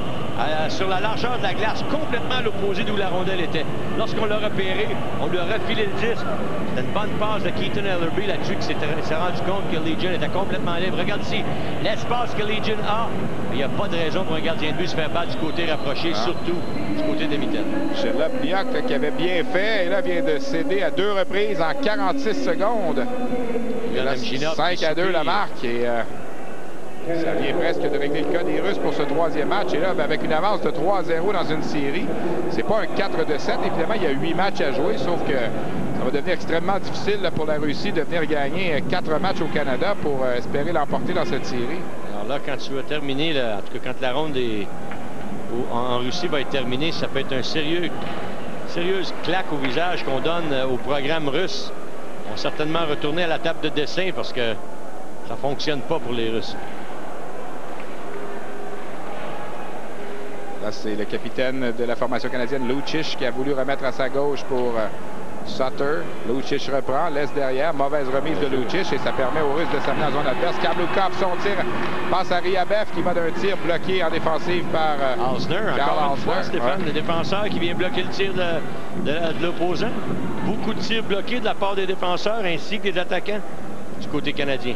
sur la largeur de la glace, complètement à l'opposé d'où la rondelle était. Lorsqu'on l'a repéré, on lui a refilé le disque. C'était une bonne passe de Keaton Ellerby là-dessus qui s'est rendu compte que Legion était complètement libre. Regarde ici, l'espace que Legion a. Il n'y a pas de raison pour un gardien de but de se faire battre du côté rapproché, surtout du côté de mitaine. Zelobniak qui avait bien fait et là vient de céder à 2 reprises en 46 secondes. 5-2 la marque et ça vient presque de régler le cas des Russes pour ce troisième match. Et là, avec une avance de 3-0 dans une série, c'est pas un 4-7. Évidemment, il y a 8 matchs à jouer, sauf que ça va devenir extrêmement difficile là, pour la Russie de venir gagner 4 matchs au Canada pour espérer l'emporter dans cette série. Alors là, quand tu vas terminer, là, en tout cas quand la ronde en Russie va être terminée, ça peut être un sérieuse claque au visage qu'on donne au programme russe. On va certainement retourner à la table de dessin parce que Ça fonctionne pas pour les Russes. Là, c'est le capitaine de la formation canadienne, Lucic, qui a voulu remettre à sa gauche pour Sutter. Lucic reprend, laisse derrière. Mauvaise remise de Lucic et ça permet aux Russes de s'amener en zone adverse. Kamlukov, son tir passe à Riabev qui va d'un tir bloqué en défensive par Alsner. Encore une fois, Stéphane, le défenseur qui vient bloquer le tir de l'opposant. Beaucoup de tirs bloqués de la part des défenseurs ainsi que des attaquants du côté canadien.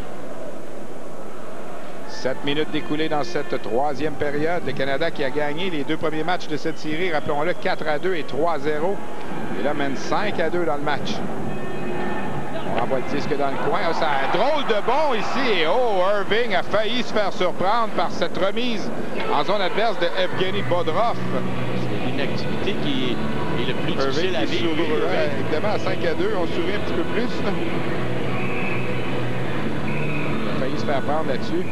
7 minutes d'écoulées dans cette troisième période. Le Canada qui a gagné les 2 premiers matchs de cette série, rappelons-le, 4-2 et 3-0. Et là, mène 5-2 dans le match. On renvoie le disque dans le coin. Oh, ça a un drôle de bond ici. Et oh, Irving a failli se faire surprendre par cette remise en zone adverse de Evgeny Bodrov. C'est une activité qui est le plus difficile à vivre. Évidemment, à 5-2, on sourit un petit peu plus. Là. Il a failli se faire prendre là-dessus.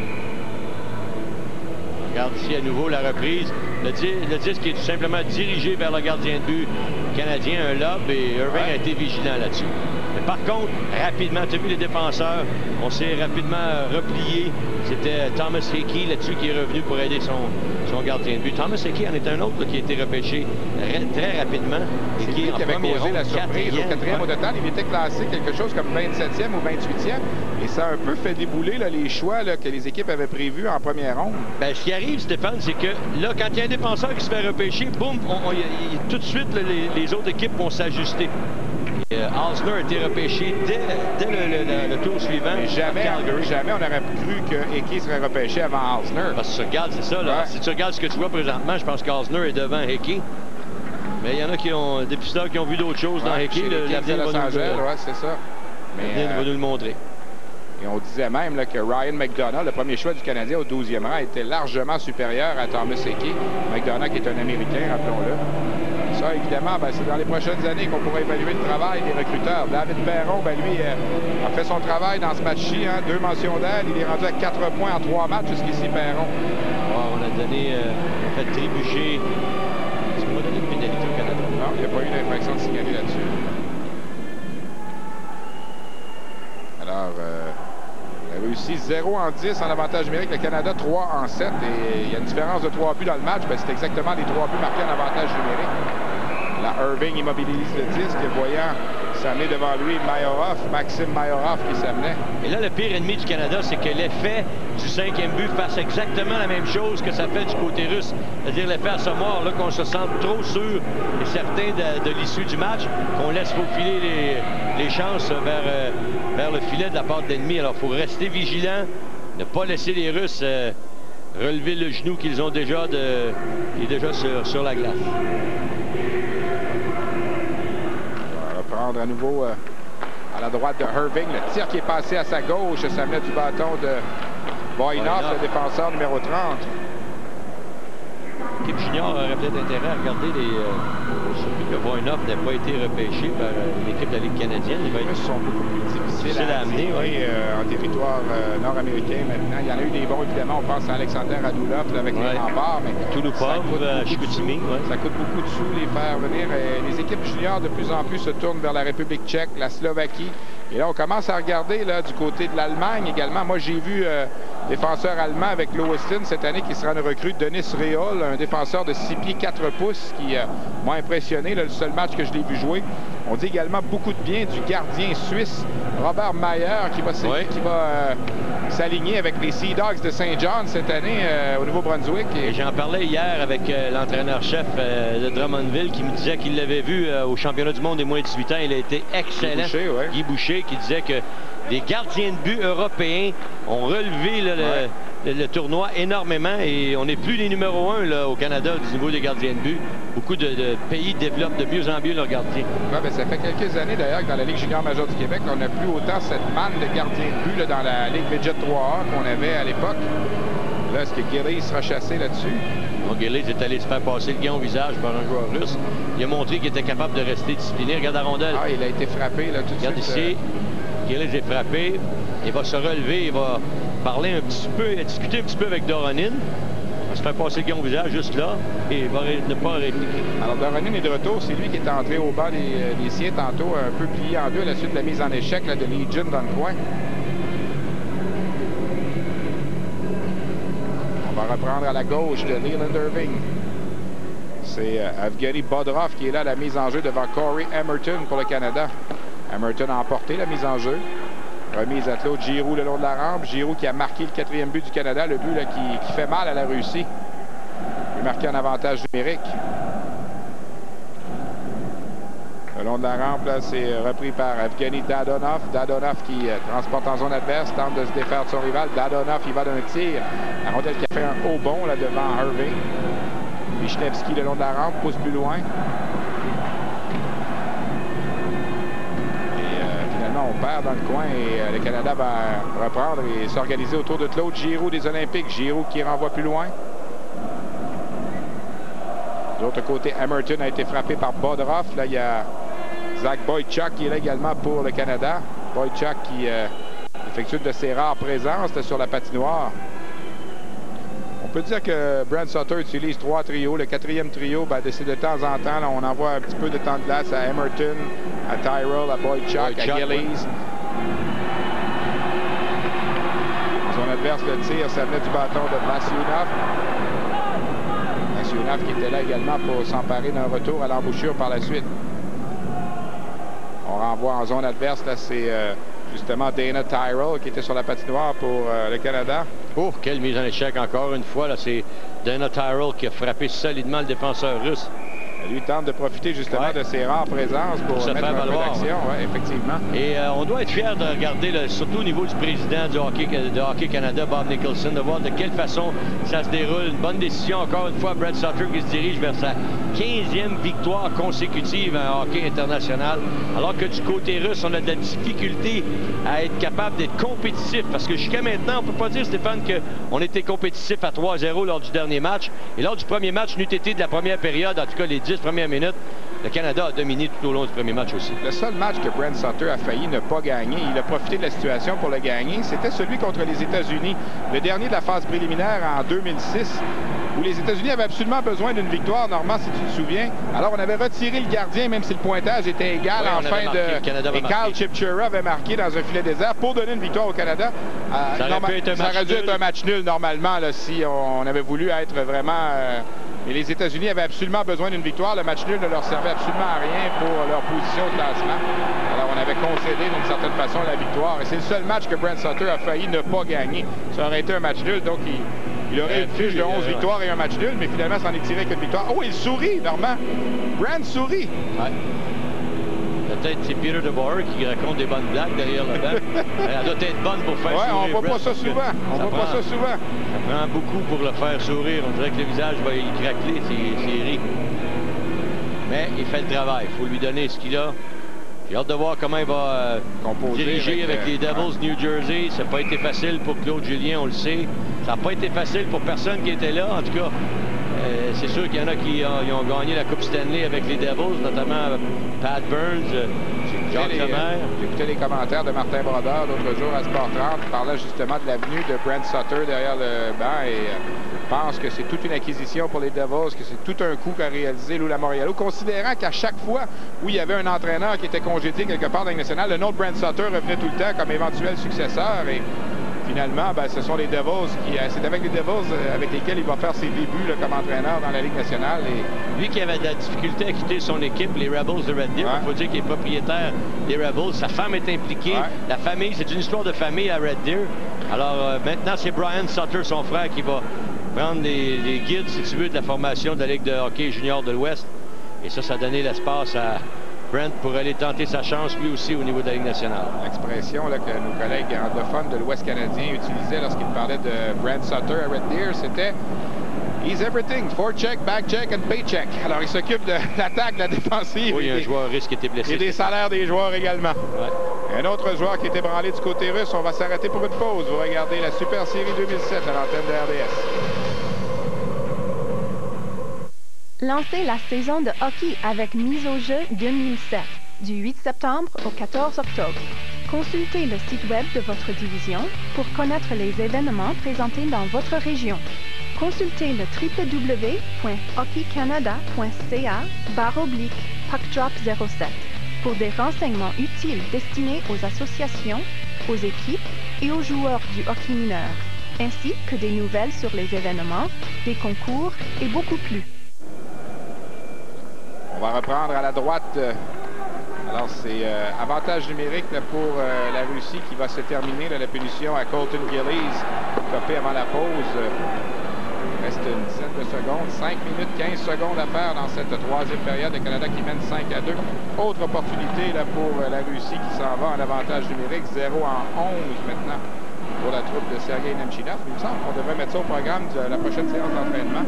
Regarde ici à nouveau la reprise. Le disque est tout simplement dirigé vers le gardien de but canadien, un lob, et Irving a été vigilant là-dessus. Mais par contre, rapidement, tu as vu les défenseurs, on s'est rapidement replié. C'était Thomas Hickey là-dessus qui est revenu pour aider son gardien de but. Thomas Hickey en est un autre là, qui a été repêché très rapidement. C'est lui qui avait causé la surprise au 4e au total. Il était classé quelque chose comme 27e ou 28e. Et ça a un peu fait débouler là, les choix là, que les équipes avaient prévus en première ronde. Bien, ce qui arrive, Stéphane, c'est que là, quand il y a un défenseur qui se fait repêcher, boum, tout de suite, là, les autres équipes vont s'ajuster. Alsner a été repêché dès le tour suivant. Mais jamais on aurait cru que Hickey serait repêché avant Alsner. Parce que tu regardes, c'est ça. Là. Ouais. Si tu regardes ce que tu vois présentement, je pense qu'Alsner est devant Hickey. Mais il y en a qui ont des pisteurs qui ont vu d'autres choses dans Hickey. L'avenir c'est ça. L'avenir va nous le montrer. Et on disait même là, que Ryan McDonough, le premier choix du Canadien au 12e rang, était largement supérieur à Thomas Hickey. McDonough qui est un Américain, rappelons-le. Ça, évidemment, c'est dans les prochaines années qu'on pourra évaluer le travail des recruteurs. David Perron, lui, a fait son travail dans ce match-ci. 2 mentions d'aide. Il est rendu à 4 points en 3 matchs jusqu'ici, Perron. On a donné, fait trébucher. Est-ce qu'on va donner une pénalité au Canada? Non, il n'y a pas eu d'infraction de signalée là-dessus. Alors, il a réussi 0 en 10 en avantage numérique. Le Canada, 3 en 7. Et il y a une différence de 3 buts dans le match. C'est exactement les 3 buts marqués en avantage numérique. Là, Irving immobilise le disque, voyant s'amener devant lui Maxime Majorov qui s'amenait. Et là, le pire ennemi du Canada, c'est que l'effet du 5e but fasse exactement la même chose que ça fait du côté russe. C'est-à-dire l'effet à Sommoir, là, qu'on se sente trop sûr et certain de l'issue du match, qu'on laisse faufiler les chances vers le filet de la part de l'ennemi. Alors, il faut rester vigilant, ne pas laisser les Russes relever le genou qu'ils ont déjà, qui est déjà sur la glace. Prendre à nouveau à la droite de Irving. Le tir qui est passé à sa gauche, ça venait du bâton de Voinov, le défenseur numéro 30. L'équipe junior aurait peut-être intérêt à regarder surtout que Voinov n'a pas été repêché par l'équipe de la Ligue canadienne. Les Russes sont beaucoup plus difficiles à amener en territoire nord-américain maintenant. Il y en a eu des bons, évidemment. On pense à Alexander Radulov avec les remparts. Mais Touloupov, Chicoutimi. Ça coûte beaucoup de sous les faire venir. Les équipes juniors de plus en plus se tournent vers la République tchèque, la Slovaquie. Et là, on commence à regarder là, du côté de l'Allemagne également. Moi, j'ai vu défenseur allemand avec Lewiston cette année qui sera une recrue, Denis Reol, un défenseur de 6 pieds 4 pouces qui m'a impressionné, là, le seul match que je l'ai vu jouer. On dit également beaucoup de bien du gardien suisse, Robert Mayer, qui va s'aligner avec les Sea Dogs de Saint John cette année au Nouveau-Brunswick. Et j'en parlais hier avec l'entraîneur-chef de Drummondville qui me disait qu'il l'avait vu au championnat du monde des moins de 18 ans. Il a été excellent. Guy Boucher, qui disait que les gardiens de but européens ont relevé le tournoi énormément et on n'est plus les numéros 1 là, au Canada du niveau des gardiens de but. Beaucoup de pays développent de mieux en mieux leurs gardiens. Ouais, ça fait quelques années d'ailleurs que dans la Ligue junior majeure du Québec, on n'a plus autant cette manne de gardiens de but là, dans la Ligue Midget 3A qu'on avait à l'époque. Là, est-ce que Gillies sera chassé là-dessus? Gillies est allé se faire passer le gant au visage par un joueur russe. Il a montré qu'il était capable de rester discipliné. Regarde la rondelle. Ah, il a été frappé là tout de suite. Regarde ici. Gillies est frappé. Il va se relever. Il va parler un petit peu, discuter un petit peu avec Doronin. Il va se faire passer le gant au visage juste là. Et il va ne pas répliquer. Alors, Doronin est de retour. C'est lui qui est entré au banc des siens tantôt, un peu plié en deux à la suite de la mise en échec là, de Legion dans le coin. On va reprendre à la gauche de Leland Irving. C'est Evgeny Bodrov qui est là à la mise en jeu devant Corey Emerton pour le Canada. Emerton a emporté la mise en jeu. Remise à Claude Giroux le long de la rampe. Giroux qui a marqué le 4e but du Canada, le but là, qui fait mal à la Russie. Il a marqué un avantage numérique. Le long de la rampe, là, c'est repris par Evgeny Dadonov. Dadonov qui transporte en zone adverse, tente de se défaire de son rival. Dadonov, il va d'un tir. La rondelle qui a fait un haut bond là, devant Irving. Wisniewski le long de la rampe, pousse plus loin. Finalement, on perd dans le coin et le Canada va reprendre et s'organiser autour de Claude Giroux des Olympiques. Giroux qui renvoie plus loin. De l'autre côté, Emerton a été frappé par Bodrov. Là, il y a Zach Boychuk qui est là également pour le Canada. Boychuk qui effectue une de ses rares présences sur la patinoire. On peut dire que Brent Sutter utilise 3 trios. Le 4e trio, c'est de temps en temps, là, on envoie un petit peu de temps de glace à Emerton, à Tyrell, à Boychuk, à Gillies. En zone adverse, le tir, ça venait du bâton de Vasyunov. Vasyunov qui était là également pour s'emparer d'un retour à l'embouchure par la suite. On renvoie en zone adverse, là, c'est justement Dana Tyrell qui était sur la patinoire pour le Canada. Oh, quelle mise en échec encore une fois. Là, c'est Dana Tyrell qui a frappé solidement le défenseur russe. Lui tente de profiter justement de ses rares présences pour se mettre faire un peu valoir. d'action, ouais, effectivement. Et on doit être fiers de regarder, surtout au niveau du président du Hockey Canada, Bob Nicholson, de voir de quelle façon ça se déroule. Une bonne décision, encore une fois, Brent Sutter qui se dirige vers sa 15e victoire consécutive en hockey international. Alors que du côté russe, on a de la difficulté à être capable d'être compétitif. Parce que jusqu'à maintenant, on ne peut pas dire, Stéphane, qu'on était compétitif à 3-0 lors du dernier match. Et lors du premier match, n'eût été de la première période, en tout cas les 10 premières minutes, le Canada a dominé tout au long du premier match aussi. Le seul match que Brent Sutter a failli ne pas gagner, il a profité de la situation pour le gagner, c'était celui contre les États-Unis, le dernier de la phase préliminaire en 2006, où les États-Unis avaient absolument besoin d'une victoire, Normand, si tu te souviens. Alors, on avait retiré le gardien, même si le pointage était égal en fin de... Et Kyle Chipchura avait marqué dans un filet désert pour donner une victoire au Canada. Ça aurait dû être un match nul, normalement, là, si on avait voulu être vraiment... Et les États-Unis avaient absolument besoin d'une victoire. Le match nul ne leur servait absolument à rien pour leur position de classement. Alors, on avait concédé d'une certaine façon la victoire. Et c'est le seul match que Brent Sutter a failli ne pas gagner. Ça aurait été un match nul, donc il aurait une fiche de 11 victoires et un match nul, mais finalement, ça en est tiré qu'une victoire. Oh, il sourit, Normand. Brent sourit. Ouais. Peut-être c'est Peter DeBoer qui raconte des bonnes blagues derrière le banc. Elle doit être bonne pour faire sourire. On voit pas ça souvent. Ça prend beaucoup pour le faire sourire. On dirait que le visage va y craqueler, c'est ri. Mais il fait le travail. Il faut lui donner ce qu'il a. J'ai hâte de voir comment il va diriger avec les Devils New Jersey. Ça n'a pas été facile pour Claude Julien, on le sait. Ça n'a pas été facile pour personne qui était là. En tout cas, c'est sûr qu'il y en a qui ont gagné la Coupe Stanley avec les Devils, notamment Pat Burns, Jacques Lemaire. J'écoutais les commentaires de Martin Brodeur l'autre jour à Sport 30 qui parlait justement de l'avenue de Brent Sutter derrière le banc et pense que c'est toute une acquisition pour les Devils, que c'est tout un coup qu'a réalisé Lou Lamoriello, considérant qu'à chaque fois où il y avait un entraîneur qui était congédié quelque part dans la Ligue nationale, le nom de Brent Sutter revenait tout le temps comme éventuel successeur et finalement, ce sont les Devils c'est avec les Devils avec lesquels il va faire ses débuts là, comme entraîneur dans la Ligue nationale. Et... Lui qui avait de la difficulté à quitter son équipe, les Rebels de Red Deer, il faut dire qu'il est propriétaire des Rebels. Sa femme est impliquée. La famille, c'est une histoire de famille à Red Deer. Alors maintenant, c'est Brian Sutter, son frère, qui va prendre les guides, si tu veux, de la formation de la Ligue de hockey junior de l'Ouest. Et ça a donné l'espace à Brent pour aller tenter sa chance lui aussi au niveau de la Ligue nationale. L'expression que nos collègues anglophones de l'Ouest canadien utilisaient lorsqu'ils parlaient de Brent Sutter à Red Deer, c'était « He's everything, forecheck, backcheck and paycheck ». Alors, il s'occupe de l'attaque, de la défensive. Oui, il y a un joueur russe qui était blessé. Et des salaires des joueurs également. Ouais. Un autre joueur qui était branlé du côté russe. On va s'arrêter pour une pause. Vous regardez la Super Série 2007 à l'antenne de RDS. Lancez la saison de hockey avec Mise au jeu 2007, du 8 septembre au 14 octobre. Consultez le site web de votre division pour connaître les événements présentés dans votre région. Consultez le www.hockeycanada.ca/puckdrop07 pour des renseignements utiles destinés aux associations, aux équipes et aux joueurs du hockey mineur. ainsi que des nouvelles sur les événements, des concours et beaucoup plus. On va reprendre à la droite. Alors, c'est avantage numérique là, pour la Russie qui va se terminer. Là, la punition à Colton Gillies, copé avant la pause. Il reste une dizaine de secondes. 5 minutes 15 secondes à faire dans cette troisième période. Le Canada qui mène 5-2. Autre opportunité là, pour la Russie qui s'en va en avantage numérique. 0 en 11 maintenant pour la troupe de Sergei Nemchinov. Il me semble qu'on devrait mettre ça au programme de la prochaine séance d'entraînement.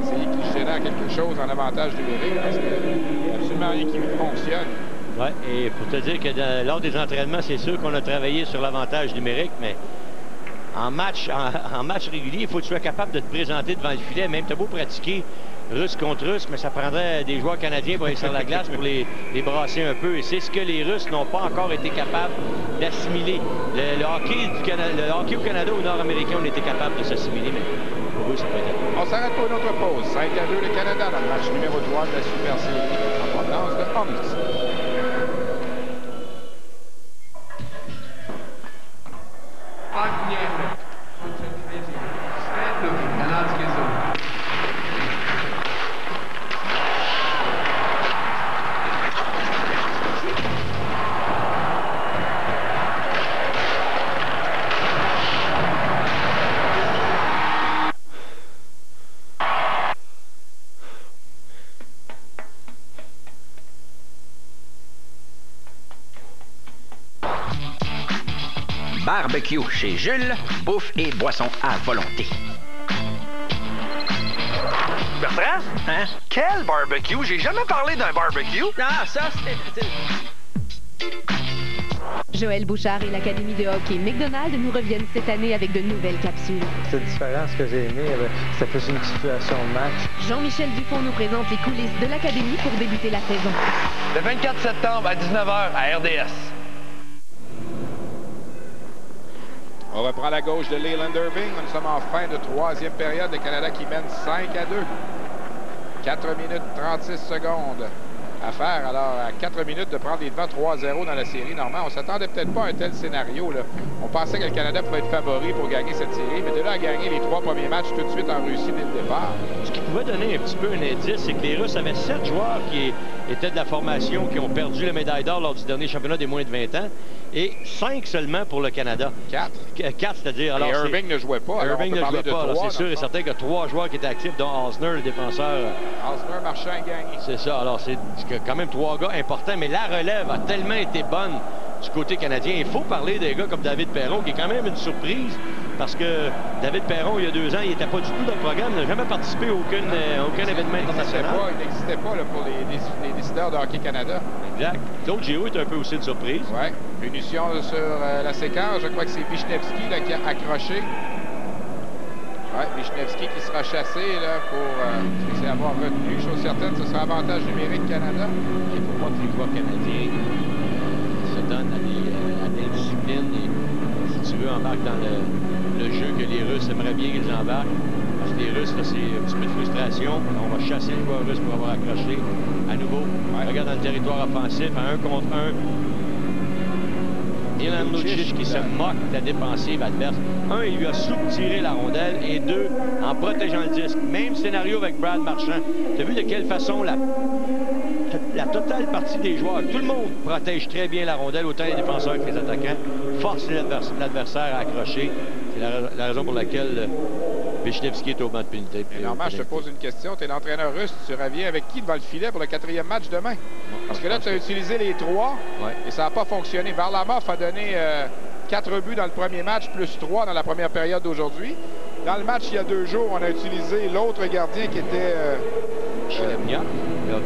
Essayer qu'il génère quelque chose en avantage numérique parce qu'il n'y a absolument rien qui fonctionne. Oui, et pour te dire que lors des entraînements, c'est sûr qu'on a travaillé sur l'avantage numérique, mais en match régulier, il faut que tu sois capable de te présenter devant le filet. Même tu as beau pratiquer russe contre russe, mais ça prendrait des joueurs canadiens pour aller sur la glace pour les brasser un peu. Et c'est ce que les Russes n'ont pas encore été capables d'assimiler. Le hockey au Canada ou nord-américain, on était capable de s'assimiler, mais pour eux, ça peut être... On s'arrête pour une autre pause. 5-2 le Canada dans le match numéro 3 de la Super Série en provenance de Omnis. Barbecue chez Jules, bouffe et boisson à volonté. Bertrand? Hein? Quel barbecue? J'ai jamais parlé d'un barbecue. Ah, ça, c'est... Joël Bouchard et l'Académie de hockey McDonald nous reviennent cette année avec de nouvelles capsules. Cette différence que j'ai aimée, c'était plus une situation de match. Jean-Michel Dufont nous présente les coulisses de l'Académie pour débuter la saison. Le 24 septembre à 19h à RDS. On reprend la gauche de Leland Irving. Nous sommes en fin de troisième période. Le Canada qui mène 5-2. 4 minutes 36 secondes à faire. Alors, à 4 minutes de prendre les devants 3-0 dans la série. Normalement, on ne s'attendait peut-être pas à un tel scénario, là. On pensait que le Canada pouvait être favori pour gagner cette série, mais de là à gagner les 3 premiers matchs tout de suite en Russie dès le départ. Ce qui pouvait donner un petit peu un indice, c'est que les Russes avaient 7 joueurs qui étaient de la formation, qui ont perdu la médaille d'or lors du dernier championnat des moins de 20 ans, et 5 seulement pour le Canada. 4, c'est-à-dire... Et Irving ne jouait pas. Irving ne jouait pas. C'est sûr et certain qu'il y a 3 joueurs qui étaient actifs, dont Osner, le défenseur. Osner, Marchand et Gagné. C'est ça. Alors, c'est quand même 3 gars importants, mais la relève a tellement été bonne du côté canadien. Il faut parler des gars comme David Perron, qui est quand même une surprise, parce que David Perron, il y a 2 ans, il n'était pas du tout dans le programme, il n'a jamais participé à aucun événement international. Il n'existait pas là, pour les décideurs de Hockey Canada. Exact. Claude Giroux est un peu aussi une surprise. Oui. Punition sur la séquence. Je crois que c'est Wisniewski là, qui a accroché. Oui, Wisniewski qui sera chassé là, pour avoir retenu. Chose certaine, ce sera avantage numérique Canada. Il ne faut pas que les joueurs canadiens se donnent à des disciplines et, si tu veux, embarquent dans le jeu que les Russes aimeraient bien qu'ils embarquent. Parce que les Russes, là, c'est un petit peu de frustration. On va chasser les joueurs russes pour avoir accroché à nouveau. Ouais. Regarde dans le territoire offensif, à 1 contre 1. Milan Lucic qui se moque de la défensive adverse. 1, il lui a sous-tiré la rondelle. Et 2, en protégeant le disque. Même scénario avec Brad Marchand. Tu as vu de quelle façon la totale partie des joueurs, tout le monde protège très bien la rondelle, autant les défenseurs que les attaquants. Force l'adversaire à accrocher. C'est la raison pour laquelle Wisniewski est au banc de pénalité. Et normalement, je te pose une question. Tu es l'entraîneur russe. Tu reviens avec qui devant le filet pour le 4e match demain? Parce que là, tu as utilisé les 3 et ça n'a pas fonctionné. Varlamov a donné 4 buts dans le premier match, plus 3 dans la première période d'aujourd'hui. Dans le match, il y a 2 jours, on a utilisé l'autre gardien qui était...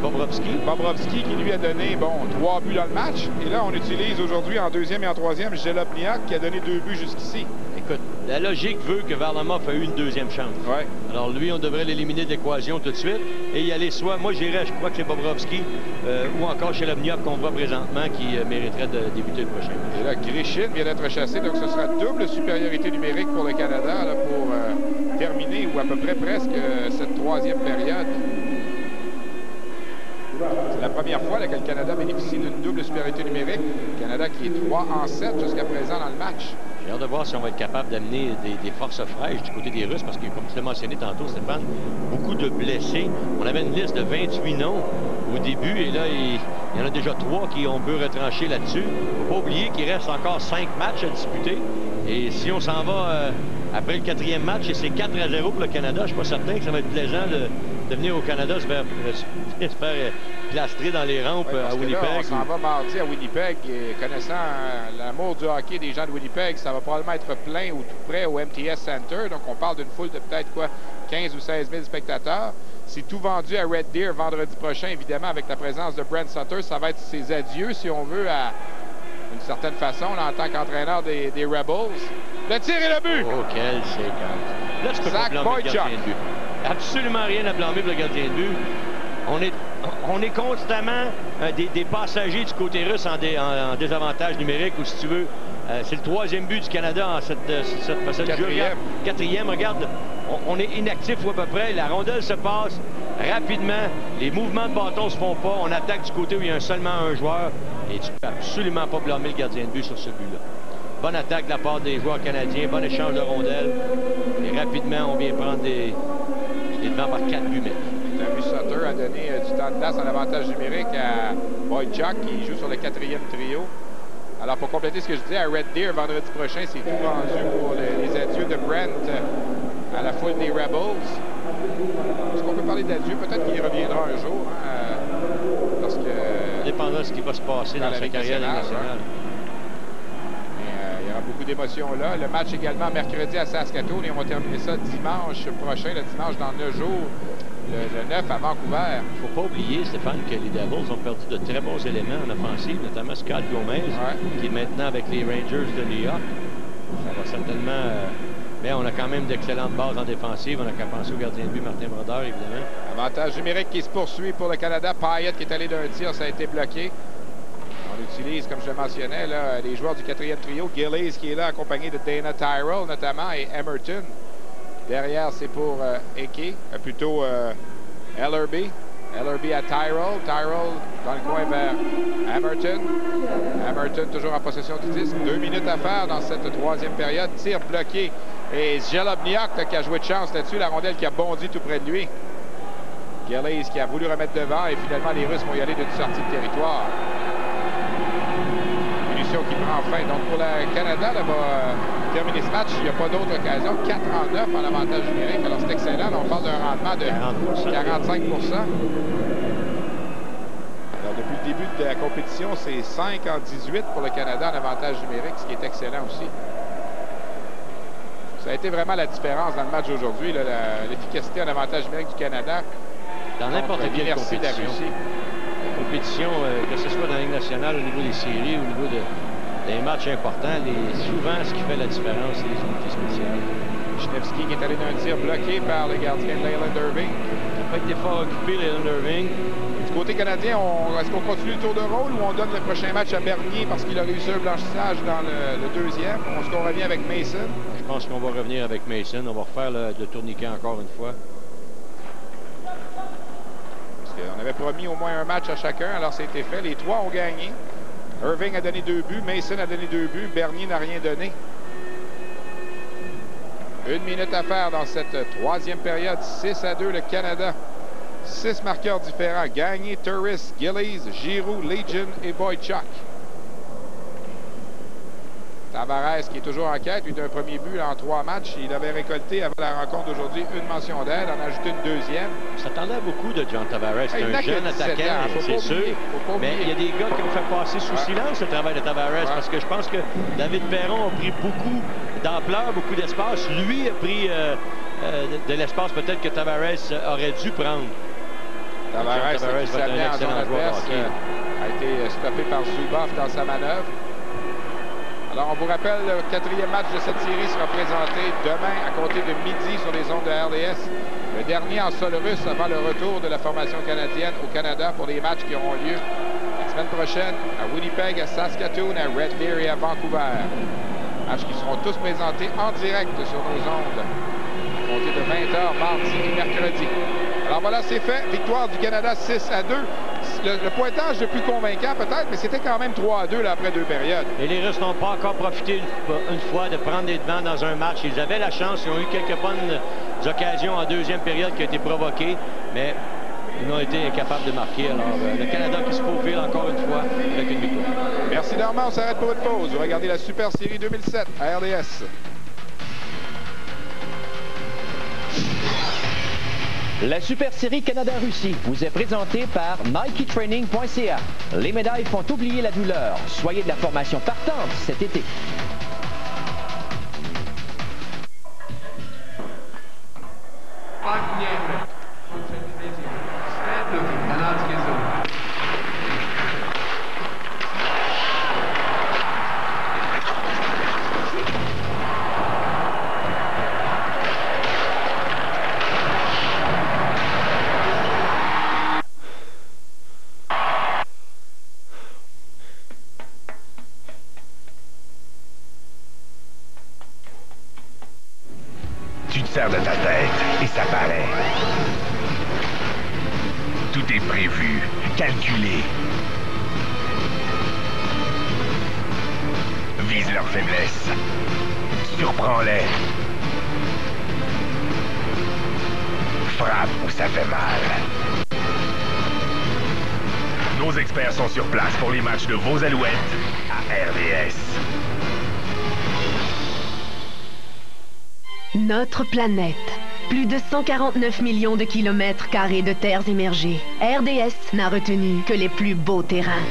Bobrovski qui lui a donné 3 buts dans le match. Et là, on utilise aujourd'hui en 2e et en 3e Jelopniak qui a donné 2 buts jusqu'ici. Écoute, la logique veut que Varlamov ait eu une 2e chance. Ouais. Alors lui, on devrait l'éliminer de l'équation tout de suite et y aller soit... Moi, j'irais, je crois que c'est Bobrovski ou encore Jelopniak qu'on voit présentement qui mériterait de débuter le prochain match. Et là, Grishin vient d'être chassé, donc ce sera double supériorité numérique pour le Canada là, pour terminer ou à peu près presque cette 3e période. C'est la première fois là, que le Canada bénéficie d'une double supériorité numérique. Le Canada qui est 3 en 7 jusqu'à présent dans le match. J'ai hâte de voir si on va être capable d'amener des forces fraîches du côté des Russes, parce que, comme tu l'as mentionné tantôt, Stéphane, beaucoup de blessés. On avait une liste de 28 noms au début, et là, il y en a déjà 3 qui on peut retrancher là-dessus. Il ne faut pas oublier qu'il reste encore 5 matchs à disputer. Et si on s'en va après le 4e match, et c'est 4-0 pour le Canada, je ne suis pas certain que ça va être plaisant de venir au Canada se faire plastrer dans les rampes à Winnipeg. Là, on s'en va mardi à Winnipeg, et connaissant l'amour du hockey des gens de Winnipeg, ça va probablement être plein ou tout près au MTS Center. Donc, on parle d'une foule de peut-être 15 ou 16 000 spectateurs. C'est tout vendu à Red Deer vendredi prochain, évidemment, avec la présence de Brent Sutter. Ça va être ses adieux, si on veut, à une certaine façon, là, en tant qu'entraîneur des Rebels. Le tir et le but! Oh, quelle séquence! Là, tu peux pas blâmer le gardien de but. Absolument rien à blâmer pour le gardien de but. On est constamment des passagers du côté russe en désavantage numérique, ou si tu veux, c'est le 3e but du Canada en cette jeu. 4e, regarde, on est inactif ou à peu près. La rondelle se passe rapidement. Les mouvements de bâton se font pas. On attaque du côté où il y a seulement un joueur. Et tu peux absolument pas blâmer le gardien de but sur ce but-là. Bonne attaque de la part des joueurs canadiens. Bon échange de rondelles. Et rapidement, on vient prendre des devants par 4 buts maintenant. Tu as vu, Sutter a donné du temps de glace en avantage numérique à Boychuk, qui joue sur le 4e trio. Alors, pour compléter ce que je disais, à Red Deer, vendredi prochain, c'est tout vendu pour les adieux de Brent à la foule des Rebels. Est-ce qu'on peut parler d'adieu? Peut-être qu'il reviendra un jour, hein, parce que... Dépendant de ce qui va se passer dans sa carrière nationale. Il y aura beaucoup d'émotions là. Le match également mercredi à Saskatoon, et on va terminer ça dimanche prochain, le dimanche dans 9 jours. Le 9 à Vancouver. Il ne faut pas oublier, Stéphane, que les Devils ont perdu de très bons éléments en offensive, notamment Scott Gomez, qui est maintenant avec les Rangers de New York. Ça va certainement... mais on a quand même d'excellentes bases en défensive. On n'a qu'à penser au gardien de but, Martin Brodeur, évidemment. Avantage numérique qui se poursuit pour le Canada. Payette qui est allé d'un tir, ça a été bloqué. On utilise, comme je le mentionnais, là, les joueurs du 4e trio. Gillies qui est là, accompagné de Dana Tyrell, notamment, et Emerton. Derrière, c'est pour Eke, plutôt Ellerby. Ellerby à Tyrell. Tyrell dans le coin vers Emerton. Emerton toujours en possession du disque. 2 minutes à faire dans cette 3e période. Tir bloqué. Et Zhelobniak qui a joué de chance là-dessus. La rondelle qui a bondi tout près de lui. Gillies qui a voulu remettre devant. Et finalement, les Russes vont y aller d'une sortie de territoire. Qui prend fin. Donc, pour le Canada, là, va terminer ce match. Il n'y a pas d'autre occasion. 4-9 en avantage numérique. Alors, c'est excellent. Là, on parle d'un rendement de 45%. Alors, depuis le début de la compétition, c'est 5 en 18 pour le Canada en avantage numérique, ce qui est excellent aussi. Ça a été vraiment la différence dans le match d'aujourd'hui, l'efficacité en avantage numérique du Canada. Dans n'importe quelle compétition, que ce soit dans la Ligue nationale, au niveau des séries, au niveau des matchs importants, souvent ce qui fait la différence, c'est les unités spéciales. Wisniewski qui est allé d'un tir bloqué par le gardien Leyland Irving. Il n'a pas été fort occupé, Leyland Irving. Du côté canadien, est-ce qu'on continue le tour de rôle ou on donne le prochain match à Bernier parce qu'il a réussi un blanchissage dans le 2e? Est-ce qu'on revient avec Mason? Je pense qu'on va revenir avec Mason. On va refaire le tourniquet encore une fois. On avait promis au moins un match à chacun, alors ça a été fait. Les 3 ont gagné. Irving a donné 2 buts, Mason a donné 2 buts, Bernier n'a rien donné. 1 minute à faire dans cette 3e période. 6-2 le Canada. 6 marqueurs différents. Gagné, Turris, Gillies, Giroux, Legion et Boychuk. Tavares qui est toujours en quête, lui d'un premier but là, en 3 matchs. Il avait récolté avant la rencontre d'aujourd'hui une mention d'aide, en a ajouté une 2e. On s'attendait à beaucoup de John Tavares. C'est un jeune attaquant, c'est sûr. Mais il y a des gars qui ont fait passer sous silence le travail de Tavares parce que je pense que David Perron a pris beaucoup d'ampleur, beaucoup d'espace. Lui a pris de l'espace peut-être que Tavares aurait dû prendre. Tavares qui s'amenait en zone adverse a été stoppé par Zubov dans sa manœuvre. Alors, on vous rappelle, le 4e match de cette série sera présenté demain à compter de midi sur les ondes de RDS. Le dernier en sol russe avant le retour de la formation canadienne au Canada pour les matchs qui auront lieu la semaine prochaine à Winnipeg, à Saskatoon, à Red Deer et à Vancouver. Matchs qui seront tous présentés en direct sur nos ondes à compter de 20h mardi et mercredi. Alors voilà, c'est fait. Victoire du Canada 6-2. le pointage le plus convaincant peut-être, mais c'était quand même 3-2 là, après 2 périodes. Et les Russes n'ont pas encore profité une fois de prendre les devants dans un match. Ils avaient la chance, ils ont eu quelques bonnes occasions en deuxième période qui ont été provoquées, mais ils n'ont été incapables de marquer. Alors, le Canada qui se faufile encore une fois avec une victoire. Merci Normand, on s'arrête pour une pause. Vous regardez la Super Série 2007 à RDS. La Super Série Canada-Russie vous est présentée par NikeTraining.ca. Les médailles font oublier la douleur. Soyez de la formation partante cet été. Tu te sers de ta tête et ça paraît. Tout est prévu, calculé. Vise leurs faiblesses. Surprends-les. Frappe où ça fait mal. Nos experts sont sur place pour les matchs de vos Alouettes à RDS. Notre planète. Plus de 149 millions de kilomètres carrés de terres émergées. RDS n'a retenu que les plus beaux terrains.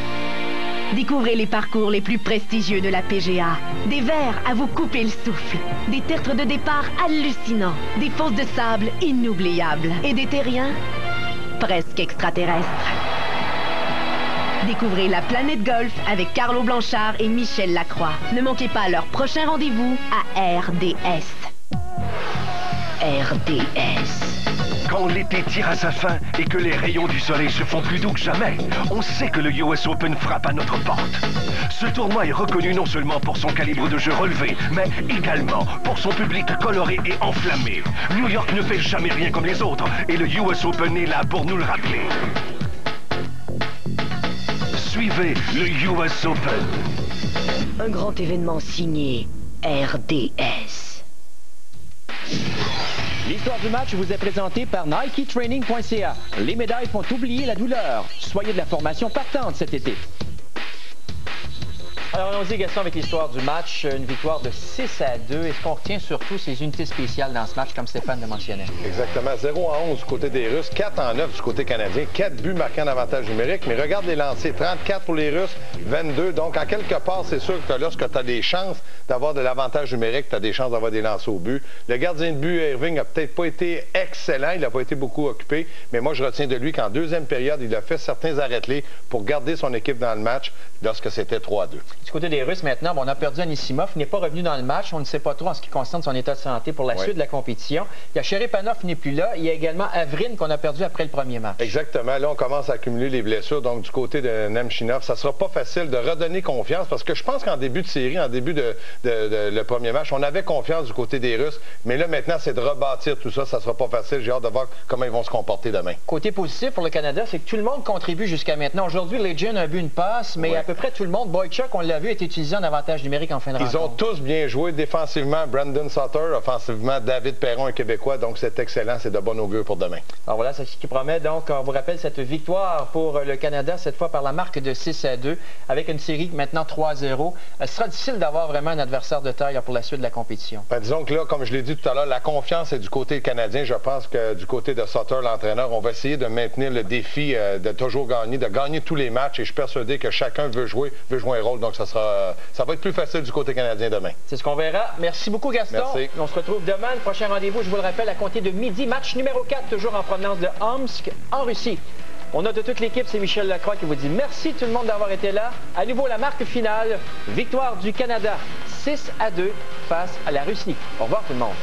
Découvrez les parcours les plus prestigieux de la PGA. Des verts à vous couper le souffle. Des tertres de départ hallucinants. Des fosses de sable inoubliables. Et des terriens presque extraterrestres. Découvrez la planète golf avec Carlo Blanchard et Michel Lacroix. Ne manquez pas leur prochain rendez-vous à RDS. RDS. Quand l'été tire à sa fin et que les rayons du soleil se font plus doux que jamais, on sait que le US Open frappe à notre porte. Ce tournoi est reconnu non seulement pour son calibre de jeu relevé, mais également pour son public coloré et enflammé. New York ne fait jamais rien comme les autres et le US Open est là pour nous le rappeler. Suivez le US Open. Un grand événement signé RDS. L'histoire du match vous est présentée par NikeTraining.ca. Les médailles font oublier la douleur. Soyez de la formation partante cet été. Alors, allons-y, Gaston, avec l'histoire du match. Une victoire de 6-2. Et ce qu'on retient surtout, c'est les unités spéciales dans ce match, comme Stéphane le mentionnait. Exactement. 0-11 du côté des Russes, 4-9 du côté canadien. 4 buts marqués en avantage numérique. Mais regarde les lancers. 34 pour les Russes, 22. Donc, en quelque part, c'est sûr que lorsque tu as des chances d'avoir de l'avantage numérique, tu as des chances d'avoir des lancers au but. Le gardien de but, Irving, n'a peut-être pas été excellent. Il n'a pas été beaucoup occupé. Mais moi, je retiens de lui qu'en deuxième période, il a fait certains arrêts-clés pour garder son équipe dans le match lorsque c'était 3-2. Du côté des Russes, maintenant, on a perdu Anisimov. Il n'est pas revenu dans le match. On ne sait pas trop en ce qui concerne son état de santé pour la suite de la compétition. Il y a Cherepanov qui n'est plus là. Il y a également Avrine qu'on a perdu après le premier match. Exactement. Là, on commence à accumuler les blessures. Donc, du côté de Nemchinov, ça ne sera pas facile de redonner confiance parce que je pense qu'en début de série, en début de le premier match, on avait confiance du côté des Russes. Mais là, maintenant, c'est de rebâtir tout ça. Ça ne sera pas facile. J'ai hâte de voir comment ils vont se comporter demain. Côté positif pour le Canada, c'est que tout le monde contribue jusqu'à maintenant. Aujourd'hui, Legion a bu une passe, mais à peu près tout le monde. Boychuk, on l'a vu, est utilisé en avantage numérique en fin de rencontre. Ils ont tous bien joué défensivement. Brandon Sutter, offensivement, David Perron, un Québécois. Donc, c'est excellent. C'est de bon augure pour demain. Alors voilà, c'est ce qui promet. Donc, on vous rappelle cette victoire pour le Canada, cette fois par la marque de 6-2, avec une série maintenant 3-0. Ce sera difficile d'avoir vraiment un adversaire de taille pour la suite de la compétition. Ben, disons que là, comme je l'ai dit tout à l'heure, la confiance est du côté canadien. Je pense que du côté de Sutter, l'entraîneur, on va essayer de maintenir le défi de toujours gagner, de gagner tous les matchs. Et je suis persuadé que chacun veut jouer un rôle. Donc, ça va être plus facile du côté canadien demain. C'est ce qu'on verra. Merci beaucoup, Gaston. Merci. On se retrouve demain. Le prochain rendez-vous, je vous le rappelle, à compter de midi. Match numéro 4, toujours en provenance de Omsk, en Russie. On a de toute l'équipe, c'est Michel Lacroix qui vous dit merci tout le monde d'avoir été là. À nouveau, la marque finale, victoire du Canada, 6-2 face à la Russie. Au revoir tout le monde.